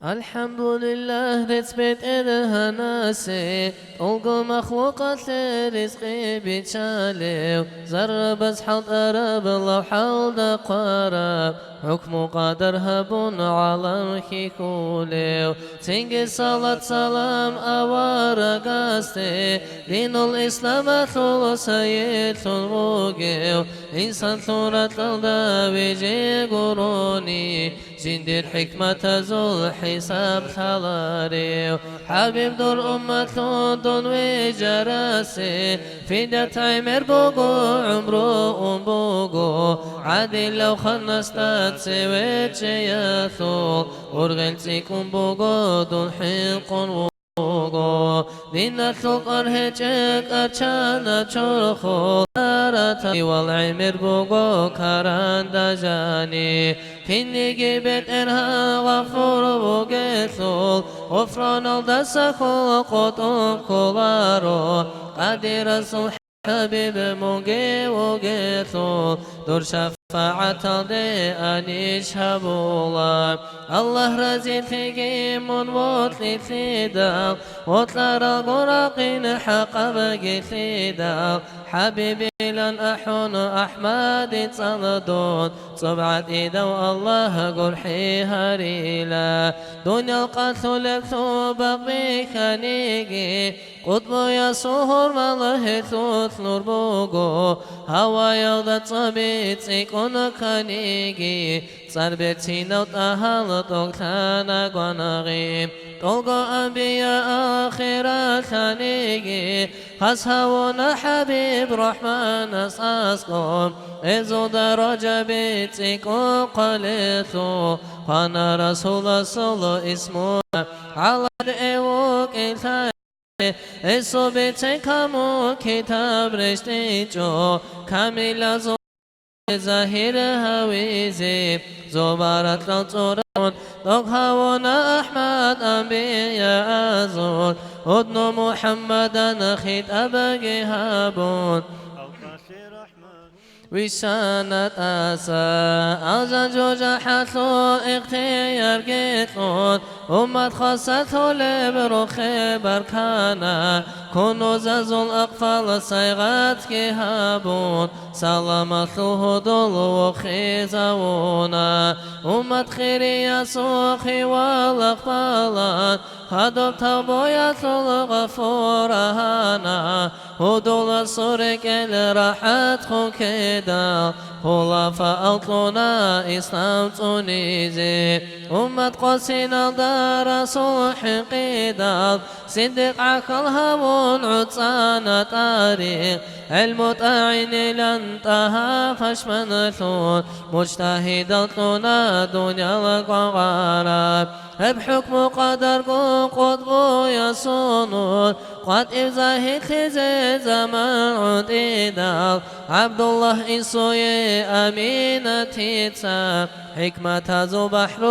الحمد لله رتبت إلها ناسي ألقى مخلوقات رزقي بيتشالي زر بس حط أرب لو حال دقارب حكم قدر هبون على كيكولي تنجي صلاة سلام أوار قاستي دين الإسلام ثل سيد ثلوغي إنسان ثورة الدابي جي قروني جندير حكمة زول حساب ثلاري حبيب دور أمة دون وجراسي فيدا تعمر بوغو عمرو بوغو عادل لو خلصت سويت ياثول ورغلتكم بوغو دون حلق بوغو دين الثقر هجك أرشانا شرخو أرتي والعمر بوغو كاران دجاني كني جبت إرها غفور بوغيثول غفران الدسخو قطم كولارو قدر رسول حبيب موغي وغيثول دور شفاعة دي أنيش هبولا الله رزي فيكي من وطلي ثيدا وطلع القراقين حق بقي ثيدا حبيبي لن أحون أحمد تصلدون صبعت إيدو الله قرحي هريلا دنيا القتل لكتوب بخنيجي قطب يسهر ماله ثوث نور بوغو هوا يلدت صبيت سيكون خنيجي صربتي نوت أهل توقتانا قناغيم طلقو أنبياء آخرات خنيجي خسهونا حبيب رحمن أساسكم إذو درجة بيتكم قليثو قانا رسول الله اسمه على الإيوك Eso bete kamu kitab reshte jo kamila zo zahir hawizi zobarat lanzoran dog hawana Ahmad anbiya azul udnu Muhammadan khit abagi habun وشانت أسا أزجوج حثو اختيار قيتلون أمت خاصته لبروخ بركانا كنوز زل أقفال صيغات كهابون سلامت الهدول وخيزونا أمت خيري يسوخي والأقفالان خدب تبويت الغفور هانا هدول صورك الراحات خكدا خلفاء أطلنا إسلام تونيزي أمة قصينا دار صلح قيدا صدق عقل هون عطسان تاريخ المتعين لانتهى فشمن ثون مجتهد أطلنا دنيا القغارة بحكم قدر قطب يصونون قد إفزاه خزي زمان عديدا عبد الله إنسوي أمينة تيتسا حكمة ذو بحر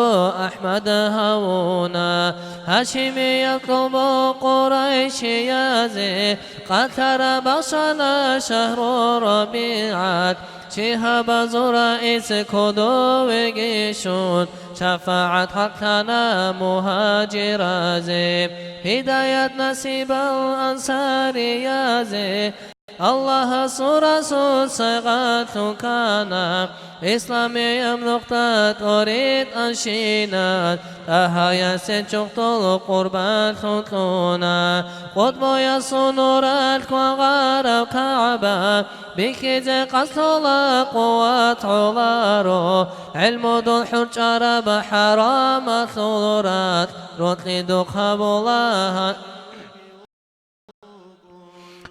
أحمد هونا هاشمي يطلب قريش يازي قد ترى بصنا شهر ربيعات شهاب زرائس كدو وجيشون شفاعت حقنا مهاجر زي هداية نسيب الأنصار يازي الله رسول صيغات كان إسلامي نقطة أريد أنشينات أهايا سنشقت القربان خطونا قطب يصو نور الكوغار كعبا بكيز قصل قوات علارو علم دون حجر بحرام ثورات رتل دخب الله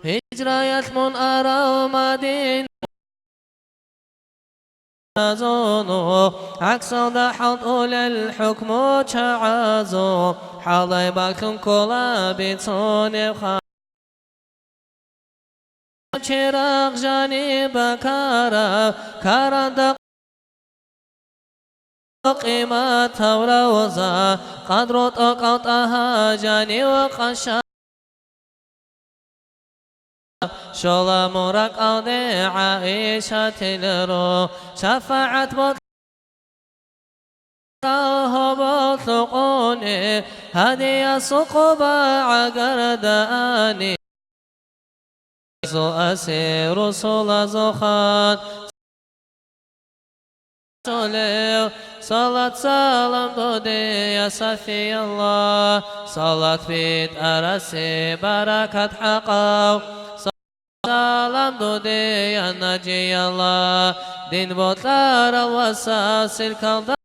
هجرة من أرى مدينة زونو عكس ضحط أولى الحكم تعازو حالي باكم كلا بيتون چراغ جانب كارا كارا قيمة وروزا قدر طاقتها جاني وقشا شولا مرق أودي عائشة تلرو شفاعت بطل بطلقوني هدي سقبا عقرداني سو أسير صلا زخان صلاة سلام دودي يا صفي الله صلاة بيت أرسي بركة حقاو سلام دودي يا نجي الله دين بطلار الوساس الكالدار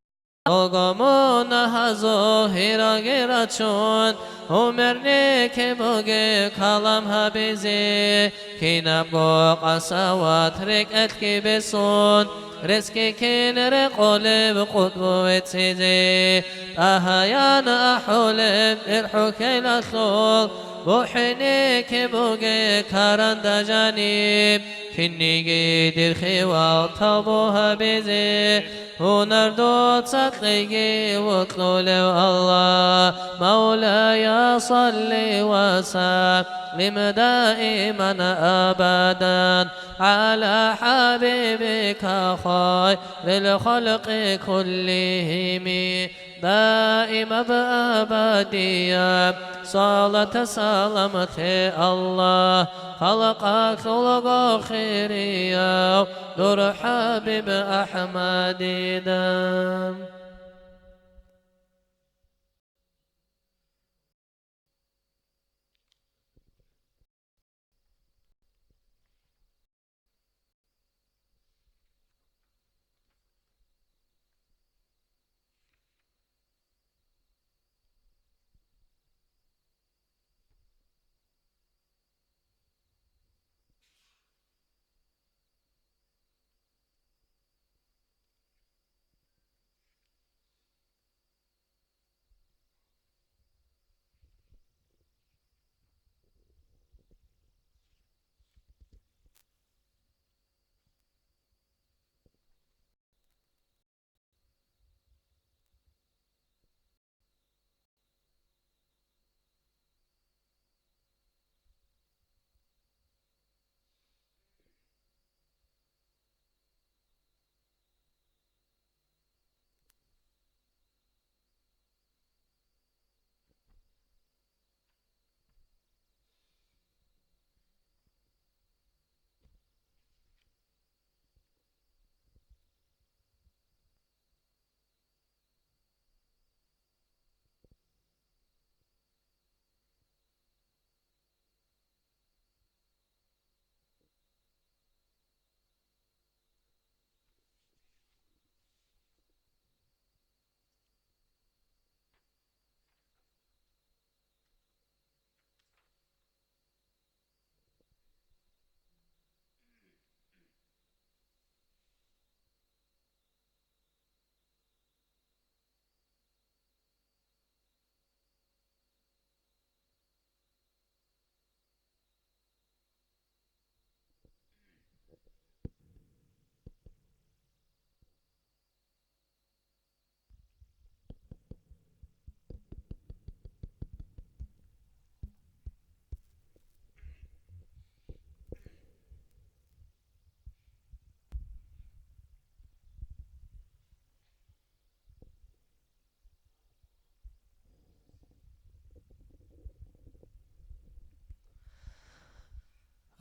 وقمون هزو هيرا غيراتشون عمرني كبوغي كلام هبيزي كينابو قسوات ركعتك بسون رزقي كين رقلب قطب تسيزي أهيان أحولب إرحوك الأثول بوحني كبوغي كارند جانب كني قيد الخوال طبوها بيزي ونردو تسقيقي واطلول الله مولاي صل وسلم دائما أبدا على حبيبك خير الخلق كلهم دائما بأبديا صلاة سلامة الله خلقك خلق خيريا نور حبيب أحمد دام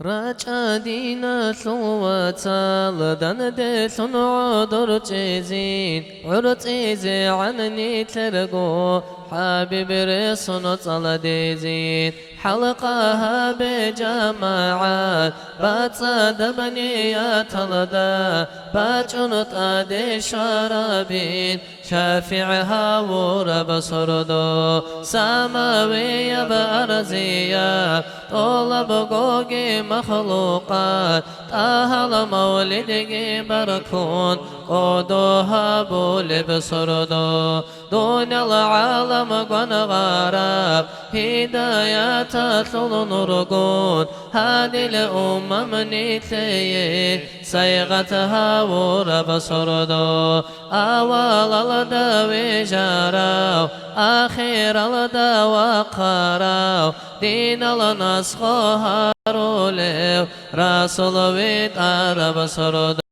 راجع دينا ثلوة لدن دثن عذر تزين عرتزي عني ترقو حبيب رسن صلدزين حلقها بجماعات بتصد بنيات الدا بجنط أدي شرابين شافعها ورب سردو سماوية بأرزية طلب قوقي مخلوقات تاهل مولدك بركون قدوها بولب سردو دون العالم قن غراب هدايات ثل نرقون هذه الأمم نتلي صيغتها ورب سردو أول الدوي جراو آخر الدوا قراو دين النسخ هاروليو رسول ويت عرب سردو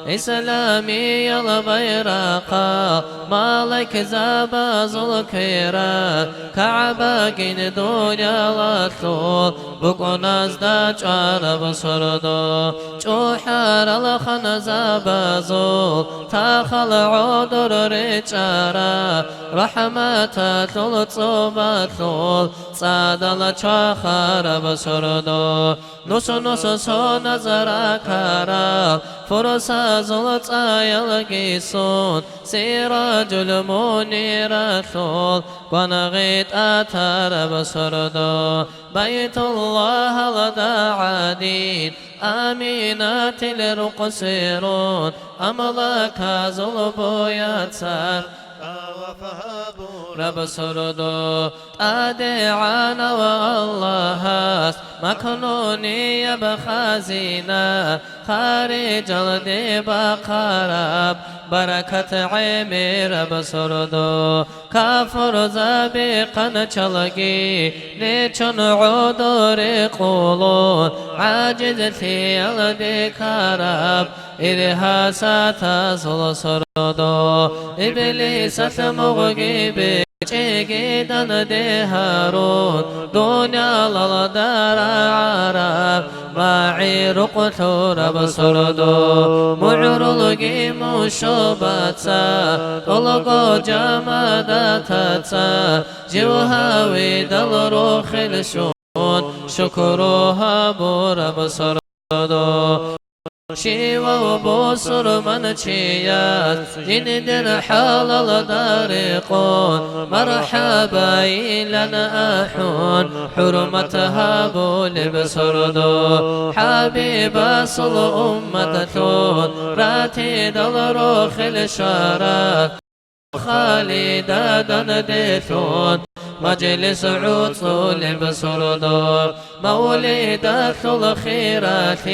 إسلامي البيرقا مالك زباز الكيرا كعبة كين دنيا لطول بقناز داج عرب سردو جوحار الخن زبازول تاخل عودر رجارا رحمة تلطوبة صادل چاخر بسردو نوس سون زرکارا فرسا زلط آیلگیسون سیراج المنیرتول قنغیت آتر بسردو بیت الله لدعادین آمینات الرقصيرون أملاك زلبويات سار رب سردو أدعانا والله مكنوني بخزينة خارج الدب قرب بركة عمي رب سردو كافر زبيقا چلقي نيچن عذر قولون عاجزتي الدي كرب إرهاسات سردو إبليس مغيب چگیدن دهارون دنیا للدار عرب معیر قطور بسردو معرلگی مشبتا طلقو جمدتا جوهاوی دل رو خلشون شکروها بور بسردو شيوا وبصر من تشيات يندر حال الدارقون مرحبا لنا أحون حرمتها بول بسردو حبيب صل أمتون راتي دل روخ الشارات خالدا دندثون مجلس عطول بسردو مولد الخيرات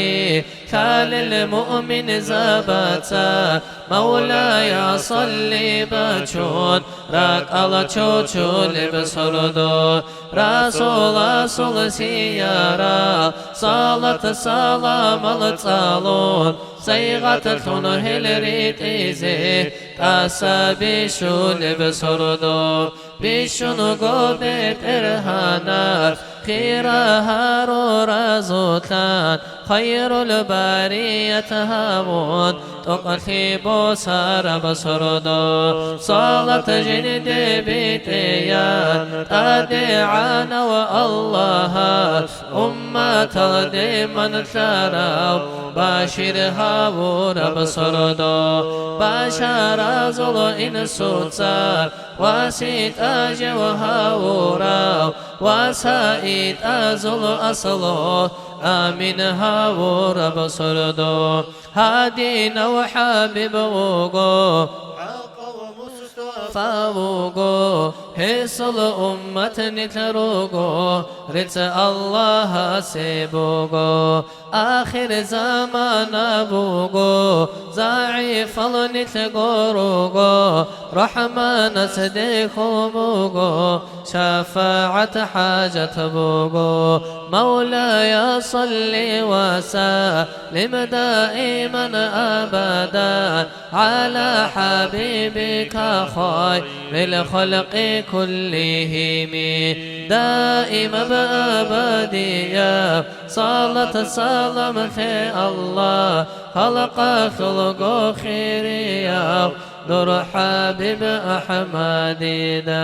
كال المؤمن زبتا مولاي صلي بچون راك على چوچول بسردو رسول صل سيارا صلاة سلام الصالون صيغة تنه الريت إزي تاسبي شول بسردو بشنو قبت إرهانات خيرها رزوتان خير البرية هامون تقتيب سار بسردو صلاة جند بيتيان أدعان والله أمة الدمن ثراو باشرها ورب سردو باشر زل إن سوتسار واسيت أجوها وراو وسائد أزل أصله آمنها ورب سردو هادينا وحبيب وقو فاوغو هيصل أمة نتروغو رت الله سيبوغو آخر زمان أبوغو ضعيف نتغوروغو رحمن صديقو بوغو شفاعة حاجة بوغو مولاي صل وسلم دائما أبدا على حبيبك خير الخلق كلهم دائم بأبدية صلاة سلام في الله خلق خلق خيرية نور حبيب أحمدنا.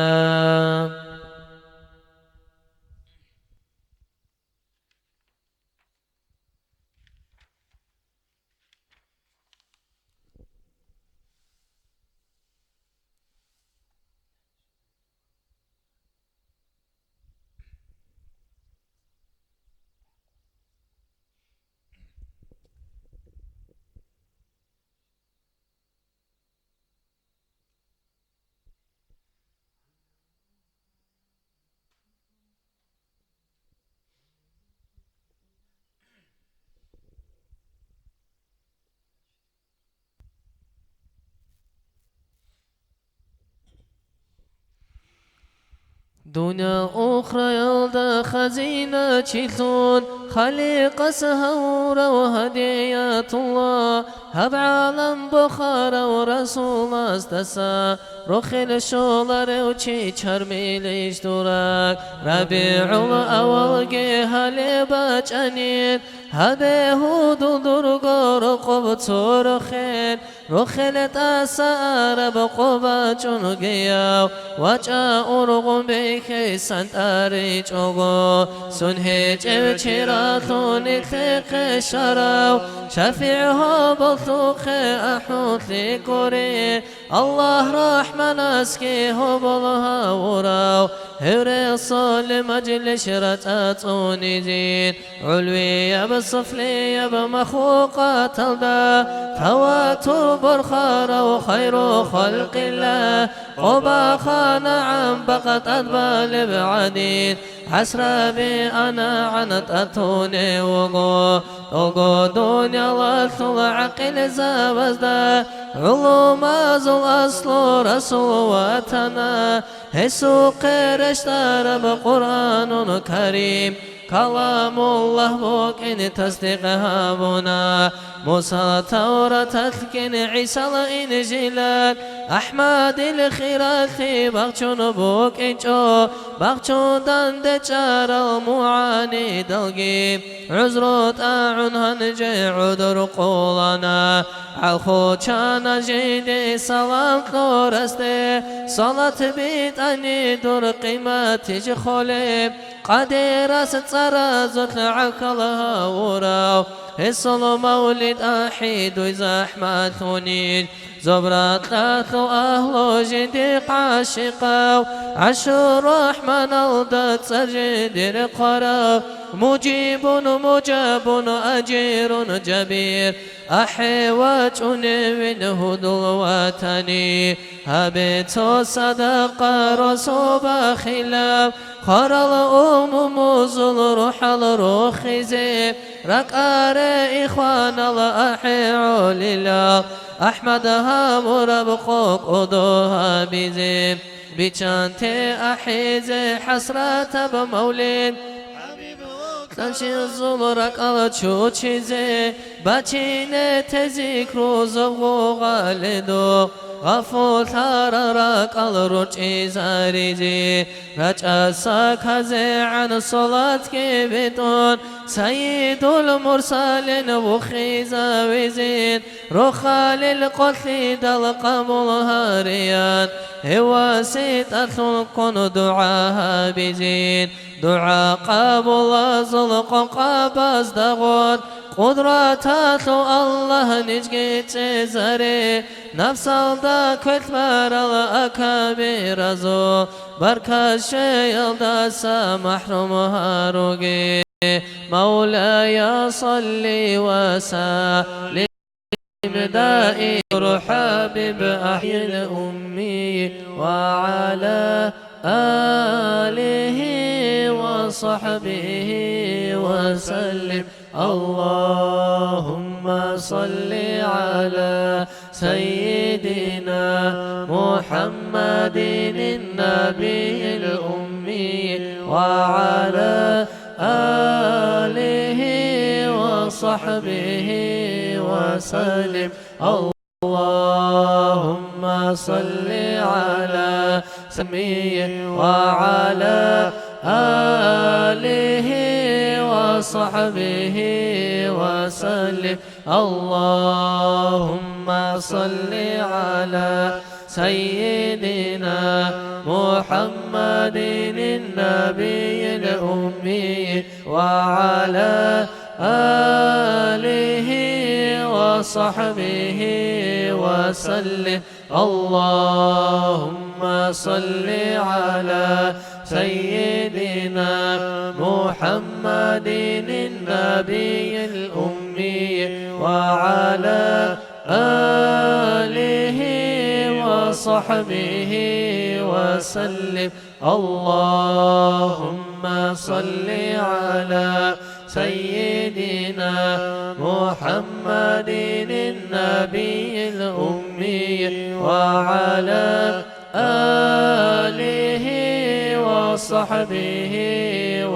دنيا أخرى يلدى خزينة شيطان خليق سهورة وهدية الله هب عالم بخارة ورسول استسا رخل شولر وشي چرميلش دورك ربيع الأول جهل بچنين هده هدو درگار قبط رخل رخل تسار بقبط جنگيو وجا أرغم بيكي سنت أريج أغو سنه جب چراتون خيق شراو شفيعها بلطوخ أحوت لكوري الله رحمن اسكي هبلها وراو هوري صال مجلس رتاتوني دين علوي بصفلي بمخوقات الدا تواتر برخار وخير خلق الله قبا خان عن بقت أدبال بعدين حسرة بي أنا عنت أتوني وقو دنيا وثل عقل زابزدا علوم أزل أصل رسول واتنا هسوق رشتر بقرآن كريم كلام الله بوك إن تصديقها بنا موسى توراة تذكين عيسى الإنجيل أحمد الخيرات بغشون بوك إنجو بغشون دان دجار المعاني دلقي عزروت أعن هنجي عذر قولنا عالخو چانا جيدي سلام كورستي صلاة بيت أني دور قيمة جخولي قدير سترازت عقلها وراو الصل مولد أحيد وزحمة ثنين زبرات ثلاث أهل جديق عاشقاو عشر رحمن الدت سجد رقراو مجيب مجاب أجير جبير أحوات منه دلواتني هبت صدق رسوب خلاف خر الأم مزل روح الروح زي ركار إخوان الأحي عللا أحمدها مربقوك أدوها بزيب بچانت أحيز حسرة بمولين تنشي زلرك على شو چيزي بچين تزيك روزو غالدو غفور ثارك على رجع زاريزي رجع ساكزي عن صلاتك بدون سيد المرسلين وخيزا وزين رخال القتل دلقم الهاريان هو سيد كن دعاها بزين دعاء قبل زلق قبز دغون قدرات الله نجيت زري نفس الدا كثمر الأكابر زو بركة شيء الدا سمحرمها رقي مولاي صلي وسلم دائم حبيب أحيي الأمي وعلى آله وصحبه وسلم اللهم صل على سيدنا محمد النبي الأمي وعلى آله وصحبه وسلم اللهم صل على سميه وعلى آله وصحبه وسلم اللهم صل على سيدنا محمد النبي الأمي وعلى آله وصحبه وسلم اللهم صل على سيدنا محمد النبي الأمي وعلى آله وصحبه وسلم اللهم صل على سيدنا محمد النبي الأمي وعلى آله وصحبه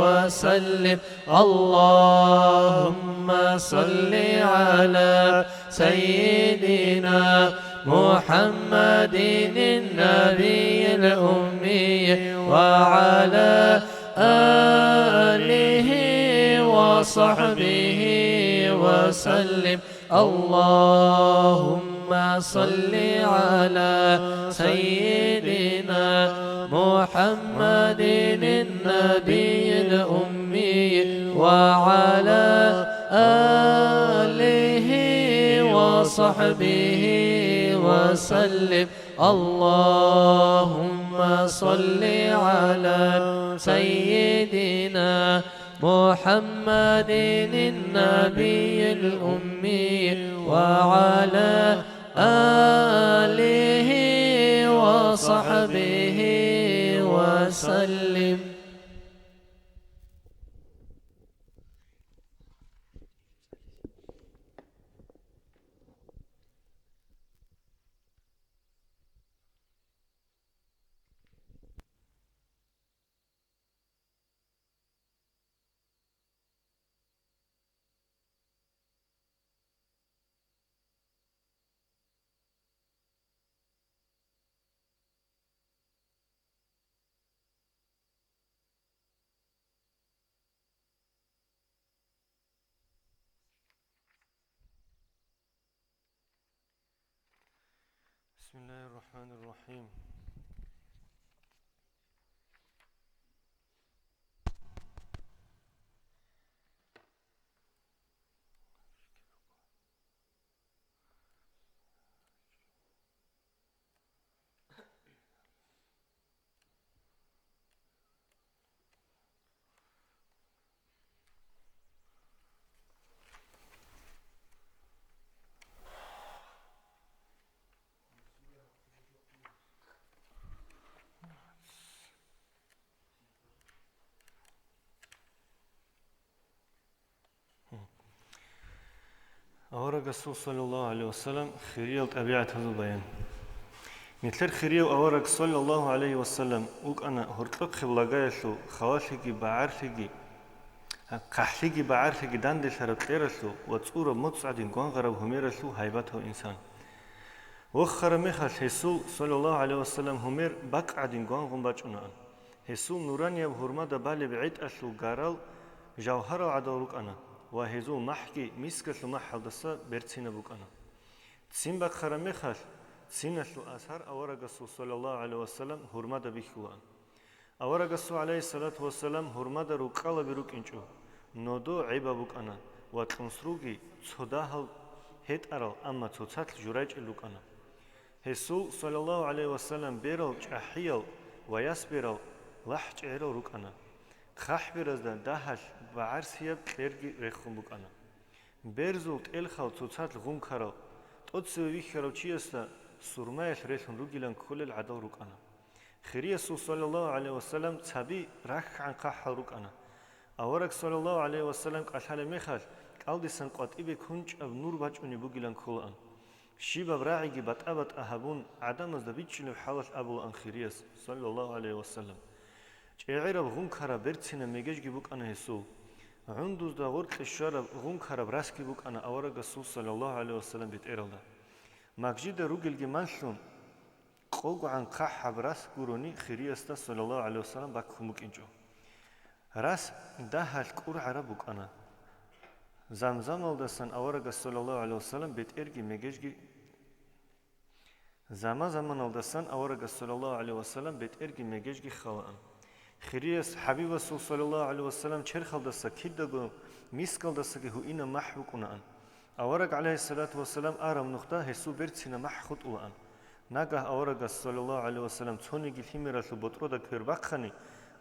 وسلم اللهم صل على سيدنا محمد النبي الأمي وعلى آله وصحبه وسلم اللهم صل على سيدنا محمد النبي الأمي وعلى آله وصحبه وسلم اللهم صل على سيدنا محمد النبي الأمي وعلى آله وصحبه وسلم. بسم الله الرحمن الرحيم. أورا الرسول صلى الله عليه وسلم خيرية طبيعة هذا البيان. مثل خيرية أورا صلى الله عليه وسلم وك أنا هرتلق خبلاجايسو خواشيكي بعرفيكي قحليكي بعرفيكي داندي شرط ليرسو وتصورة متصعدين قوان غرب هميرسو هيبته إنسان. وخر مخاش هسول صلى الله عليه وسلم همير بقعدين قوان غنباجونا. هسول نورانيا بهرما دبالي بعيد أسلو قارال جوهر عدولك أنا. وهزو محكي مسكسلو محل دسا برتسينا بوك أنا. تسين بقخر مخاش سينسلو أثار أورا رسول صلى الله عليه وسلم هرما دبيخوان. أورا رسول عليه الصلاة والسلام هرما درو قال بروك إنشو. نودو عيبا بوك أنا. وتنصروغي تصداهل هيت أرال أما تصاتل جراج إلوك أنا. هسول صلى الله عليه وسلم بيرل جاحيل ويسبيرل لحج إيرل روك أنا. خاح برزدان دهش بعرسيب برگي رخون بوك أنا. برزولت إلخال تصاتل غون كارل تقصي ويخيرو چيستا سرمايش ريشن روغيلان كل العدو روك أنا. خيري صلى الله عليه وسلم تابي راك عن قحل روك أنا. أورك صلى الله عليه وسلم قشال ميخاش قالدي سن قطيبي كنج أب نور باجوني بوغيلان كل أن. شيبا براعي بات أهبون عدم الزبيتشن حالش أبو الأنخيريس صلى الله عليه وسلم. جعيرب غون كارا برتسينا ميجيجي بوك أنا هسول. عندوز دا ورد الشارب غون كارا براسكي بوك أنا أورك الرسول صلى الله عليه وسلم بيت إيرلدا. ماجيدا روغيلجي مانشلون قوقعن قحب راس قروني خريستا صلى الله عليه وسلم باكمك إنجو راس ده هالكور عربك أنا زمزم الدسن أورق صلى الله عليه وسلم بيت إرجي مجيجي زمان الدسن أورق صلى الله عليه وسلم بيت إرجي مجيجي خلاء خريس حبيب صلى الله عليه وسلم شرخ الدسا كيدغو ميسكال دسا هو إنا محبكنا أورق عليه الصلاة والسلام أرم نقطة هسو برتسنا محخط الآن نجاه أورق صلى الله عليه وسلم توني الهمير البطرو دا كير بخني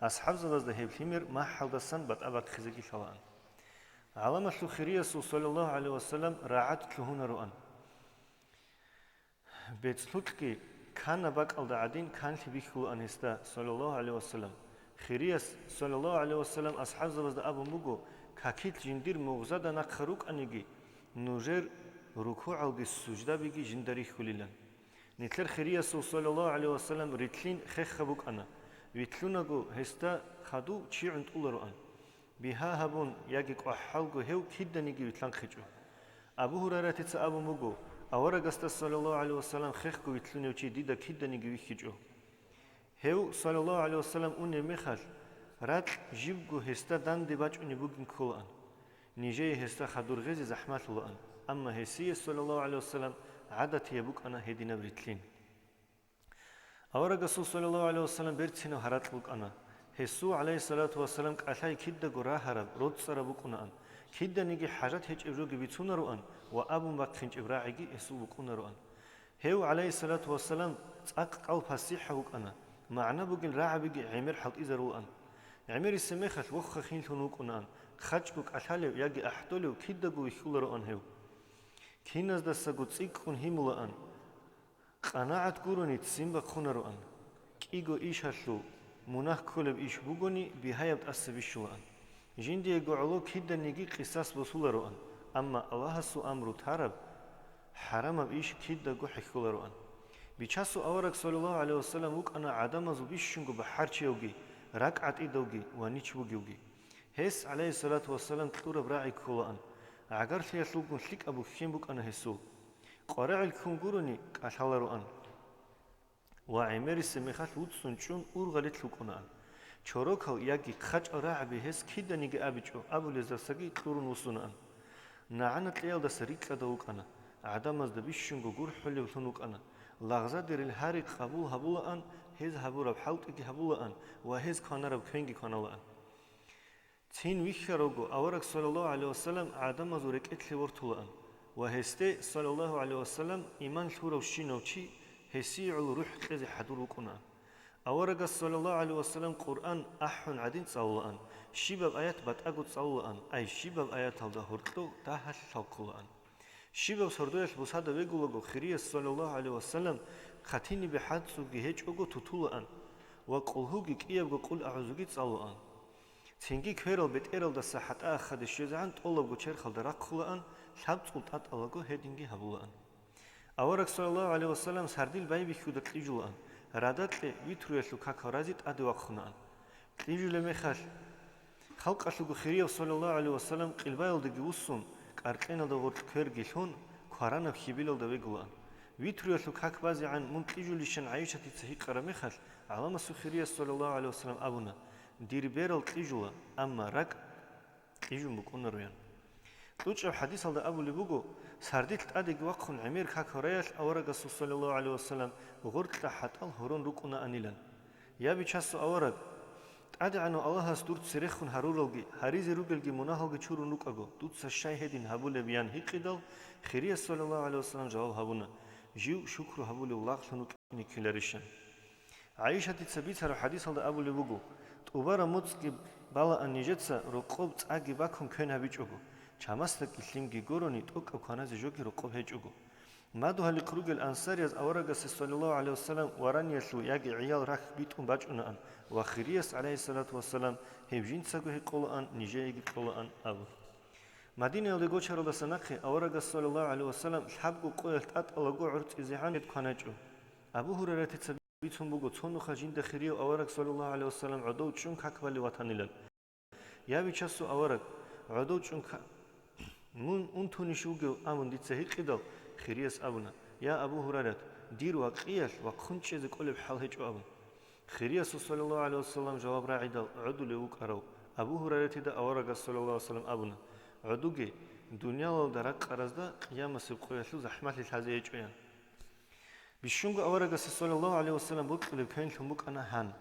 أصحاب زواج ده الهمير ما حل دسن بات أبد خزقي خلاء علامة خريس صلى الله عليه وسلم راعت لهنا رؤان بيتلوكي كان باك الدعادين كان تبيخو أنستا صلى الله عليه وسلم خريس صلى الله عليه وسلم أصحاب زواج ده أبو مجو كاكيت جندير مغزدا نخروك أنيجي نوجر ركوع الجي السجدة بيجي جندري خليلا نتلر خريس صلى الله عليه وسلم ريتلين خبوك أنا ويتلونا جو هستا خدو تشي عند أولران بها هبون يجيك أحلقو هيو كيدا نيجي ويتلان خجو أبو هريرة تتسا أبو مجو أورا قصة صلى الله عليه وسلم خيخكو ويتلوني وشي ديدا كيدا نيجي ويخجو هيو صلى الله عليه وسلم أوني مخال رات جيبجو هستا دان دي باج أوني بوغن كولان نيجي هستا خدور غزي زحمات الان أما هسي صلى الله عليه وسلم عادت يبوك أنا هدينا بريتلين أورا قصة صلى الله عليه وسلم برتسينا وهرات لوك أنا هسو عليه الصلاة والسلام كأشاي كيدا قرا هرب رود سربوك أنا كيدا نيجي حاجات هيج إبروغي بيتونا رؤان وأبو مكينج إبراعيجي هسو بكونا رؤان هيو عليه الصلاة والسلام تأق قلب هسيحة بوك أنا معنا بوغن راعبيجي عمير حلط إذا رؤان عمير السميخة وخ خين ثنوك أنا خجبوك أشاليو يجي أحتوليو كيدا قوي خول رؤان هيو كيناز دسا قد سيكون هيمو لأن قناعت قروني تسيمبا خونا رؤان كيغو إيش هشلو مناخ كولب إيش بوغوني بهايب تأسبيش لأن جندي يقعلو كيدا نيجي قصاص بسول رؤان أما الله سو أمرو تارب حرام بإيش كيدا قو حكول رؤان بيشاسو أورك صلى الله عليه وسلم وك أنا عدم زو بيشنغو بحارچ يوغي ركعت إيدوغي ونيش وغيوغي هس عليه الصلاة والسلام تلور براعي كولان عقر ثياسلوغن شليك أبو فينبوك أنا هسو قرع الكونغوروني كاشال رؤان وعمر السميخات وودسون چون أورغلت لوكونان چوروكو ياغي خج راعبي هس كيدا نيجي أبيچو أبو لزرساقي تلورون وسونان نعنت ليال دا سريك أدوك أنا عدم از دبيشنغو غور حلي وثنوك أنا لغزة دير الهاري قبول هبولا أن هز هبو رب حوت إكي هبولا أن وهز كان رب كوينجي كان لأن تين ويخروغو أورك صلى الله عليه وسلم عدم از ورك إتلي ورطولا أن وهستي صلى الله عليه وسلم إيمان ثورة وشينوشي هسي علو روح كذي حدوروك أنا أورك صلى الله عليه وسلم قرآن أحن عدين صلى أن شباب آيات بات صلى أن أي شباب آيات هذا هرتو تاهل شوكولا أن شباب سردوش بسادة ويقولوا خريس صلى الله عليه وسلم خاتيني بحادثو جهج أجو تطولا أن وقلهوجي كيابو قل أعوذ صلى أن تنجي كيرل بيت إيرل ده صحة أخذ الشيزان طلب وشير خل درقلا أن شاب سلطات ألاجو هدينجي هبولا أن أورك صلى الله عليه وسلم سرديل باي بيخودت ليجولا أن رادت لي ويترويش لكاك رازيت أدوا خنا أن ليجول مخال خلق أشلو خريس صلى الله عليه وسلم قلبايل دجوسون كاركين الدغور كرجيشون كارانا بخيبيل الدويجولا ويترويش لكاك بازي عن ممكيجوليشن عيشة تسهي قرمخال علامة خريس صلى الله عليه وسلم أبونا دير بيرل تيجولا أما رك تيجون بكون رويان توجه حديث هذا أبو لبوجو سرديت أديك وقخن عمير كاكوريش أورق صلى الله عليه وسلم غرت لحت الهرون ركونا أنيلان يا بيشاسو أورق أدي عنو الله استورت سرخن هرولجي هريز روجلجي مناهلجي شورون ركأجو توت الشاهدين هبول بيان هيقدل خيرية صلى الله عليه وسلم جواب هبونا جيو شكر هبول الله شنوك نكيلريشان عائشة تثبت هذا حديث هذا أبو لبوجو تبارا متسك بالا النجتة رقب تأجي باكم كن هبيجوجو شامستك إسلامي جوروني توك أو كناز جوكي رقب هيجوجو ما ده لقروج الأنصار از أورق صلى الله عليه وسلم وران يسلو يجي عيال رخ بيتهم باجونا أن وخريس عليه الصلاة والسلام هيبجين سجوه قلان نجاي قلان أبو مدينة اللي جوش هذا سنقي أورق صلى الله عليه وسلم حبوا قلت أت الله جو عرض إزحام كناجو أبو هريرة تثبتهم بقول تصنو خجين دخيري أورق صلى الله عليه وسلم عدو شون كقبل وطنيلن يا بيشسو أورق عدو شون من أنتوني شو جو أمون دي تسهيل كده خريس أبونا يا أبو هريرة دير وقيل وقنش ذي قلب حال هيجو أبو خريس صلى الله عليه وسلم جواب راعي عدو لوك أرو أبو هريرة دا أورق صلى الله عليه وسلم أبونا عدوجي دنيا لو درك أرزدا قيام سبقوا يسلو زحمة الحزي يجويان بيشونغ أورق صلى الله عليه وسلم بوك لبكين ثمبوك أنا هان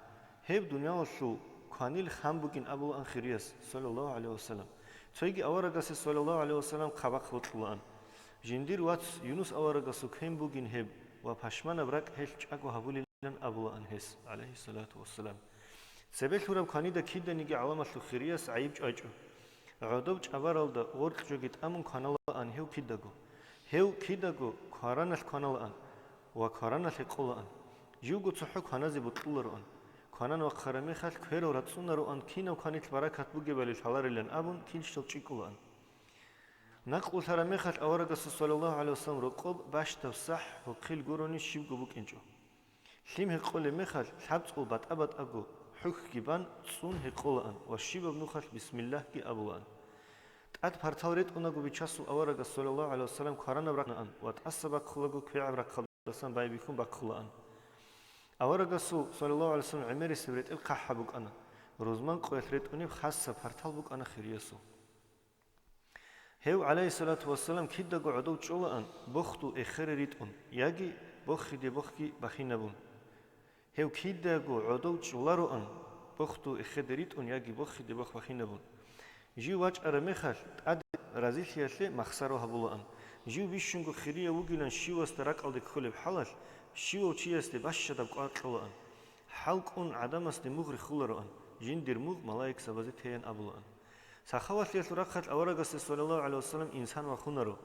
هيب دنيا لو كانيل خام بوكين أبو أن خريس صلى الله عليه وسلم تيجي أورق صلى الله عليه وسلم خبق خطلان جندير وات يونس أورق سكين بوكين هيب وباشمان برك هيش أكو هبولي لن أبو أن هس عليه الصلاة والسلام سبب هرب كاني دا كيدا نيجي علامة خريس عيب أجو عدوج أبرال دا ورق جوجت أمون كانال أن هيو كيداغو كاران الكانال أن وكاران الكول أن جوجو تصحو كنازي بطلر أن كانان وخرمي خال كهرو راتسون رو أن كينا وكانت بركات بوجي بالي حلار لن أبون كينش تلشيكول أن نقول ثرمي خال أورق صلى الله عليه وسلم رقب باش تفسح وقيل جوروني شيب جبوك إنجو لم هقول مخال حبت قبات أبد أجو حك جبان صون هقول أن والشيب بنخال بسم الله كي أبو أن تأت بارتالريت أنا جو بيشاسو أورق صلى الله عليه وسلم كارنا بركنا أن وتأسبك خلقو كيع برك خلصان باي بيكون بخلا أن أورق صلى الله عليه وسلم عمر سبرت القح بوك أنا روزمان قويتريت أني خاصة بارتال بوك أنا خيريسو هو عليه الصلاة والسلام كده جو عدو تشولا أن بختو إخر ريت أن يجي بخي دي بخي بخينبون هو كده جو عدو تشولارو أن بختو إخر ريت أن يجي بخي دي بخ بخينبون جي واج أرمخال أد رازيل يسلي مخسرو هبولا أن جيو بيشونغو خيرية وجيلان شيو استراك على كل حلال شيو تشيست باش شدب قاتلوا أن حلق أن عدم است مغري خلرو أن جين دير مغ ملاك سبزت هين أبولا أن سخاوات ليتورقت أورغس صلى الله عليه وسلم إنسان وخنرو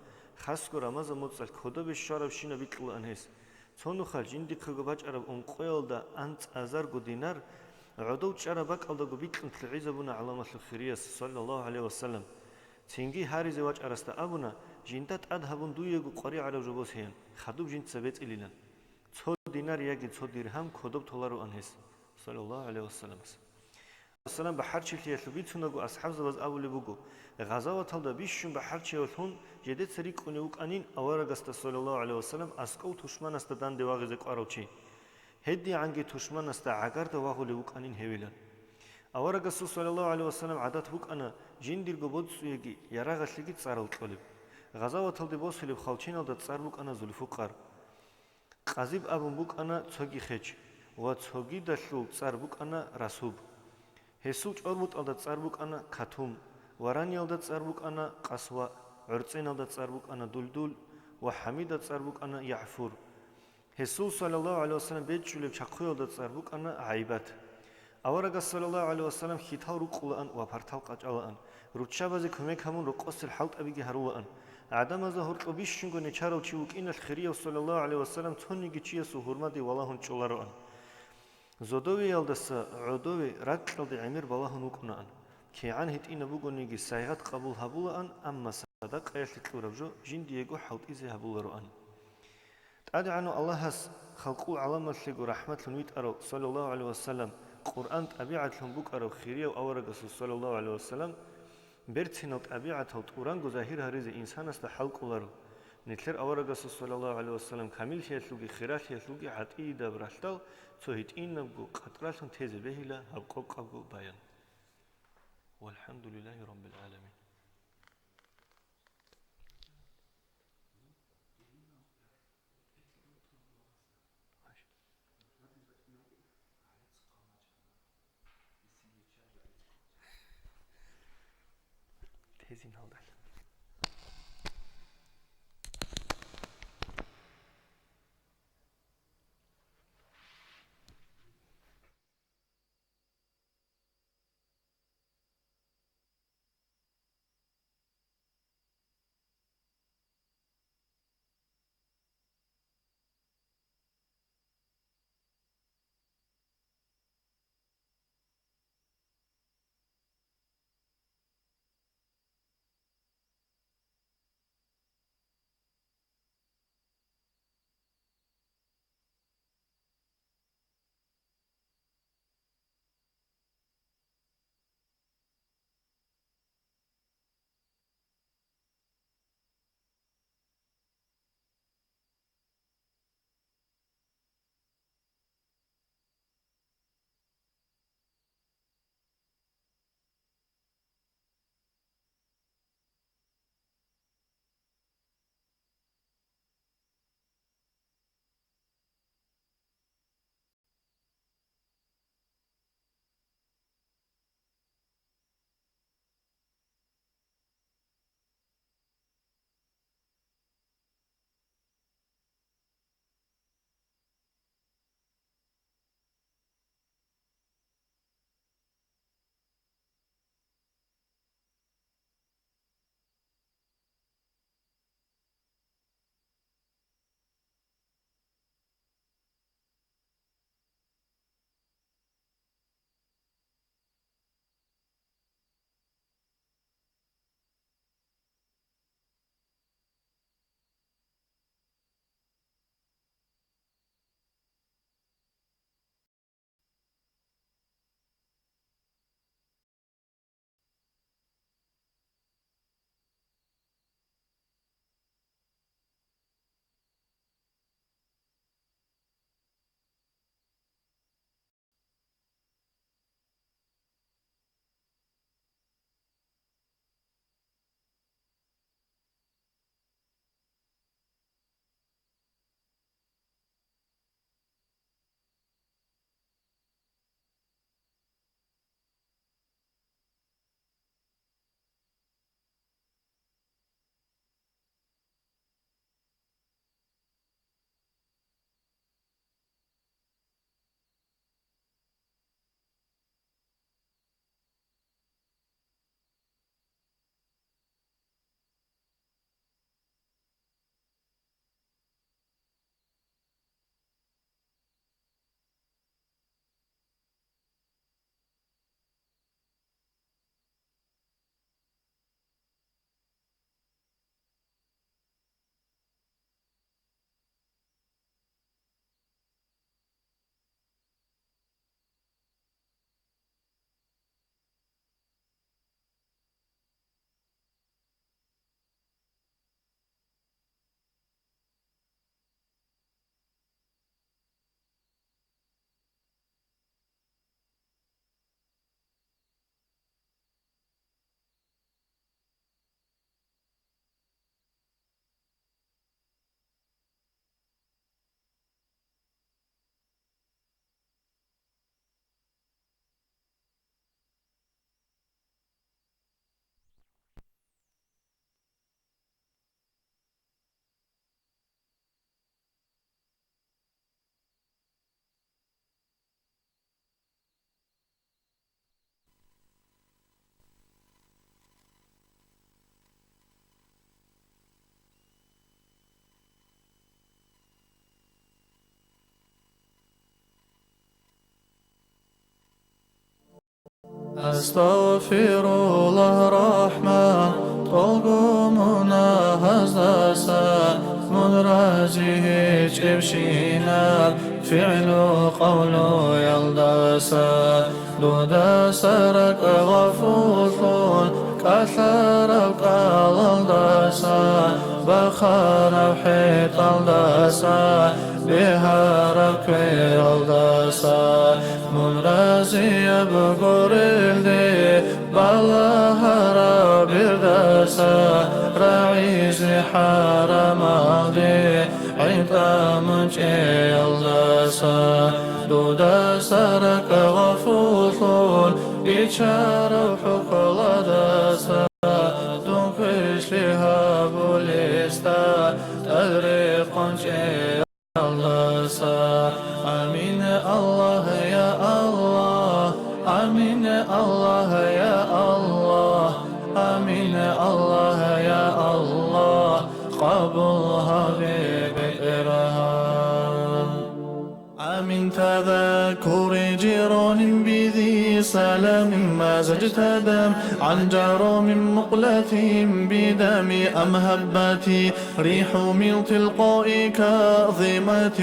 خاصكو رمضان متصل كده بالشرب شينا بيطلع أنهس ثونو خال جين دي كغباج عرب أن قيل دا أنت أزار جو دينار عدو شربك على جو بيطلع تلعيز أبونا علامة الخيرية صلى الله عليه وسلم تينجي هاري زواج أرستا أبونا جينتات أدهبون دوية قري على جبوس هين خدوب جنت سبت إلينا ثو دينار يجي ثو درهم كدوب تولارو أنهس صلى الله عليه وسلم السلام بحرشي ليثبت سنجو أصحاب زواج أول بوجو غزوة تلدا بيشون بحرشي وثون جدت سريك أنيوك أنين أورغست صلى الله عليه وسلم أسكو تشمان استدان دواغزك أروتشي هدي عنجي تشمان است عقار دواغو لوك أنين هيلان أورغست صلى الله عليه وسلم عادات بوك أنا جندير جبود سويجي يراغش لقي تصارل طلب غزوة تلدا بوس في الخالتين أو تصار بوك أنا زلفقار قزيب أبو بوك أنا تسوجي خج وتسوجي دشلو تصار بوك أنا رسوب هسوج أربط على تصربك أنا كتوم وراني على تصربك أنا قسوة عرسين على تصربك أنا دلدل وحميد على تصربك أنا يعفور هسوج صلى الله عليه وسلم بيت شلب شقي على تصربك أنا عيبات أورق صلى الله عليه وسلم خيتها رقل أن وبرتال قجال أن رتشا بزي كمك همون رقص الحلط أبيجي هرول أن عدم ظهر أبيش شنقو نشارو تشوك إن الخيرية صلى الله عليه وسلم توني جتشي سهورما دي والله نشولارو أن زودوي يلدس عدوي ركل دي عمير بالله نوكنا أن كي عن هت إن بوجونيجي سايغات قبول هبول أن أما صدق أيش لورجو جين ديجو حوت إزي هبول رو أن تأدي عنو الله هس خلقو علامة لجو رحمة لنويت أرو صلى الله عليه وسلم قرآن أبيعت لهم بوك أرو خيرية وأورج صلى الله عليه وسلم برتينوت أبيعت هوت أورانجو ظاهر هريز إنسان است حلق ولرو نتلر أورج صلى الله عليه وسلم كامل شيء خيرات شيء عتيدة برشتال توهيت إن نبغو قطراتهم تيزي بهلا هبقوق أبغو بيان والحمد لله رب العالمين تيزي نهضل Astaghfirullah Rahman Tolgumuna hazdasa Mudrazihi çevşinar Fi'lu qavlu yaldasa Duda sarak gafulun Katharab qalaldasa Bakharab hitaldasa Biharab kviraldasa Mudraziye bugurildi Balahara birdasa Ra'izi haram aldi Aytamın çeyaldasa Duda sarak gafulun Biçara hukladasa Dunkışliha bulista Tadriqan çeyaldasa Amin Allah ya Allah Amin Allah ya Allah Amin Allah ya Allah Qabul Habibi irham Amin تذكر جيران بذي سلام مزجت دم عن جرام مقلة بدم أم هبت ريح من تلقاء كاظمة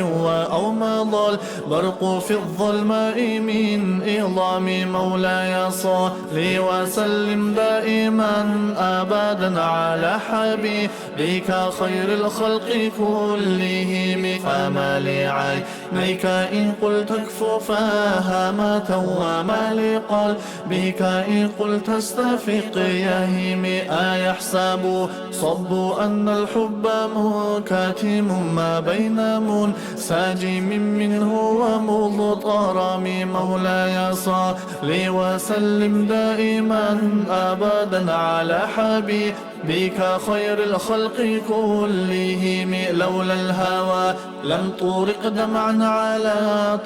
أو مضى البرق في الظلماء من إظام مولاي صل وسلم دائما أبدا على حبيبك خير الخلق كلهم فما لعينيك إن قلت اكفو فهامة وما لقلبك إن قلت استفق يهم أيحسب صب أن الحب مكاتم ما بين منسجم منه ومضطرم مولاي صل وسلم دائما أبدا على حبيبك خير الخلق كلهم لولا الهوى لم طرق دمعا على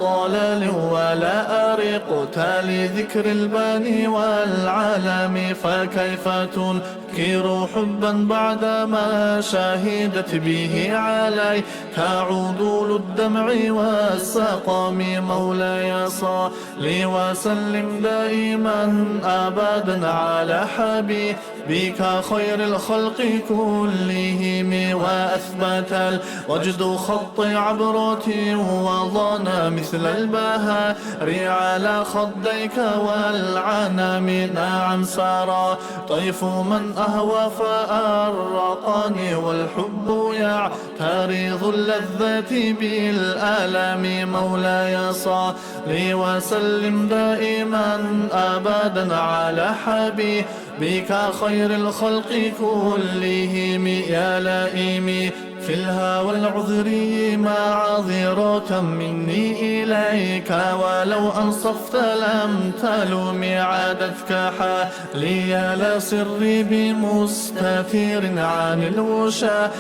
طلال ولا أرق تالي ذكر الباني والعالم فكيف تنكر حبا بعدما شهدت به عليك عدول الدمع والسقام مولاي صل وسلم دائما أبدا على حبيبك خير الخلق كلهم وأثبت الوجد خط عبرتي وضنا مثل البهار على خديك والعنم نعم سارى طيف من أهوى فأرقني والحب يعترض اللذة بالألم مولاي صل وسلم دائما أبدا على حبيبك خير الخلق كلهم يا لئيمي في الهوى العذر معذرة مني إليك ولو أنصفت لم تلم عادتك حالي لا سري بمستتير عن الوشاة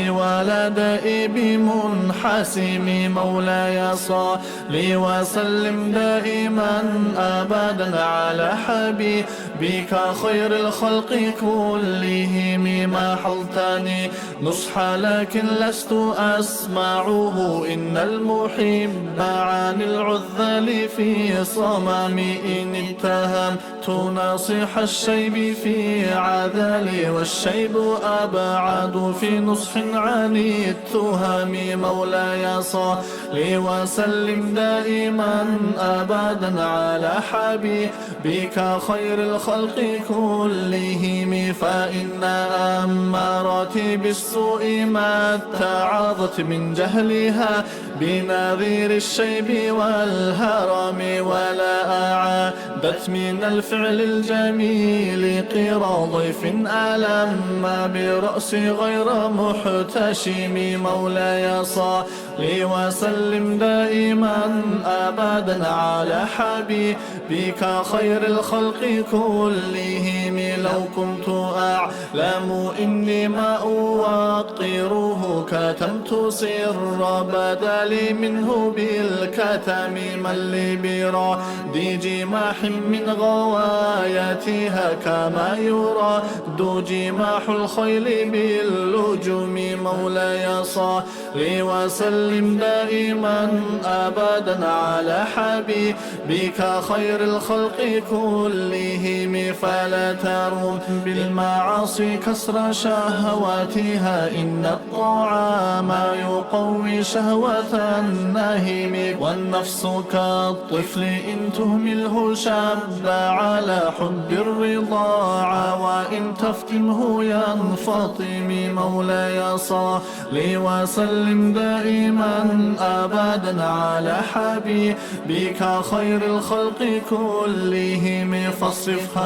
ولا دائب منحسم مولاي صل وسلم دائما أبدا على حبيبك خير الخلق كلهم ما حلتني نصح لكن لست أسمعه إن المحب عن العذل في صمام إن اتهمت ناصح الشيب في عذلي والشيب أبعد في نصح عن التهم مولاي صل وسلم دائما أبدا على حبيبك خير الخلق كلهم فإن أماراتي بالسوء ما اتعظت من جهلها بنظير الشيب والهرم ولا أعادت من الفعل الجميل قرى ضيف ألم برأسي غير محتشم مولاي صل وسلم دائما أبدا على حبيبك خير الخلق كلهم لو كنت أعلم إني ما أوقره كتمت سر بدلي منه بالكتم من لي براد جماح من غوايتها كما يراد جماح الخيل باللجم مولاي صل وسلم دائما أبدا على حبيبك خير الخلق كلهم فلا تروم بالمعاصي كسر شهواتها إن الطعام يقوي شهوة النهم والنفس كالطفل إن تهمله شاب على حب الرضاعة وإن تفتمه ينفطم مولاي صل وسلم دائما أبدا على حبيبك خير الخلق كلهم فاصرف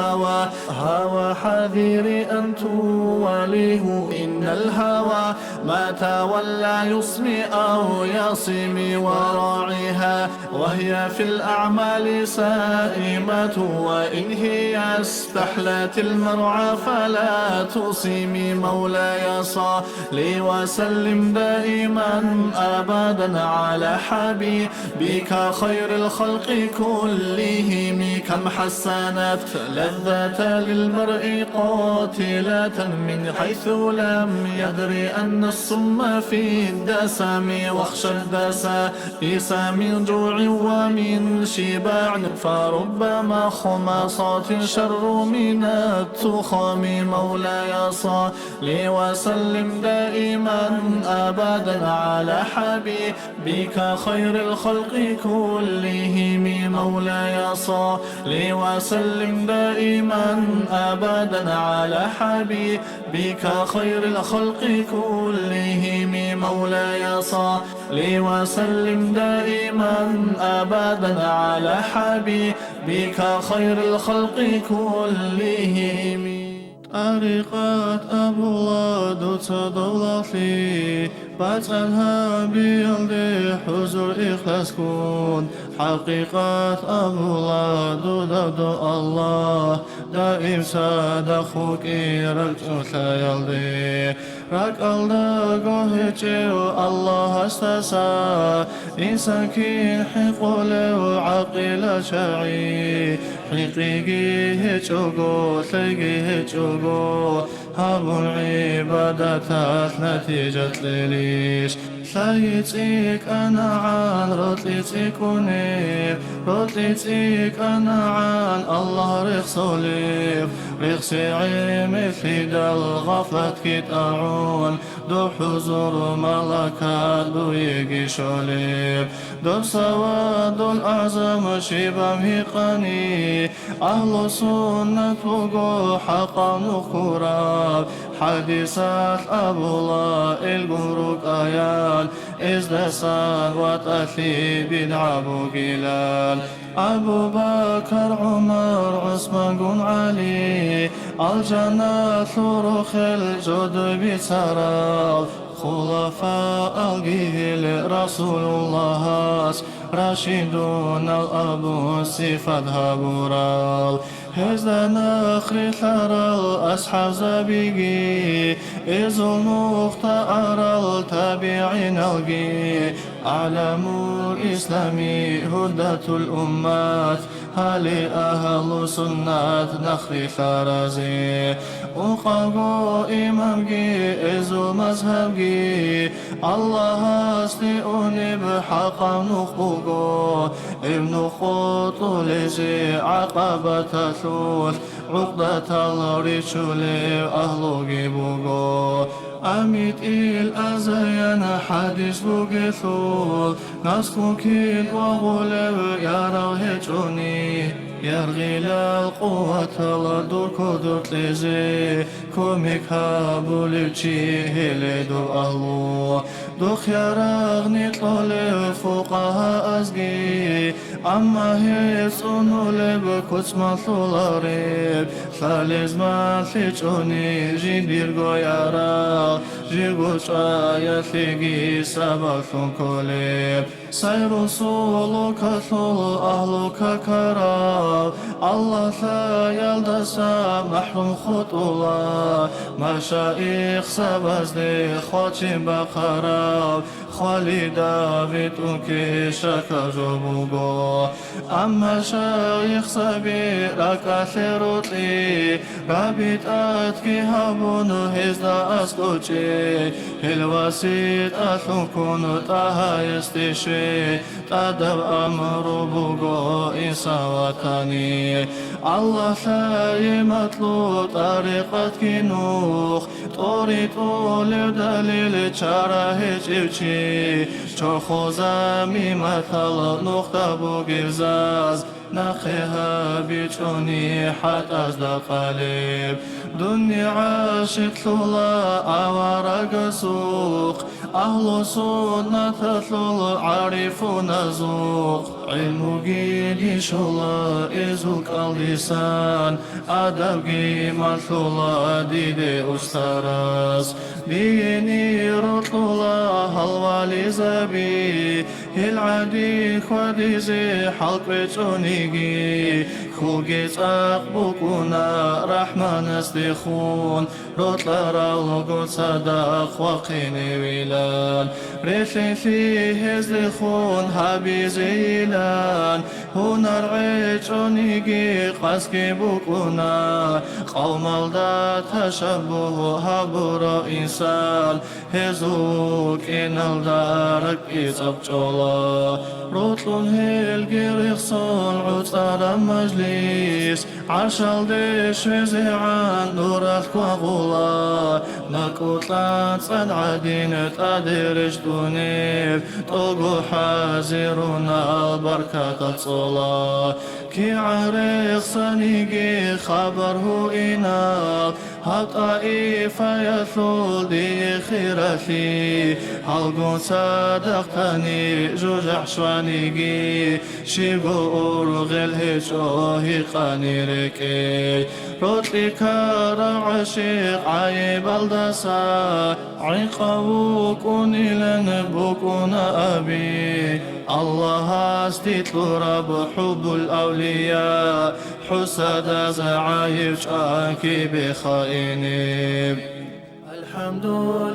هوى حذير أن توليه إن الهوى ما تولى يصمي أو يصم وراعيها وهي في الأعمال سائمة وإن هي استحلت المرعى فلا تصم مولاي صل وسلم دائما أبدا على حبيبك خير الخلق كلهم كم حسنت لذة للمرء قاتلة من حيث لم يدري أن السم في الدسم واخشى الدسائس من جوع ومن شباع فربما خمصات شر من التخم مولاي صل وسلم دائما أبدا على حبيبك خير الخلق كلهم مولاي صل وسلم دائما أبدا على حبيبك خير الخلق كلهم مولاي صل وسلم دائما أبدا على حبيبك خير الخلق كلهم طريقة أبواد تضلفي باتنها بيلدي حزر إخلاص كون حقيقة أبواد دودو الله دائم صدقك رجعك يلدي رك الله قهجو الله استسا إنسان كين حقول وعقل شعي حقيقي هجوغو ثقي هجوغو هابو عبادة نتيجة ليش ثايتيك أنا عن رطلتيكوني رطلتيك أنا عن الله رخصوليف رخصي عيمي في دل غفلت كتاعون دو حضور ملكات دو يجي شوليف دو سواد الأعظم شبام هيقاني أهل سنة وقو حقا نخوراب حديثات أبو الله الجمرك آيان إزدسان وتأثي بدعبو جلال أبو بكر عمر عثمان قن علي الجنة ثرخ الجد بسراب خلفاء الجيل رسول الله راشدون الأبو صفات هبورال هزا نخري ثرى الأصحاب زبيقي إذ المختار التابعين الجي أعلم الإسلام هدى الأمات هل أهل سنة نخري ثرزي وقاقو إمامجي إذ مذهبجي الله أستيئني بحقا نخبوغو ابن خطو لزي عقبة ثلث عقدة الرجل أهل جيبوغو أميت الأزيان حديث بوغثول نسكو كيد وغلب يرى هجوني يرغي القوة لدور كدرت لزي كوميك هابولي تشيه لدو أهلو دوخ يرغني طلع فوقها أزجي أما هيسونو لب كوتس مثل ريب ثالث ما ثيجوني جيدير غيارا جيغوش آيا ثيجي سبا ثون كوليب سير سولك ثل أهلك كرام الله لا يلدسا محروم خطولا مشايخ سبزدي خوتي بخراب خالي دافيد أوكي شكا جبوغو أما شايخ سبيرك أثيروتي رابط أتكي هابون هزدا أسكوتي الوسيط أثوكون تاها يستشي تدب أمر بوغو إنسا وطني الله لا مطلو طريقتك نوخ طوري طول دليل چاره جيوچي چو زمي مثل نقطة بوغرزاز نخيها بيچوني حتى ازد قلب دنيا عاشق ثلا عوارق سوق أهل سنة ثل عارفون ذوق علم جيد شلا إزوك اللسان أدب جيمة ثلا ديد أسترس ديني رطلا هالوالي زبي العدي خديزي حلق بيتونيجي خوجيت أقبكونا رحمن استخون رطلا رالغوت صدق وقيني ويلان ريثي فيه ازدخون هابي زيلان هنا رعيتونيجي قاسكي بكونا قوم الدا تشبه هابورا إنسان هزوك إن الدارك إزبجولا روتلون هيل صون عطار مجلس عشال ديش وزيعان نورات كواغولا نكوتلان صد عدينة أديرش دونيف طوغو حازرونا البركة تصولا كي عريق صنيقي خبره إناق هطائفة يثول دي خيرتي هلقون صدقتني جوجع شوانيقي شيقو أرغل هيشوهي قاني ركي روتلي كارا عشيق عيب الدسا عيقاوكون إلن بكون أبي الله استيتلو رب حب الأولياء حسد زعايب شاكي بخائني الحمد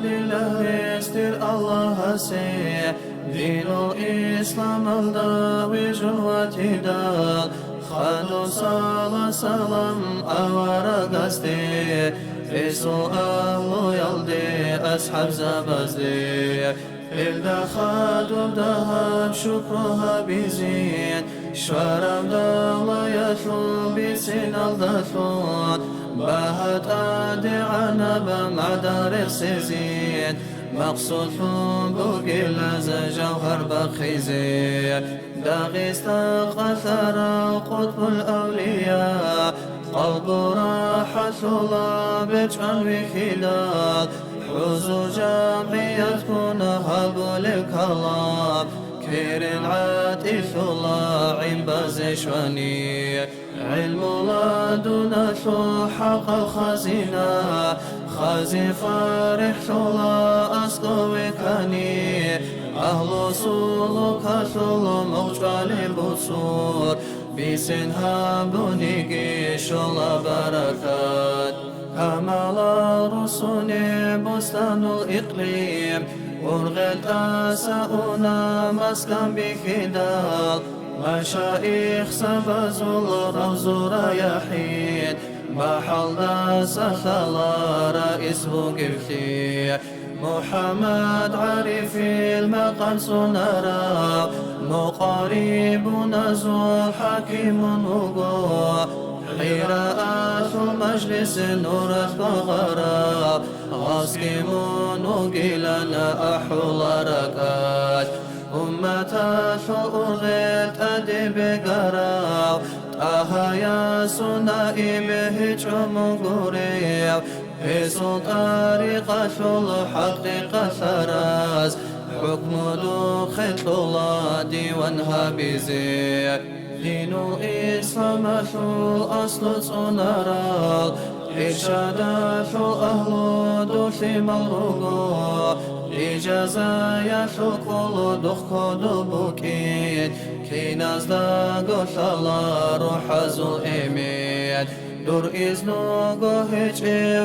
لله استر الله سي دين الإسلام الداوي جواتي دال خالو صلاة سلام أورا قصدي فيسو أهلو يلدي أصحاب زبزدي الدخاد وبدهب شكرها بزين شوارم دالا يثلو بسين الدثلون بهت أدعنا بمعدار السيزين مقصود بوغيل جوهر بخيزين داغيست غثر قطب الأولياء قلب راحة الله بجمع بخلال حوزو جمعية كون هبل الكلام كير عاتف الله عين بازشواني علم الله دون حق الخزينة خازي فرح الله أصل وكاني أهل سلوك ثل موجال البصور بسنها بنيجي شلا بركات كمال الرسل بستان الإقليم أرغلت أساؤنا مسكن بخدال مشايخ سبزوا الروز رياحين محل سخلا رئيس بوغرتي محمد عارف المقام سنرى مقارب نزول حكيم وقوع قراءة مجلس نورث بغراب غاسكم نقلنا أحول ركات أمة ثؤغت أدب قراو أهيا سنائي بهجم قريب في طريقة الحق ثراز حكم دخل الله ديوانها بزيك دين الإسلام الأصل صنرال إرشادات أهل دوث ملغو إجازة كل دخ دبوكين كي نزدا قتلا روح زو إميد دور إذنو قهج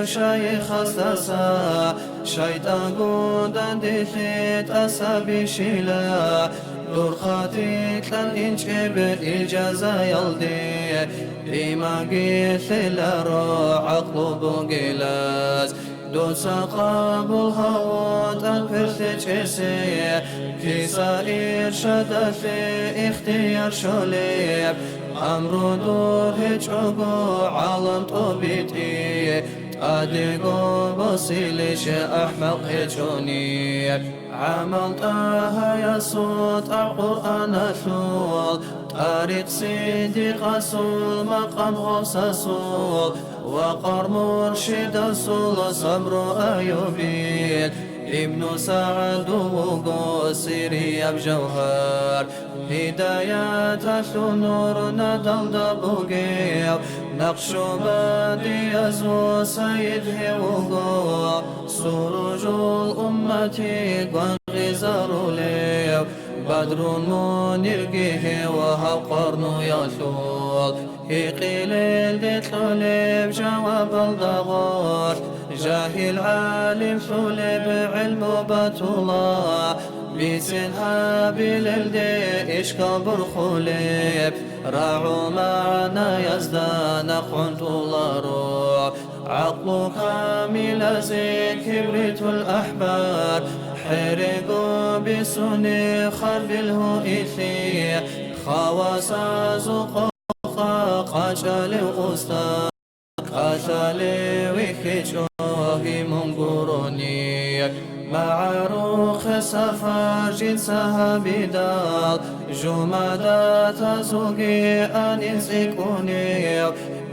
شيخ أساسا شيطان قودان ديثيت أسابي شيلا دور خاتيت لن إنشب إجازة يلدي لما قيث لرو عقل بقلاز دوسا قابل هوات الفرث جسي في سائر شد في اختيار شوليب أمر دور هجوغو عالم طبيتي أدقو بصيلش أحمق هجوني عملتها يا صوت القرآن ثول طريق صديق رسول مقام غوث رسول وقر مرشد رسول صبر أيوبيل ابن سعد وقصيري بجوهر هدايات نور ندل دبوغيو نقش بادي يزو سيد هيوغو سروج الأمة غزار ليو بدر منير وهو قرن يثول هيقيل الدتلوليب جواب الدغار جاهل عالم ثوليب علم بطولا بسنها باللدي إشكبر خوليب راعو معنا يزدان قنت الله روح عقل كامل زي كبريت الأحبار حرقوا بسني خربله إثي خواص زقوق قجل أستاذ قتل وكجوه منقروني معروخ سفر جنسها بدال جمادات زوجي أنزكوني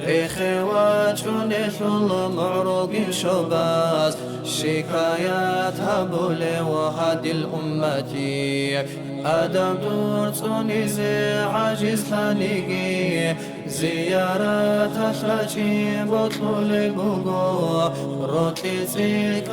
إخوات جنثل معروق شباز شكايات هبولي وهدي الأمتي أدم دور تونيزي عاجز ثانيقي زيارات أخلاجي بطلولي بوغو روتي زيك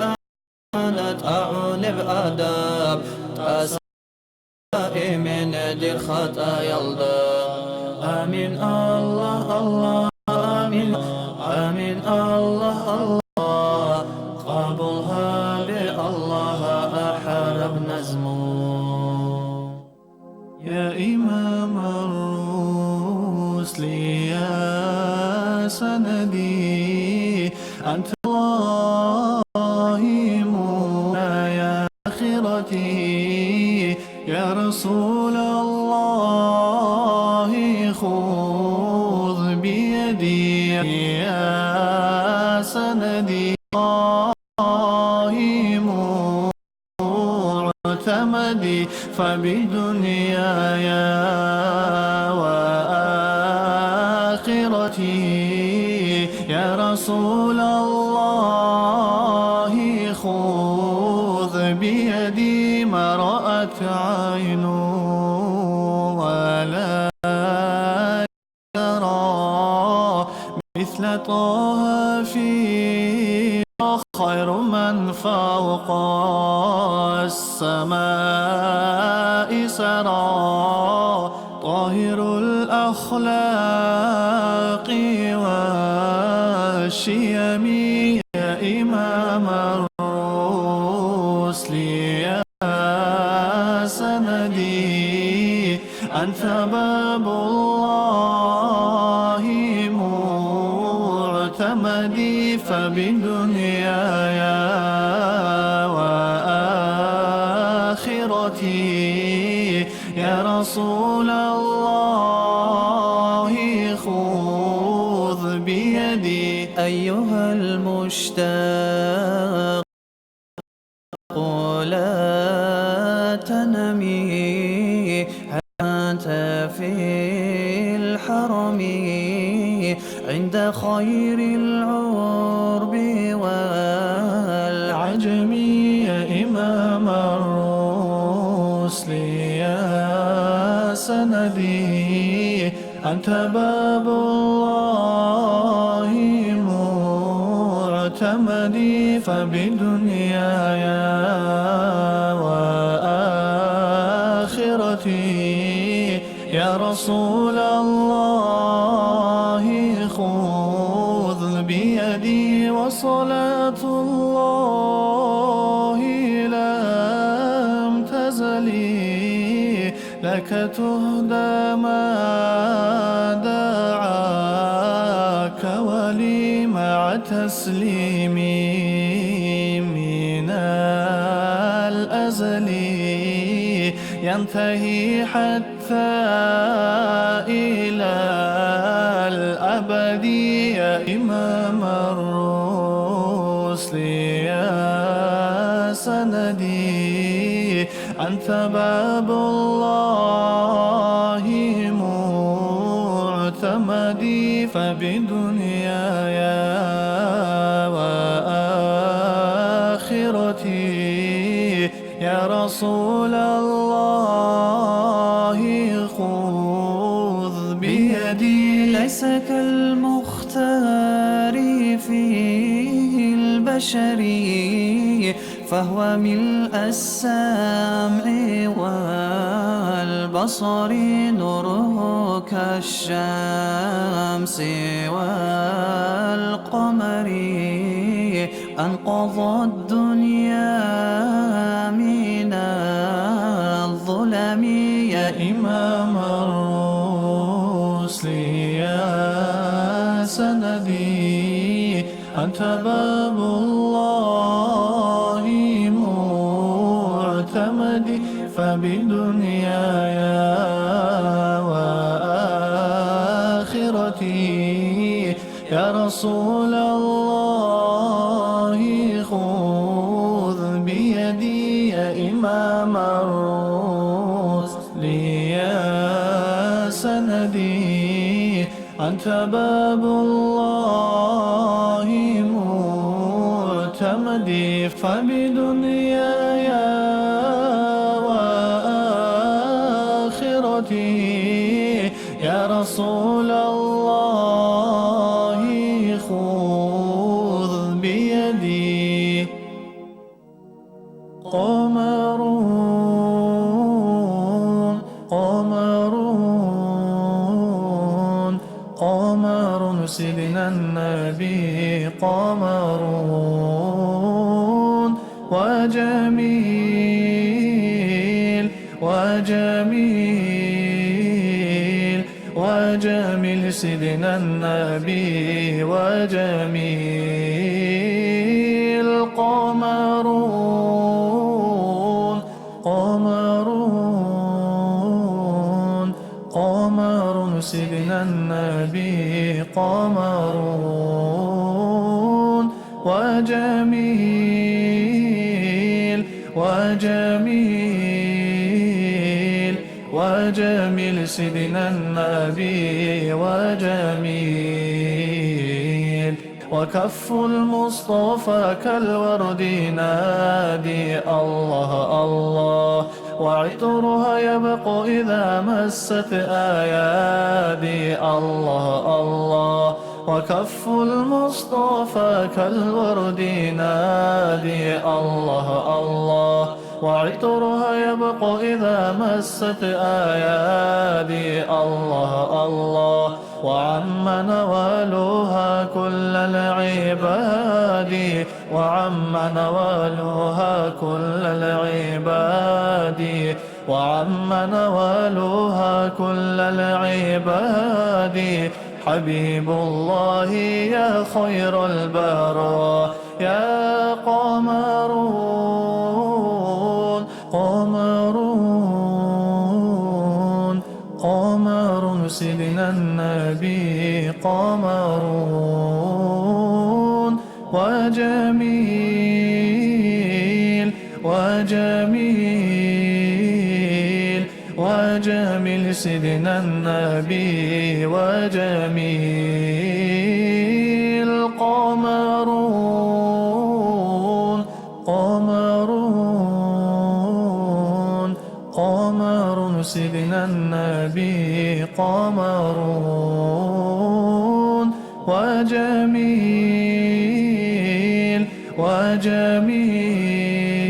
كانت أعون بأدب تسائي من دير خطايا الله آمين الله الله آمين آمين الله الله قبلها بالله أحرب نزمو يا إمام الرسل يا سندي أنت الله يا آخرتي يا رسول الله خذ بيدي يا سندي الله معتمدي فبدنياي وآخرتي يا رسول الله خذ بيدي ما رأت عين ولا يرى مثل طه في خير من فوق السماء سرى طاهر الأخلاق والشيم يا إمام الرسل يا سندي أنت باب الله معتمدي فبدنياي وآخرتي يا رسول الله خذ بيدي أيها المشتاق لا تنمي أنت في الحرم عند خير العرب والعجم يا إمام الرسل يا سندي أنت باب الله معتمدي فبدنياي وآخرتي يا رسول الله خذ بيدي وصلاة الله لم تزلي لك تهدى ما دعاك ولي مع تسليمي من الأزل ينتهي حتى إلى الأبد يا إمام الرسل يا سندي أنت باب الله معتمدي فبدنياي وآخرتي يا رسول الله خذ بيدي ليس كالمختار فيه البشري فهو ملء السمع والبصر نوره كالشمس والقمر أنقذ الدنيا من الظلم يا إمام الرسل يا سندي أنت باب الله معتمدي فبدنياي وآخرتي يا رسول الله خذ بيدي يا إمام الرسل يا سندي أنت باب الله معتمدي فبدنياي وآخرتي يا رسول الله خذ بيدي قمرون قمرون قمر سيدنا النبي قمرون وجميل وجميل وجميل سيدنا النبي وجميل قمرون قمرون قمر سيدنا النبي قمرون وجميل وجميل وجميل سيدنا النبي وجميل وكف المصطفى كالورد ينادي الله الله وعطرها يبقى إذا مست آيادي الله الله وكف المصطفى كالورد ينادي الله الله وعطرها يبقى إذا مست آيادي الله الله وعم نوالها كل العباد وعم نوالها كل العباد وعم نوالها كل العباد حبيب الله يا خير البرايا يا قمرون قمرون قمر سيدنا النبي قمرون وجميل وجميل وجميل سيدنا النبي وجميل قمرون قمرون قمر سيدنا النبي قمرون وجميل وجميل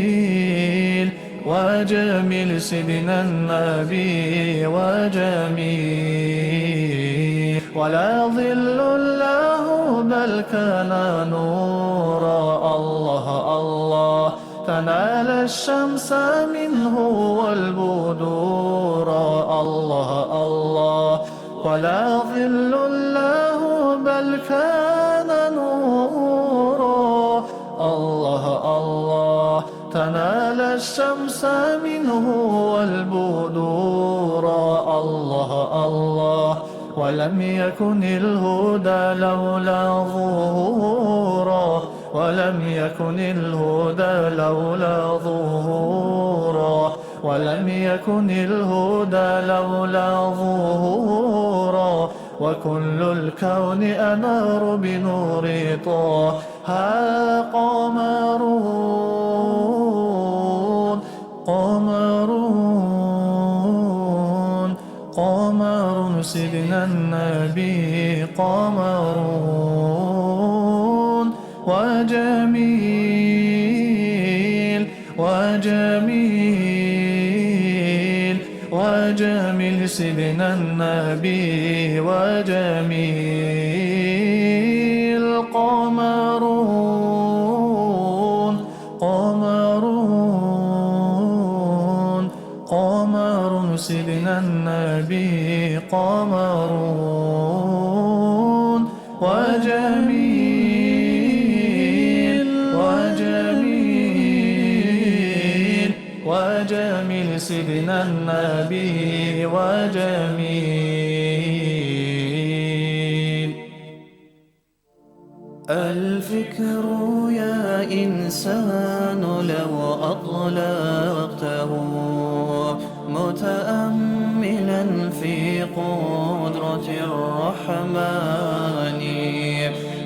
وجميل سيدنا النبي وجميل ولا ظل له بل كان نورا الله الله تنال الشمس منه والبدور الله الله ولا ظل له بل كان نورا الله الله تنال الشمس منه والبدور الله الله ولم يكن الهدى لولا ظهورا ولم يكن الهدى لولا ظهورا ولم يكن الهدى لولا ظهورا وكل الكون أنار بنور طه قمرون قمرون قمر سيدنا النبي قمرون وجميل وجميل وجميل سيدنا النبي وجميل قمرون قمرون قمر سيدنا النبي قمرون وجميل وجميل وجميل سيدنا النبي وجميل الفكر يا إنسان لو أطلقته متأملا في قدرة الرحمن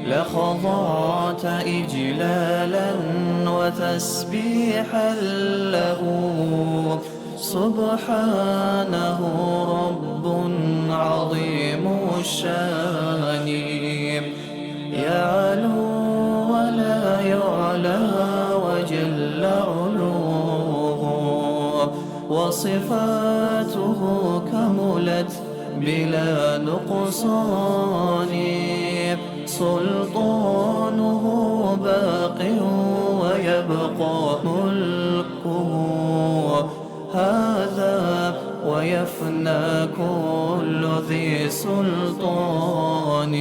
لخضعت إجلالا وتسبيحا له سبحانه رب عظيم الشان يعلو ولا يعلى وجل علوه وصفاته كملت بلا نقصان سلطانه باق ويبقى ملكه هذا ويفنى كل ذي سلطان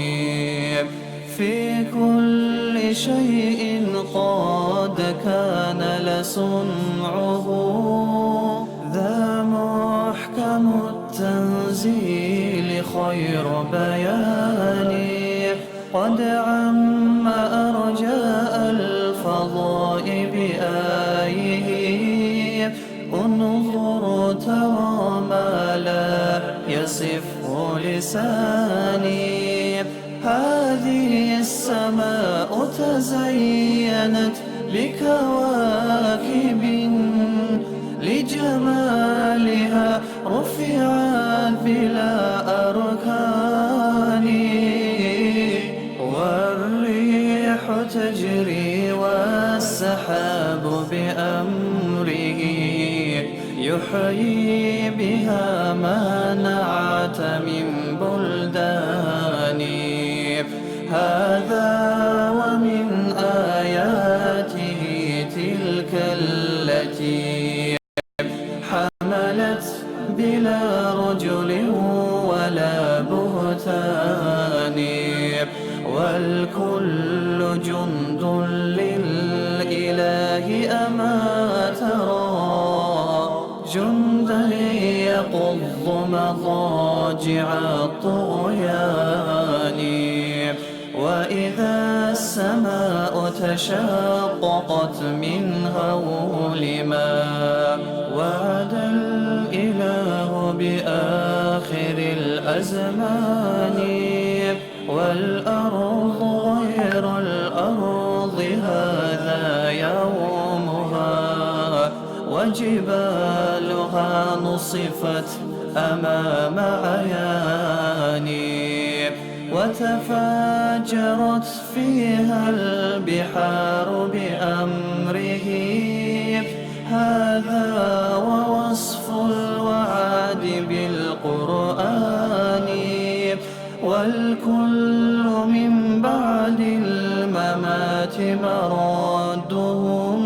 في كل شيء قد كان لصنعه ذا محكم التنزيل خير بيان قد عم أرجاء الفضاء بآيه انظر ترى ما لا يصفه لساني هذه السماء تزينت بكواكب لجمالها رفعت بلا أركان والريح تجري والسحاب بأمره يحيي بها ما نعت من بلدان هذا ومن آياته تلك التي حملت بلا رجل ولا بهتان والكل جند للإله أما ترى جندا يقض مضاجع الطغيان وإذا السماء تشققت من هول ما وعد الإله بآخر الأزمان والأرض غير الأرض هذا يومها وجبالها نصفت أمام عياني وتفجرت فيها البحار بأمره. هذا ووصف الوعد بالقرآن، والكل من بعد الممات مردهم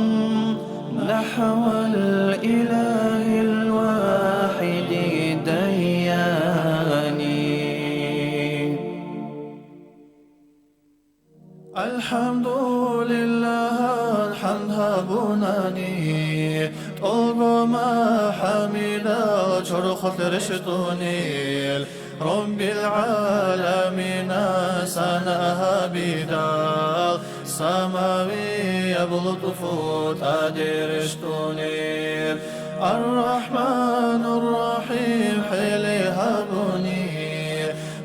نحو الإله الواحد الديان. الحمد لله الحمد بناني طلب ما حمد شرخت رشتوني رب العالمين سنها بدال سماوي يبلط فوت أدرشتوني الرحمن الرحيم حلي هبني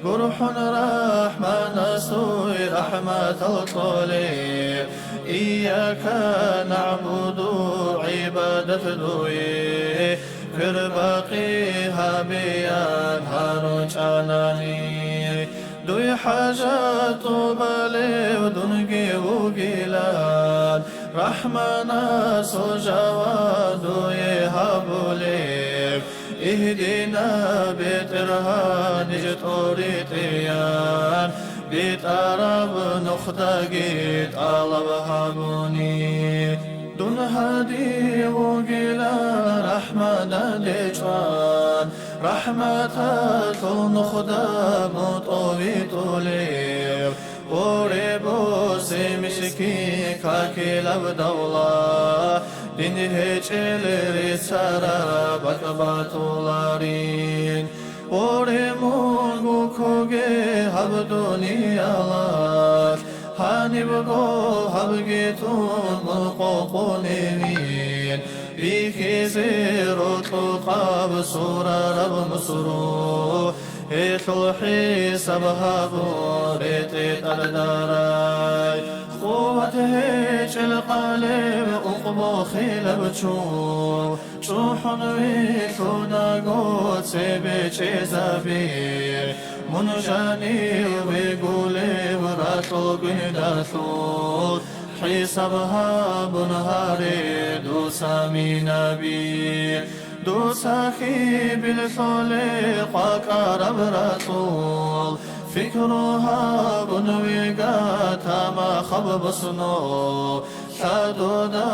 قرح رحمن سوي رحمة الطليب إياك نعبد عبادة دوي كرباقيها بيان هارج أناني دوي حاجات بالي ودنقي وقيلان رحمنا سجواد يهبولي اهدنا بترهان جتوريتيان بيت عرب نخدقيت طلب هبوني دون هادي وقيلا رحمة ديشوان رحمة نخدى مطوي طولي وريبو سيمشكي كاكيل بدولا دين هيجلري سارا بكباتولارين وريمونغو كوغي هبدوني الله هانيبغو هبجيتون ملقوقونين بيكي زيرو تلقاب سورة رب مسرو إتلوحي سبهابو ريتي ترداراي قوته القلب أقبو خيلبتشو شوحن ويكونا قوت سيبيشي زبير منجاني ويقولي براتو قيداتو حسابها بنهاري دوسا من نبي دوسا خي بالثولي قاكارب رسول فكرها بنويقاتا ما خب بسنو حدودا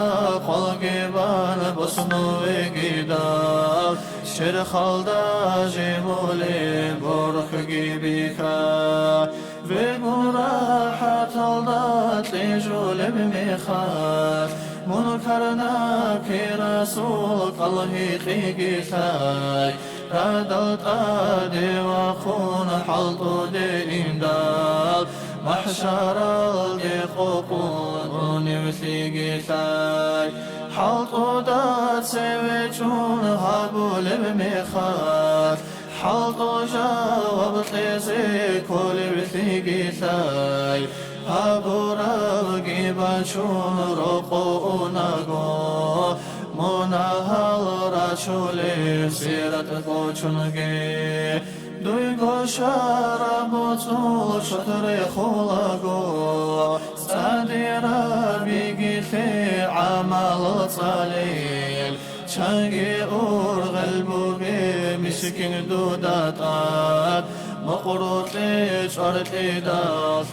قلقبان بسنو ويقيدا شر خالدا جيبولي برخ جيبيكا ومراحة الضات لجول بمخاف منكرنا في رسول الله خيقيتاي رادلت آدي وخون حلطو دي إندال محشر الدي قوقون وثيقيتاي حلطو دات سيويتون هابول بمخاف حلطو جاوب تيزي كل بثيقيتاي هابو ربقي باشون رقوناغو مناهل راشولي سيرت قوچونگي دوي گوشار بوصول شطر خلاغو ساديرا بيگيثي عمل صليل شانگي اور غلبو بي مسكين دوداتات مقروطي شرطي دا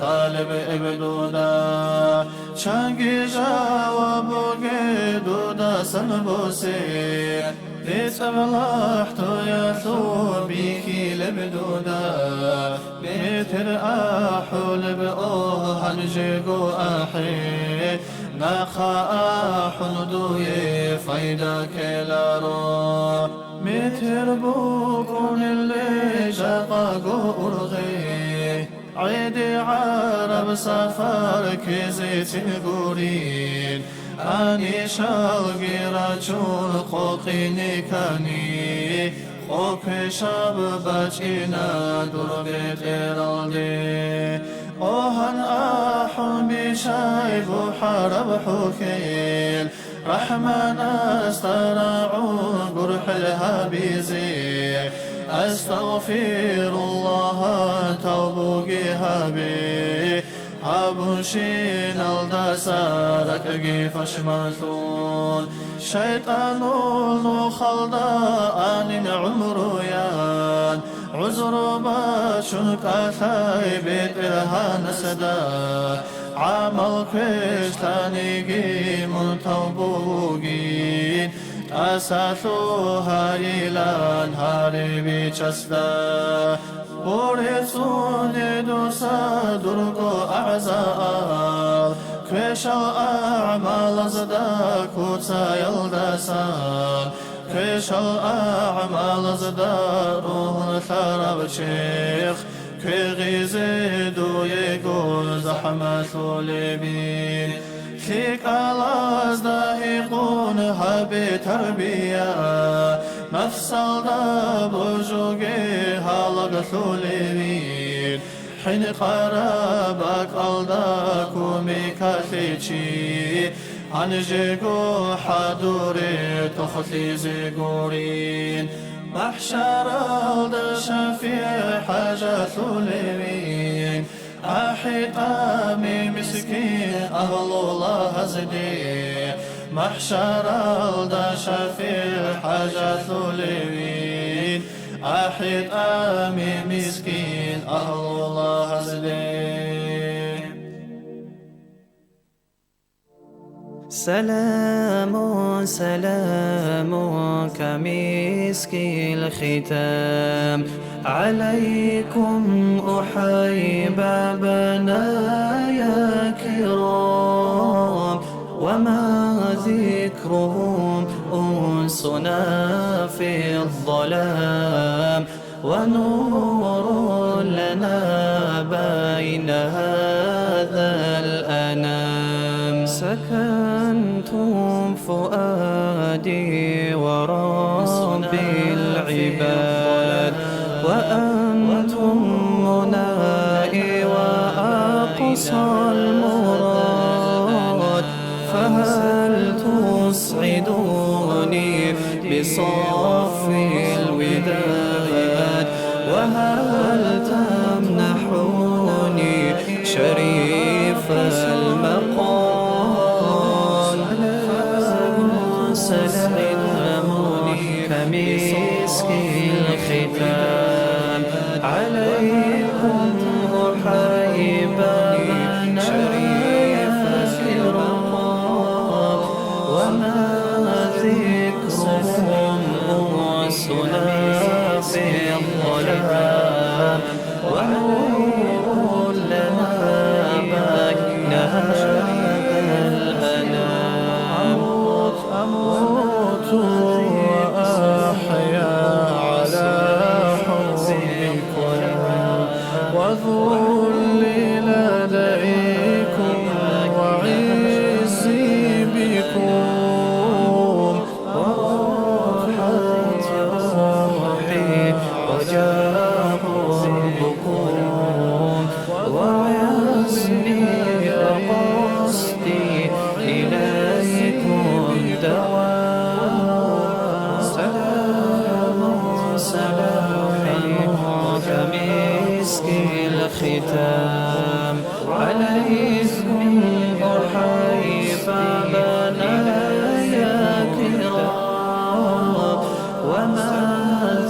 طالب ابدودا شانگي جوابوغي دودا سنبوسي ليس بلحتو يا ثوبيكي لبدودا بيتر احول بأوه هنجيقو احي ناخا احندوي فايدا كيلارو متر بوكون اللي شقاقو أرغي عيدي عرب سفر كزيت القورين أني شالقي رجل قوقيني كاني قوك شاب بجينا دربت إرالدي أوهن أحن بشايب حرب حكيل رحمن استرعون قرح الهابيزي أستغفر الله توبوغي هابي أبوشين الدسارك جيفش مثول شيطان الخلدا أن عمرو يان عذر باشنك أثاي بيت إرهان سدا عمل كشتاني جيم توبوغين أساسو هايلان هاربي چسدا بوريسون دوسا درغو أعزاء كشل أعمال زدا كوتا يلدسان كشل أعمال زدا روح ثرب شيخ كي غيزدو يقول زحمة لبين كيك ألاز داهيقون هابي تربية مفصل دا بوجوغي هالغ ثوليين حين قربك ألداكو ميكاثيشي عن جيغو حدوري تخلي زيغورين محشر الدشافي حاجة ثوليين أحيطامي مسكين أهل الله هزدي محشر الدشافي حاجة ثوليين أحيطامي مسكين أهل الله هزدي سلام سلام كمسك الختام عليكم أحيي بابنا يا كرام وما ذكرهم أنسنا في الظلام ونور لنا بين هذا الأنام سكنتم فؤادي وربي العباد وأنتم منائي وأقصى المراد فهل تسعدوني بصف الوداد وهل تمنحوني شريف المقام سلاموني كمسك الختام عليكم أحيي بابنا شريف الكرام وما ذكرهم أنسنا في الظلام ونور لنا بين هذا الأنام أموت وأحيا على حبكم وذلي لديكم وعزي بكم وراحت روحي وجاه ربكم وعزني وقصدي إليكم دوام سلام سلام كمسك الختام عليكم أحيي بابنا يا كرام وما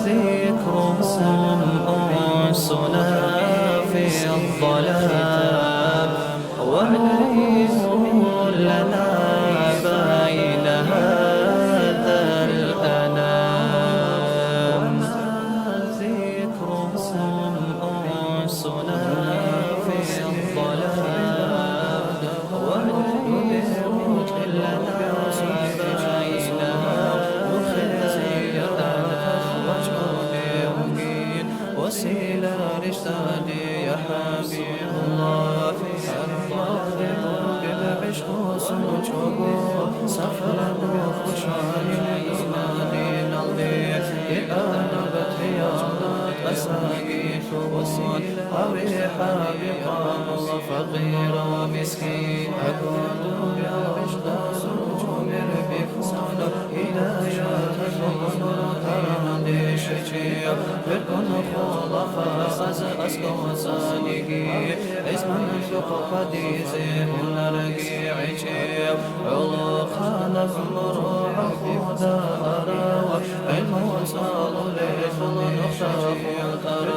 ذكرهم أنسنا في الظلام ونور لنا بين هذا الأنام وما ذكرهم أنسنا في الظلام ونور لنا بين وسيلة رشادي يا حبيب الله الرافض بالعشق وسجوده سفرا وخشعا ينادي البيت إذا نبت رياضات أساقيت وسيلة أريحا بقام فقير ومسكين أكون بالعشق سجود بكون إذا جاءت الغنى ترى شيء شيخ بركن خلفاء أسكو صادقي اسمن شق قديسي هنرقي عشيق علو خانف مروع خدا أراوة علم وصال ليش النخشى خطر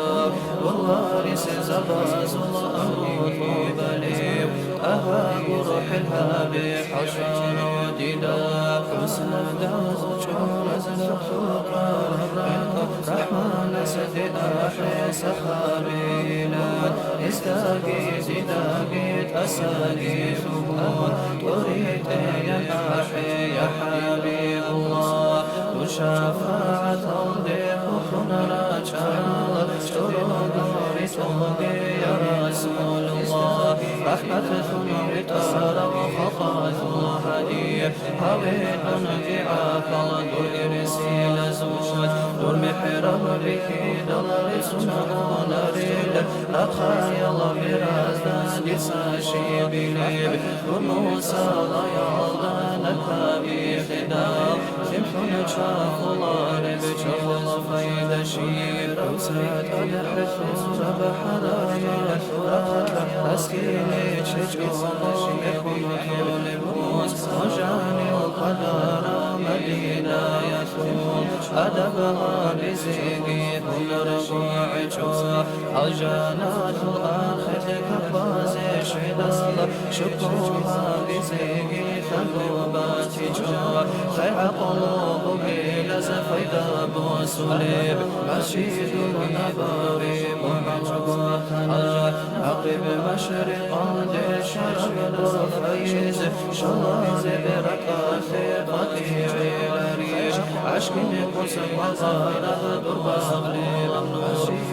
والوارث زباز الأمر طوبلي أهوى روح الهابي حشر وددا حسن داز شورز رحمن سدد أحري سخابيلا استاقي زداقيت أساقي شبون طريت يا أحي يا حبيب الله وشفاعة ضيق حنرا شعال شرود رسولي يا رسول الله رحمة بتار وخطاة هدي هويت نجعك الله إرسيل زوج دور محرم بك دلر سنون ريل أخايا الله برازدان دساشي بليب ونوسى لا يعلى نكابي خدام شمحن شاف الله ربك الله فايد شير روسات الحفظ بحر يا شراء أسكيني شجون يكون طول بوس وجاني القدر مدينة يسوم أدبها بزيقي هم رجوع الجنات الآخر كفاز شدسل شكوها بزيقي ثقوبات جوع خيع قلوب بلز فيدا بوسوليب مشيد النباري معجوة عقب مشرقا دي شرب الفيز شلال بركات قطيع الريش عشق قص وزارة درباغلي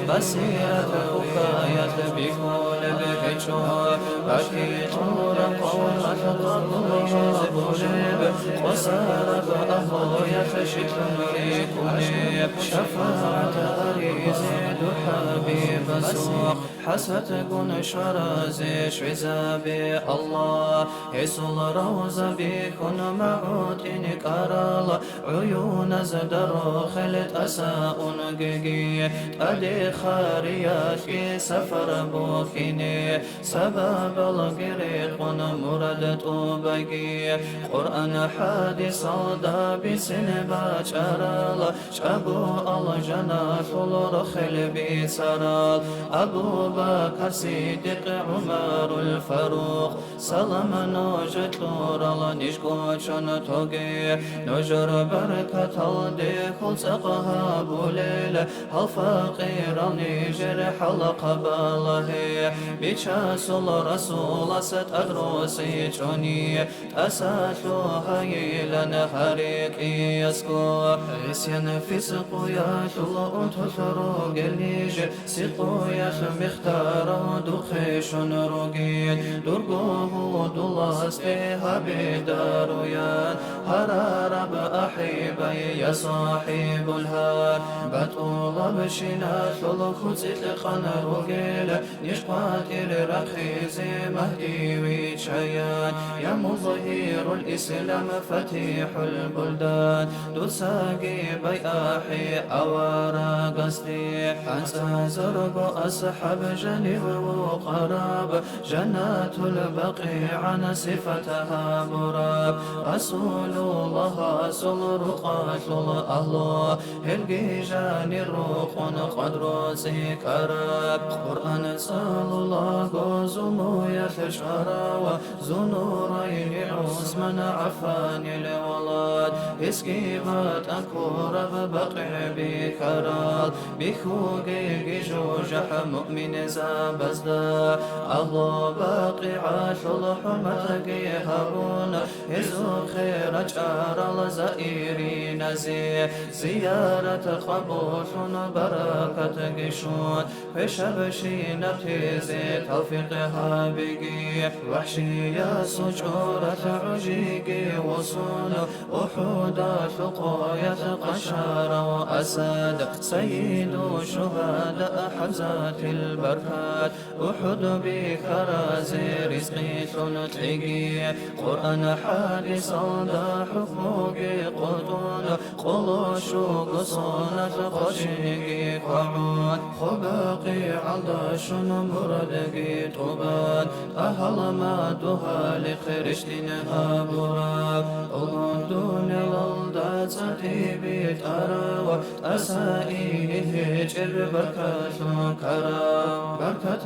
بسيرة حكاية بكل بكشوها بكيت رقوة الله بجيب قصارة أهوية شكري كنيب شفاعة أريزيد حبيب سوق حسد كن شرازيش عزابي الله يسول روز بكن معوتين كارال عيون زدر خلت أساء نقيقي أدي خاريات في سفر بوكيني سبب القريق مرد توبقي قرآن حادث صدا بسنبات شرال شابو الجنات الرخل بسرال أبو بكر صديق عمر الفاروق سلام نوجت لورال نشكوشن توقي نجر بركة الدخل سقها بوليل الفقير نجر حلق باله بشاس الرسول ست أدروسي جوني أساتو هايلا نهارك يسكو عسيان في سقويات الله تثرق الليج سقويات مختار دخيش رقيد درقوه دلاس فيها بدارويان هرارب أحيبي يا صاحب الهار بطول بشنات الخوز تقن رقيل نشقات الرخيز مهدي ويشيان يا مظهر الإسلام فتيح البلدان دساقي بياحي أوارا قصدي أنسى زرق أصحاب جنب وقراب جنات البقيع عن صفتها براب رسول الله سل رقات الله هلقي جاني الروق قدر سكراب قرآن سال الله قزمو يتشرى زنورين عثمان عفان الولاد اسكيبات أكورب بقع بكرال بخوقي جوجح مؤمن زابزدا الله باقعات الحمد هارون يزو خير جار الزائرين زيارة قبوش بركة قشون فشبشين تيزي توفيقها بقي وحشية سجورة عجيقي وصول أحودات قوية قشار وأسد سيد شهداء حمزات البركات أحد بكرازي رزقي تنتقي قرآن حادث دا حقوقي قطون قلوشو قصونة خوشيقي قعود خباقي عداشن مردقي طبان أهل ما دوها لخرشتنها براق أغندون الالدات ستيبيت أراوة أسائي الهجر بركة كرام بركة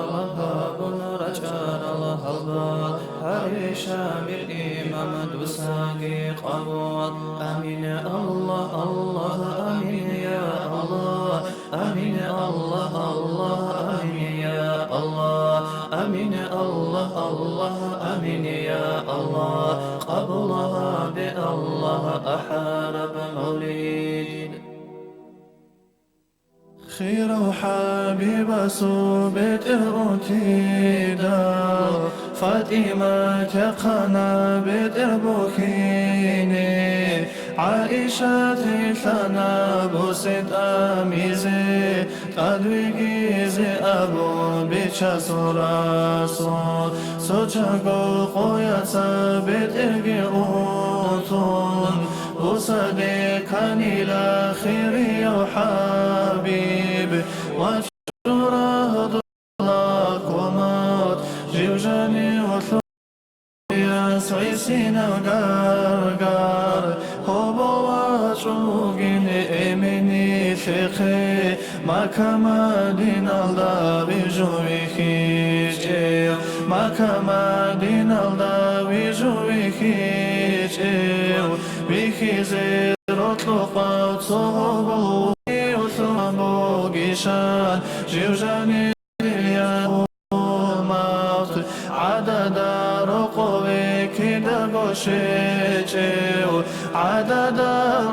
الله بنرجال الهلبال هريشا بالإمام دوساقي قبول آمين الله الله آمين يا الله آمين الله الله آمين يا الله آمين الله الله آمين يا الله قبلها بالله أحارب مولد خير وحبيب صوبت إربوكيدا فاطمة تقنا بتربوكيني عائشة ثنا بوسط أميزي تدويجيزي أبو بيتشا سوراسون سوچاقو قويا سابت إرقي أوتون وصديقا إلى خير يا حبيب وشوره ضلك وموت جيوجاني وثويا سعيسين وقرقر هبو وشوقين إمني ثقي ما كما دين الله بجوي خيجي ما كما دين الله بجوي خيجي بخزي رطلقات صهبو وثمبو قشان جيوجاني اليهود موت عدد رقوك دقوشيجيو عدد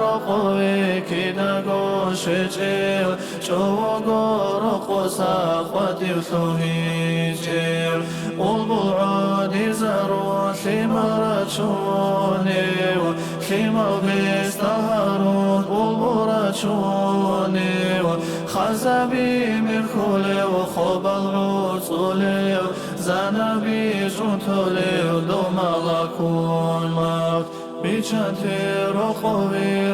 رقوك دقوشيجيو شوقو رقو ساقوتي وثوهيجيو والبعود زارو ثمرتشونيو ثمر بيستهرون والبراتشونيو خزبي مركولي وخوب العطولي زنبي جنتولي دومالكون موت بيشانتي رقوبي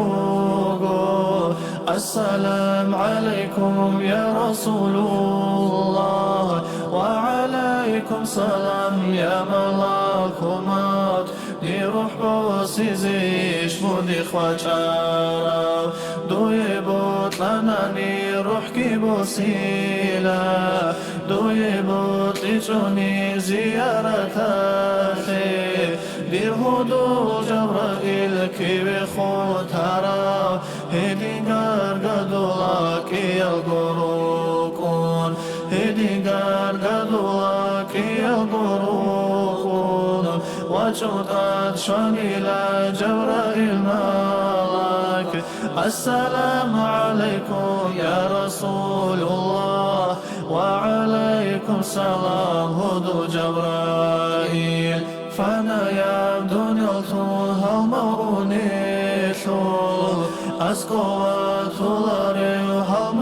رزيوغو السلام عليكم يا رسول الله وعليكم سلام يا ملاكمات دي روح بوسيزيش مودي خواجارا دوي بوت لناني روح كي بوسيلا دوي بوت لجوني زيارة أخي دير هدو جبرائيل كي بخوتارا هدي قرقدولاك يا القروكون هدي قرقدولاك يا القروكون وجودت شميلة جبرائيل مالك السلام عليكم يا رسول الله وعليكم سلام هدو جبرائيل فانا يبدون يلتوها المؤونيثو أسكوات لاريوها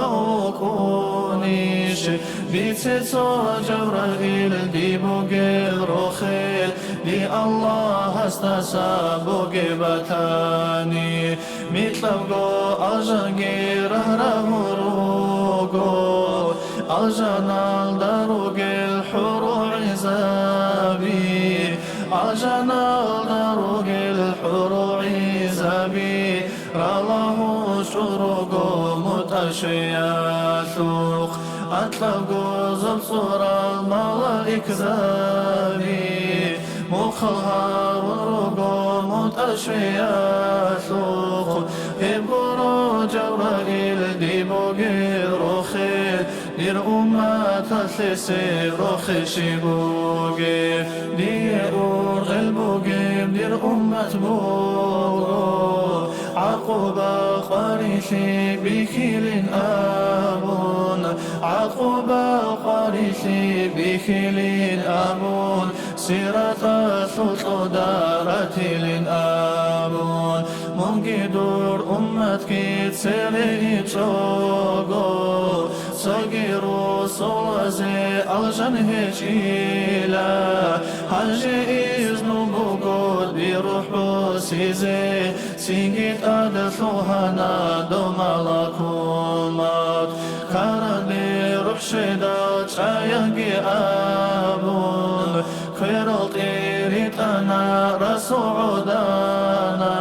المؤكونيش بيتسو جبرائيل دي بوغيل روخيل دي الله استسا بوغي باتاني ميتلوغو أجنجي رهرهروغو أجنال داروغي الحرو عزابي أجنال داروغي الحرو عزابي رالله شروغو متشياثوق أطلقو زبصورا الملائك زابي مخلها وروغو متشياثوق إبرو جبرائيل ديبوغي روخي دير أمة الثسي روخي شيبوغي دير البوغي دير أمة بوغو عقوبة قريشي بكيل آبون عقوبة قريشي بكيل آبون سيرة ثلث دارة آبون منقدور أمتك تسيري تشوغو صغيرو صوازي الجنه جيلا حاجي إذنو بوغود بروح بوسي بوسيزي سينجيت أدثوهنا دومالكومات كارني روح شدات شاينجي أبون كيرلت إيريت أنا رسعودانا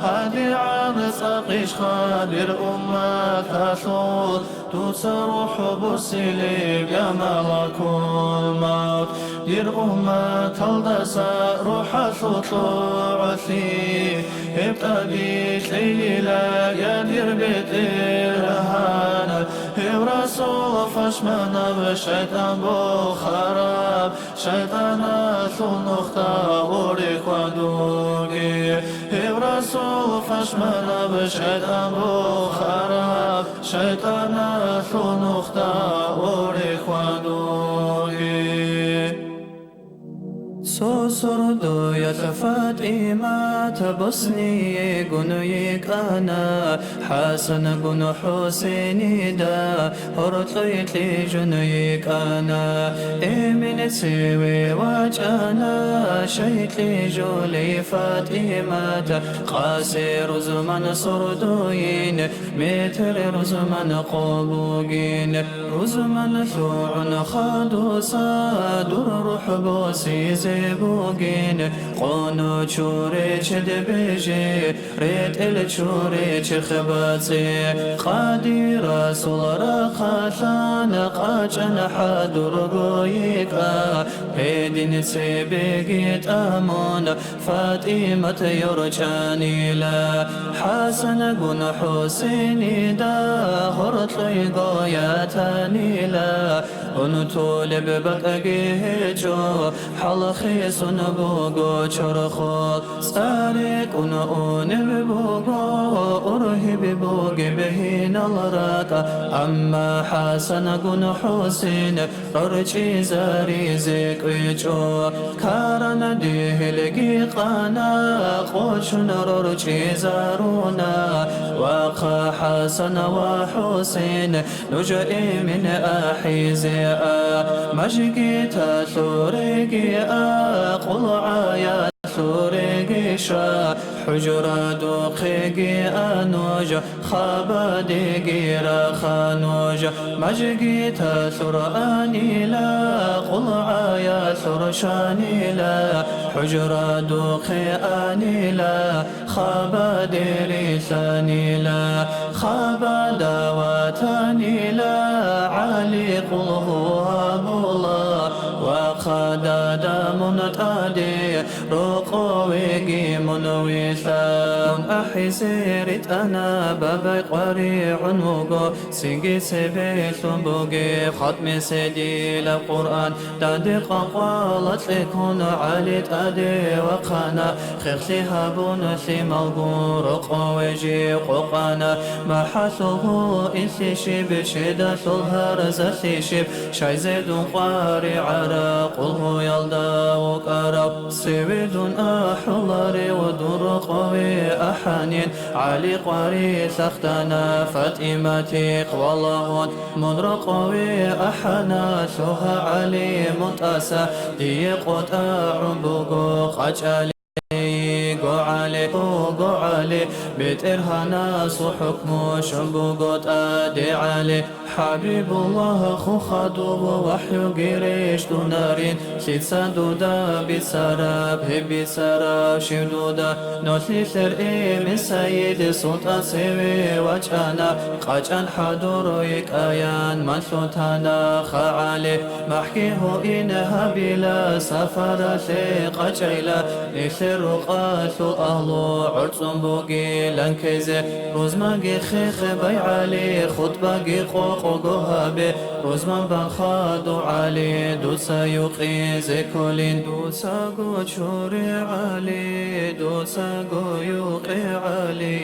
هادي عن ساقيش خادر أمك هثول تسروح بسيلي جمالكومات دير أمك تلدسا روح تطلعثي ابتديت ليلة يدير بيت إرهانا رسول فشمنا بشيطان بخراب شيطانا ثنختا وريك ودوغي رسول فشمنا بشيطان بخراب شيطانا ثنختا وريك ودوغي سوسردو يتفات إيمات بصني قنويك أنا حسن قنو حسيني دا هرطليت لي جنويك أنا إيمن تسوي واجانا شيت لي جولي فاتيمات قاسي رزمان سردوين متر رزمان قبوغين رزمان ثوعن خادوسا دور روح بوسي زبوغين قونو چوري چد بيجي ريت الچوري چخباتي قادي رسول رخاتان قاچن حدر قويكا هيدين سيبيجيت امون فاطمة يرجاني لا حسن قن حسيني دا هرطلي قوياتاني لا انتول ببقاقيجو حلخي سنبوغو چرخو سارق ونؤون ببوغو أرهي ببوغي بهين الراكا أما حسن قن حسين ررچي زاري زيكويجو كارن ديه لقيقانا قوشن ررچي زارونا واقا حسن وحسين نجئي من أحيزي مجيتا ثوريقي قل عايا ثوريقي شا حجرة دوقيقي أنوج خابديقي رخانوج مجيتا ثراني لا قل عايا ثرشاني لا حجرة دوقي أني لا خابديري ثاني لا خابدواتاني لا علي قل هو الله وقد منتادي رقويقي منويثا أحسيرت أنا بابي قريع وقو سيقي سبيت بوقي ختم سيدي القرآن تدق قالت لكون علي تادي وقانا خيختي هابون ثم القرق ويجي قوقانا ما حثه إثي شب شدة الهرز شب شاي زيد قاري عرق قله يلدا وقرب سويد أحلاري ودر قوي أحانين علي قاري ثختنا فاتمتي والله من رقوي أحنا سوها علي متأسى دي قطع بوغو قجالي قعالي بيت إرهانا حكمو شنبوغوت أدي علي حبيب الله خو خدوب وحيو قريش دونارين سيد سندودا بسراب هبي سراب شدودا نوثي ثرئي من سيد سلطان سيوي وجانا قاجان حدورويك آيان من ثوتانا خعالي محكيه إنها بلا سفر ثيق جيلا نثر قاثو أهلو عرصن بوغي لنكيزي روزماقي خيخ بيعالي خطباقي قوق وقوهابي روزمان بانخادو علي دوسا يقي زيكولين دوسا قو شوري علي دوسا قو يقي علي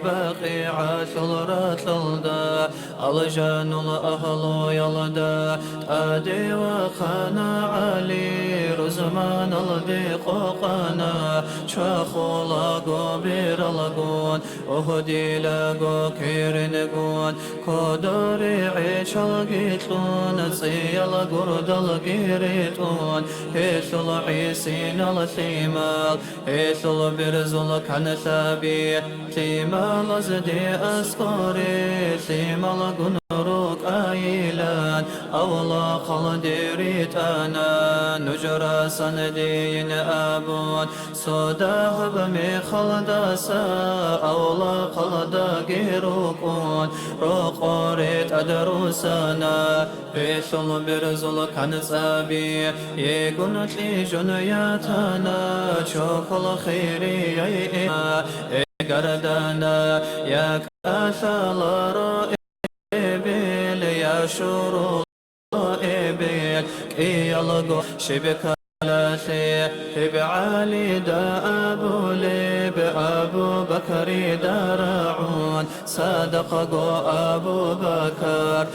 باقي عاشل راتلدا الجان الأهل يلدا أدي وخانا علي زمان الدقوقنا شاخو لاغو بير لاغون أهدي لاغو كيرنغون كودوري عيش القيتلون سيال قرد القيريتون هيثل عيسين الثيمال هيثل برزل كان ثابي ثيمال زدي أسكوري ثيمال قنروك آيلان أولا خلديريت أنا نجرى سندين أبون سوداه بمي خلداسا أولا خلدا قيروكون روقوريت أدروسانا بيثل برزل كان ثابي يكون لي جنياتنا شوكل خيري يا قردنا يا كاثل رائبيل يا شروع رائبيل كي يلقو شبك بعلي دا أبو ليب أبو بكر درعون صدق أبو بكر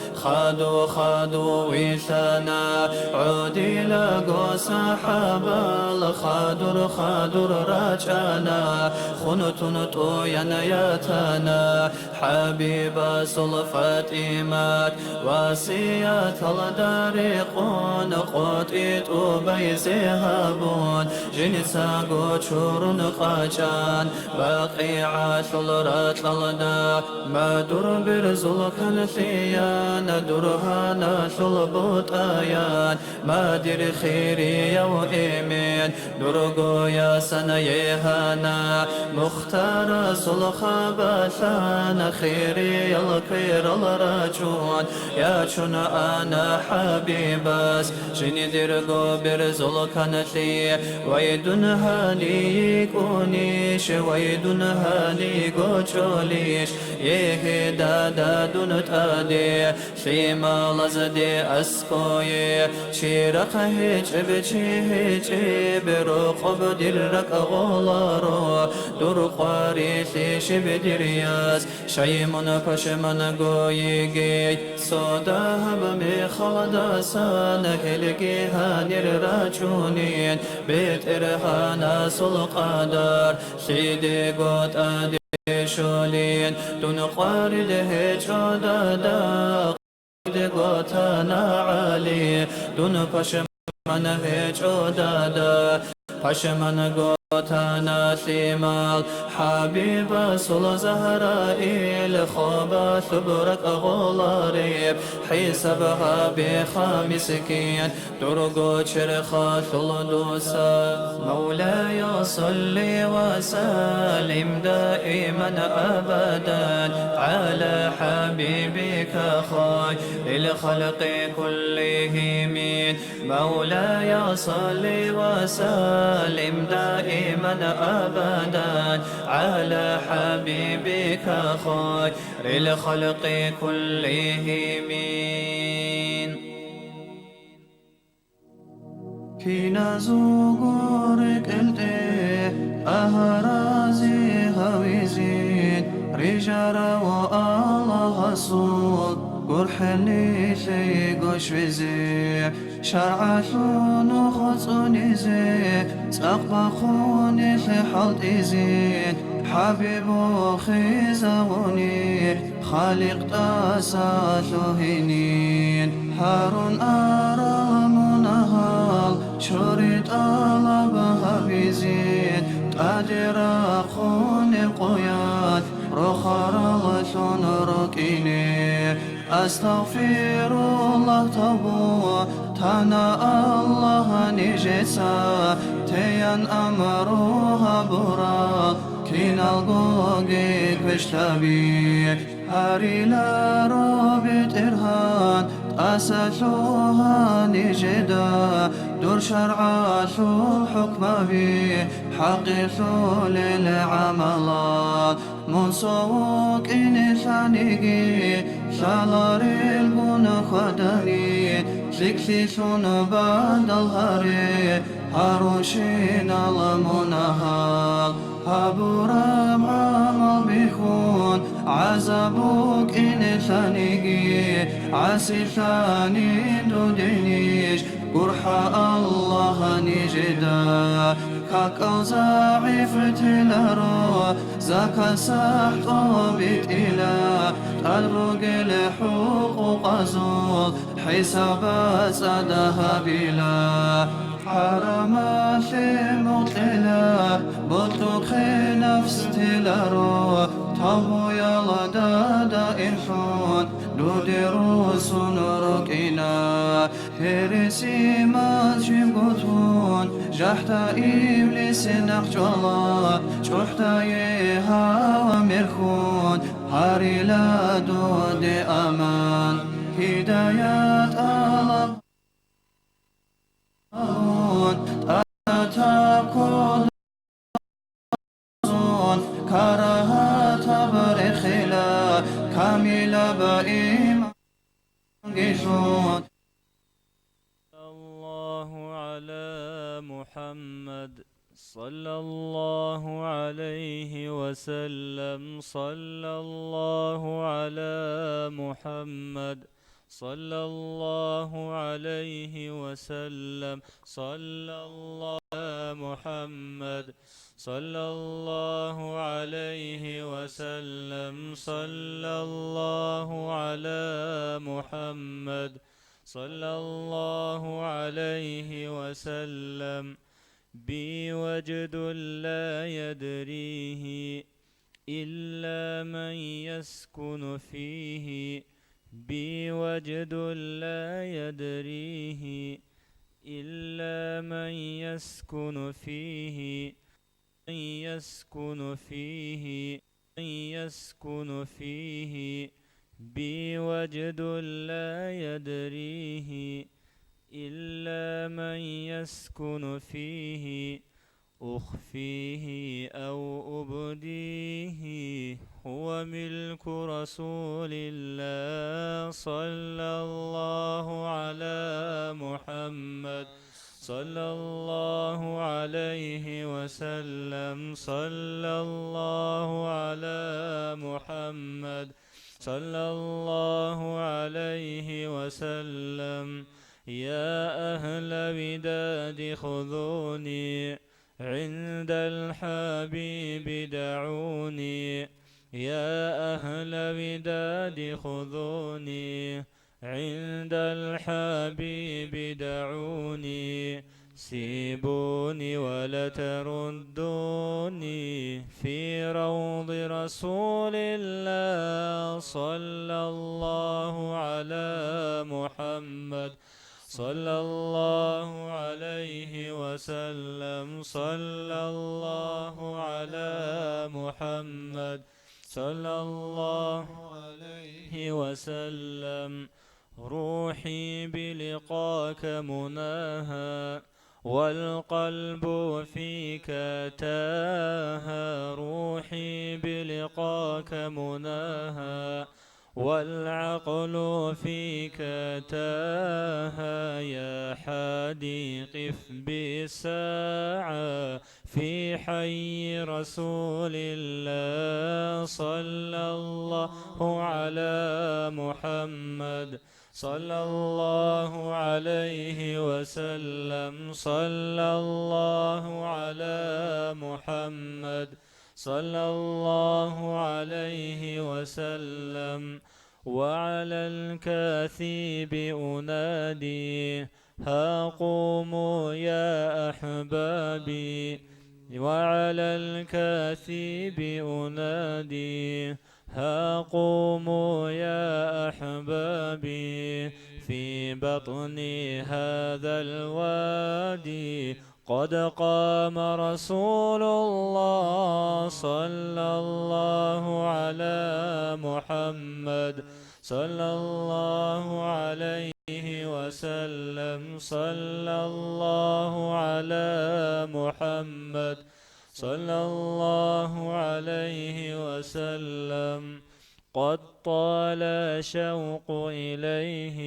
خادو ويثنا عودي لقو سحاب الخادر راجعنا خنت ينياتنا حبيب صلفات إيمات وصيات الدارقون قطيت بيزهابون جنسا قوشورن قاجان باقيعات الرات للنا ما در برزل كنثيان درهانا ثلبوت آيان ما در خيري يو إيمين درقو يا سنيهانا مختار صلخابثان خيري الكير الراجون يا شن أنا حبيباس جني درقو برزل كنثي ويدن هالي كونيش ويدن هالي قوشوليش يهدا دادن تادي فيما لزدي أسكوي شيرق هيج برقب درق غولارو در قاريثي شبدرياس شيمن پشمن گويگي صداه بمي خلداسان هلقي هانير راجونين بيت إرهانا سلقادار سيدي قد آدي شولين دون قارد هجودادا قد قطانا علي دون پشمن هجودادا پشمن قطانا ثيمال حبيب صل زهرائيل خوبا ثبرك غولاريب حسبها بخامسكين درقو شرخا ثلدوسا مولاي صل وسلم دائما أبدا على حبيبك خير الخلق كلهم مولاي صل وسلم دائما أبدا على حبيبك خير الخلق كلهم كينا زوغورك التي أهرازي هويزين رجال والله صوت قرح اللي في قش وزي شرعثون خصوني زي سقبخوني في حلط زين حبيب خيزوني خالق تاساث هنين هارون آرام نهال شريط ألبها بزين قادر أخون قياد رخرغثون ركيني أستغفر الله تبو تنا الله نجسا تيان أمروها برا كين الغوغيك بشتبي هاري لا رابط إرهان أساسوها نجدا دور شرعاثو حكم بي حقيثو للعملات منصوك إني ثانيقي ثالاري البن خدري ذكثيثون بعد الهري هاروشين المنهال هابورام عمل بيخون عذابوك إن ثانيقي عسي ثاني دودينيش قرحة الله نجدا كاكو زعيف تلرو زكا سحت بيت إلى تلرق الحقوق زول حساب صدها بلا حرم مطلع بطخ نفس تلرو تابو يلا دادا إرحون دودرو سنرقنا هرسي ما جبتون جحتا إبليس نخجلا جحتا يها ومرخون هاري لا دود أمان هدايات الله تأتاكل كراهات برخلا كامل بإيمان جيشون الله على محمد صلى الله عليه وسلم صلى الله على محمد صلى الله عليه وسلم صلى الله على محمد صلى الله عليه وسلم صلى الله على محمد صلى الله عليه وسلم بوجد لا يدريه إلا من يسكن فيه بوجد لا يدريه إلا من يسكن فيه من يسكن فيه من يسكن فيه بوجد لا يدريه إلا من يسكن فيه أخفيه أو أبديه هو ملك رسول الله صلى الله على محمد صلى الله عليه وسلم صلى الله على محمد صلى الله عليه وسلم يا أهل وداد خذوني عند الحبيب دعوني يا أهل وداد خذوني عند الحبيب دعوني سيبوني ولا تردوني في روض رسول الله صلى الله على محمد صلى الله عليه وسلم صلى الله على محمد صلى الله عليه وسلم روحي بلقاك مناها والقلب فيك تاها روحي بلقاك مناها والعقل فيك تاها يا حادي قف بساعة في حي رسول الله صلى الله على محمد صلى الله عليه وسلم صلى الله على محمد صلى الله عليه وسلم وعلى الكاثيب أنادي ها قوموا يا أحبابي وعلى الكاثيب أنادي ها قوموا يا أحبابي في بطن هذا الوادي قد قام رسول الله صلى الله على محمد صلى الله عليه وسلم صلى الله على محمد صلى الله عليه وسلم قد طال شوق إليه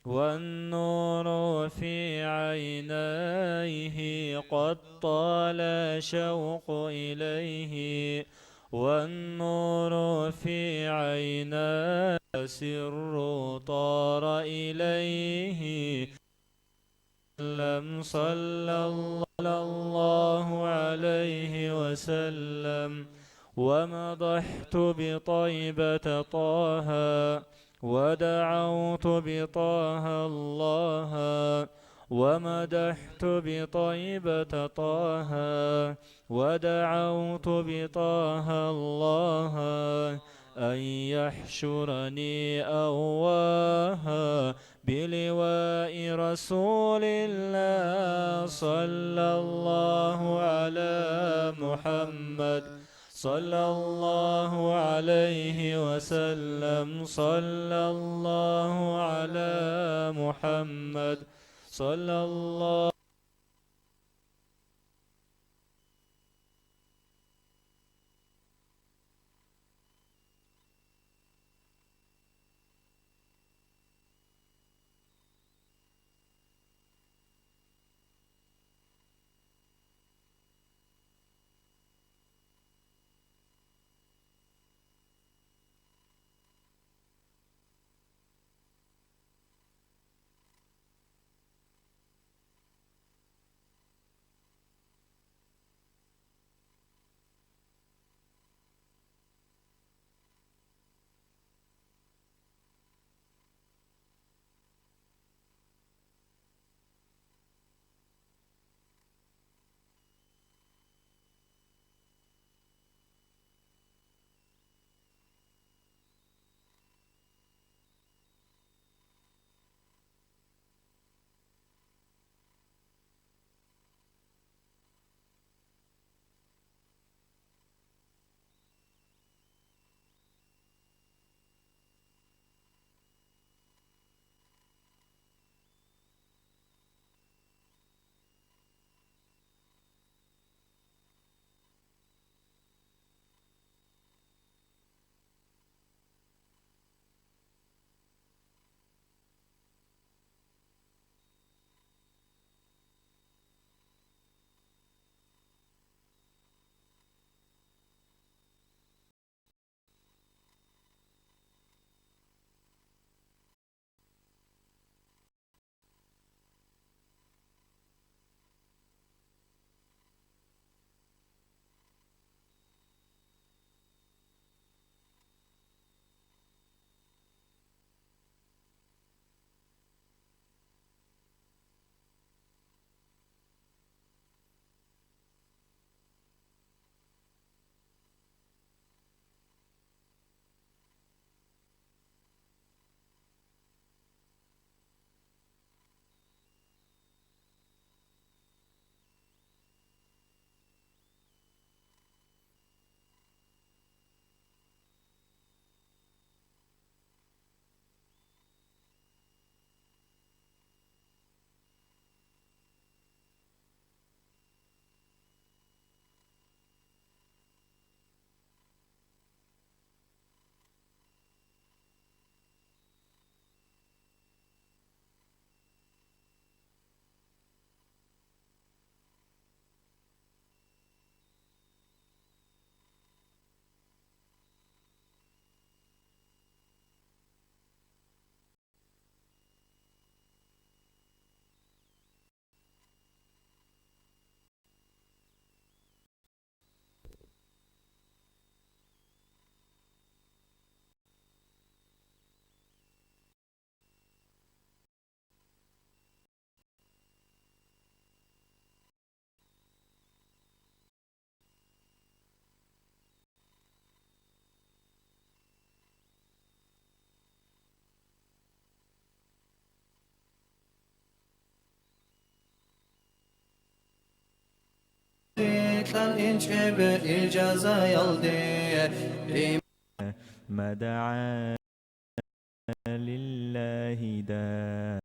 والنور في عينيه قد طال شوق إليه والنور في عيناه سر طار إليه صلى الله عليه وسلم ومضحت بطيبة طه ودعوت بطه الله ومدحت بطيبة طه ودعوت بطه الله أن يحشرني أواها بلواء رسول الله صلى الله على محمد صلى الله عليه وسلم صلى الله على محمد صلى الله ما دعا لله داع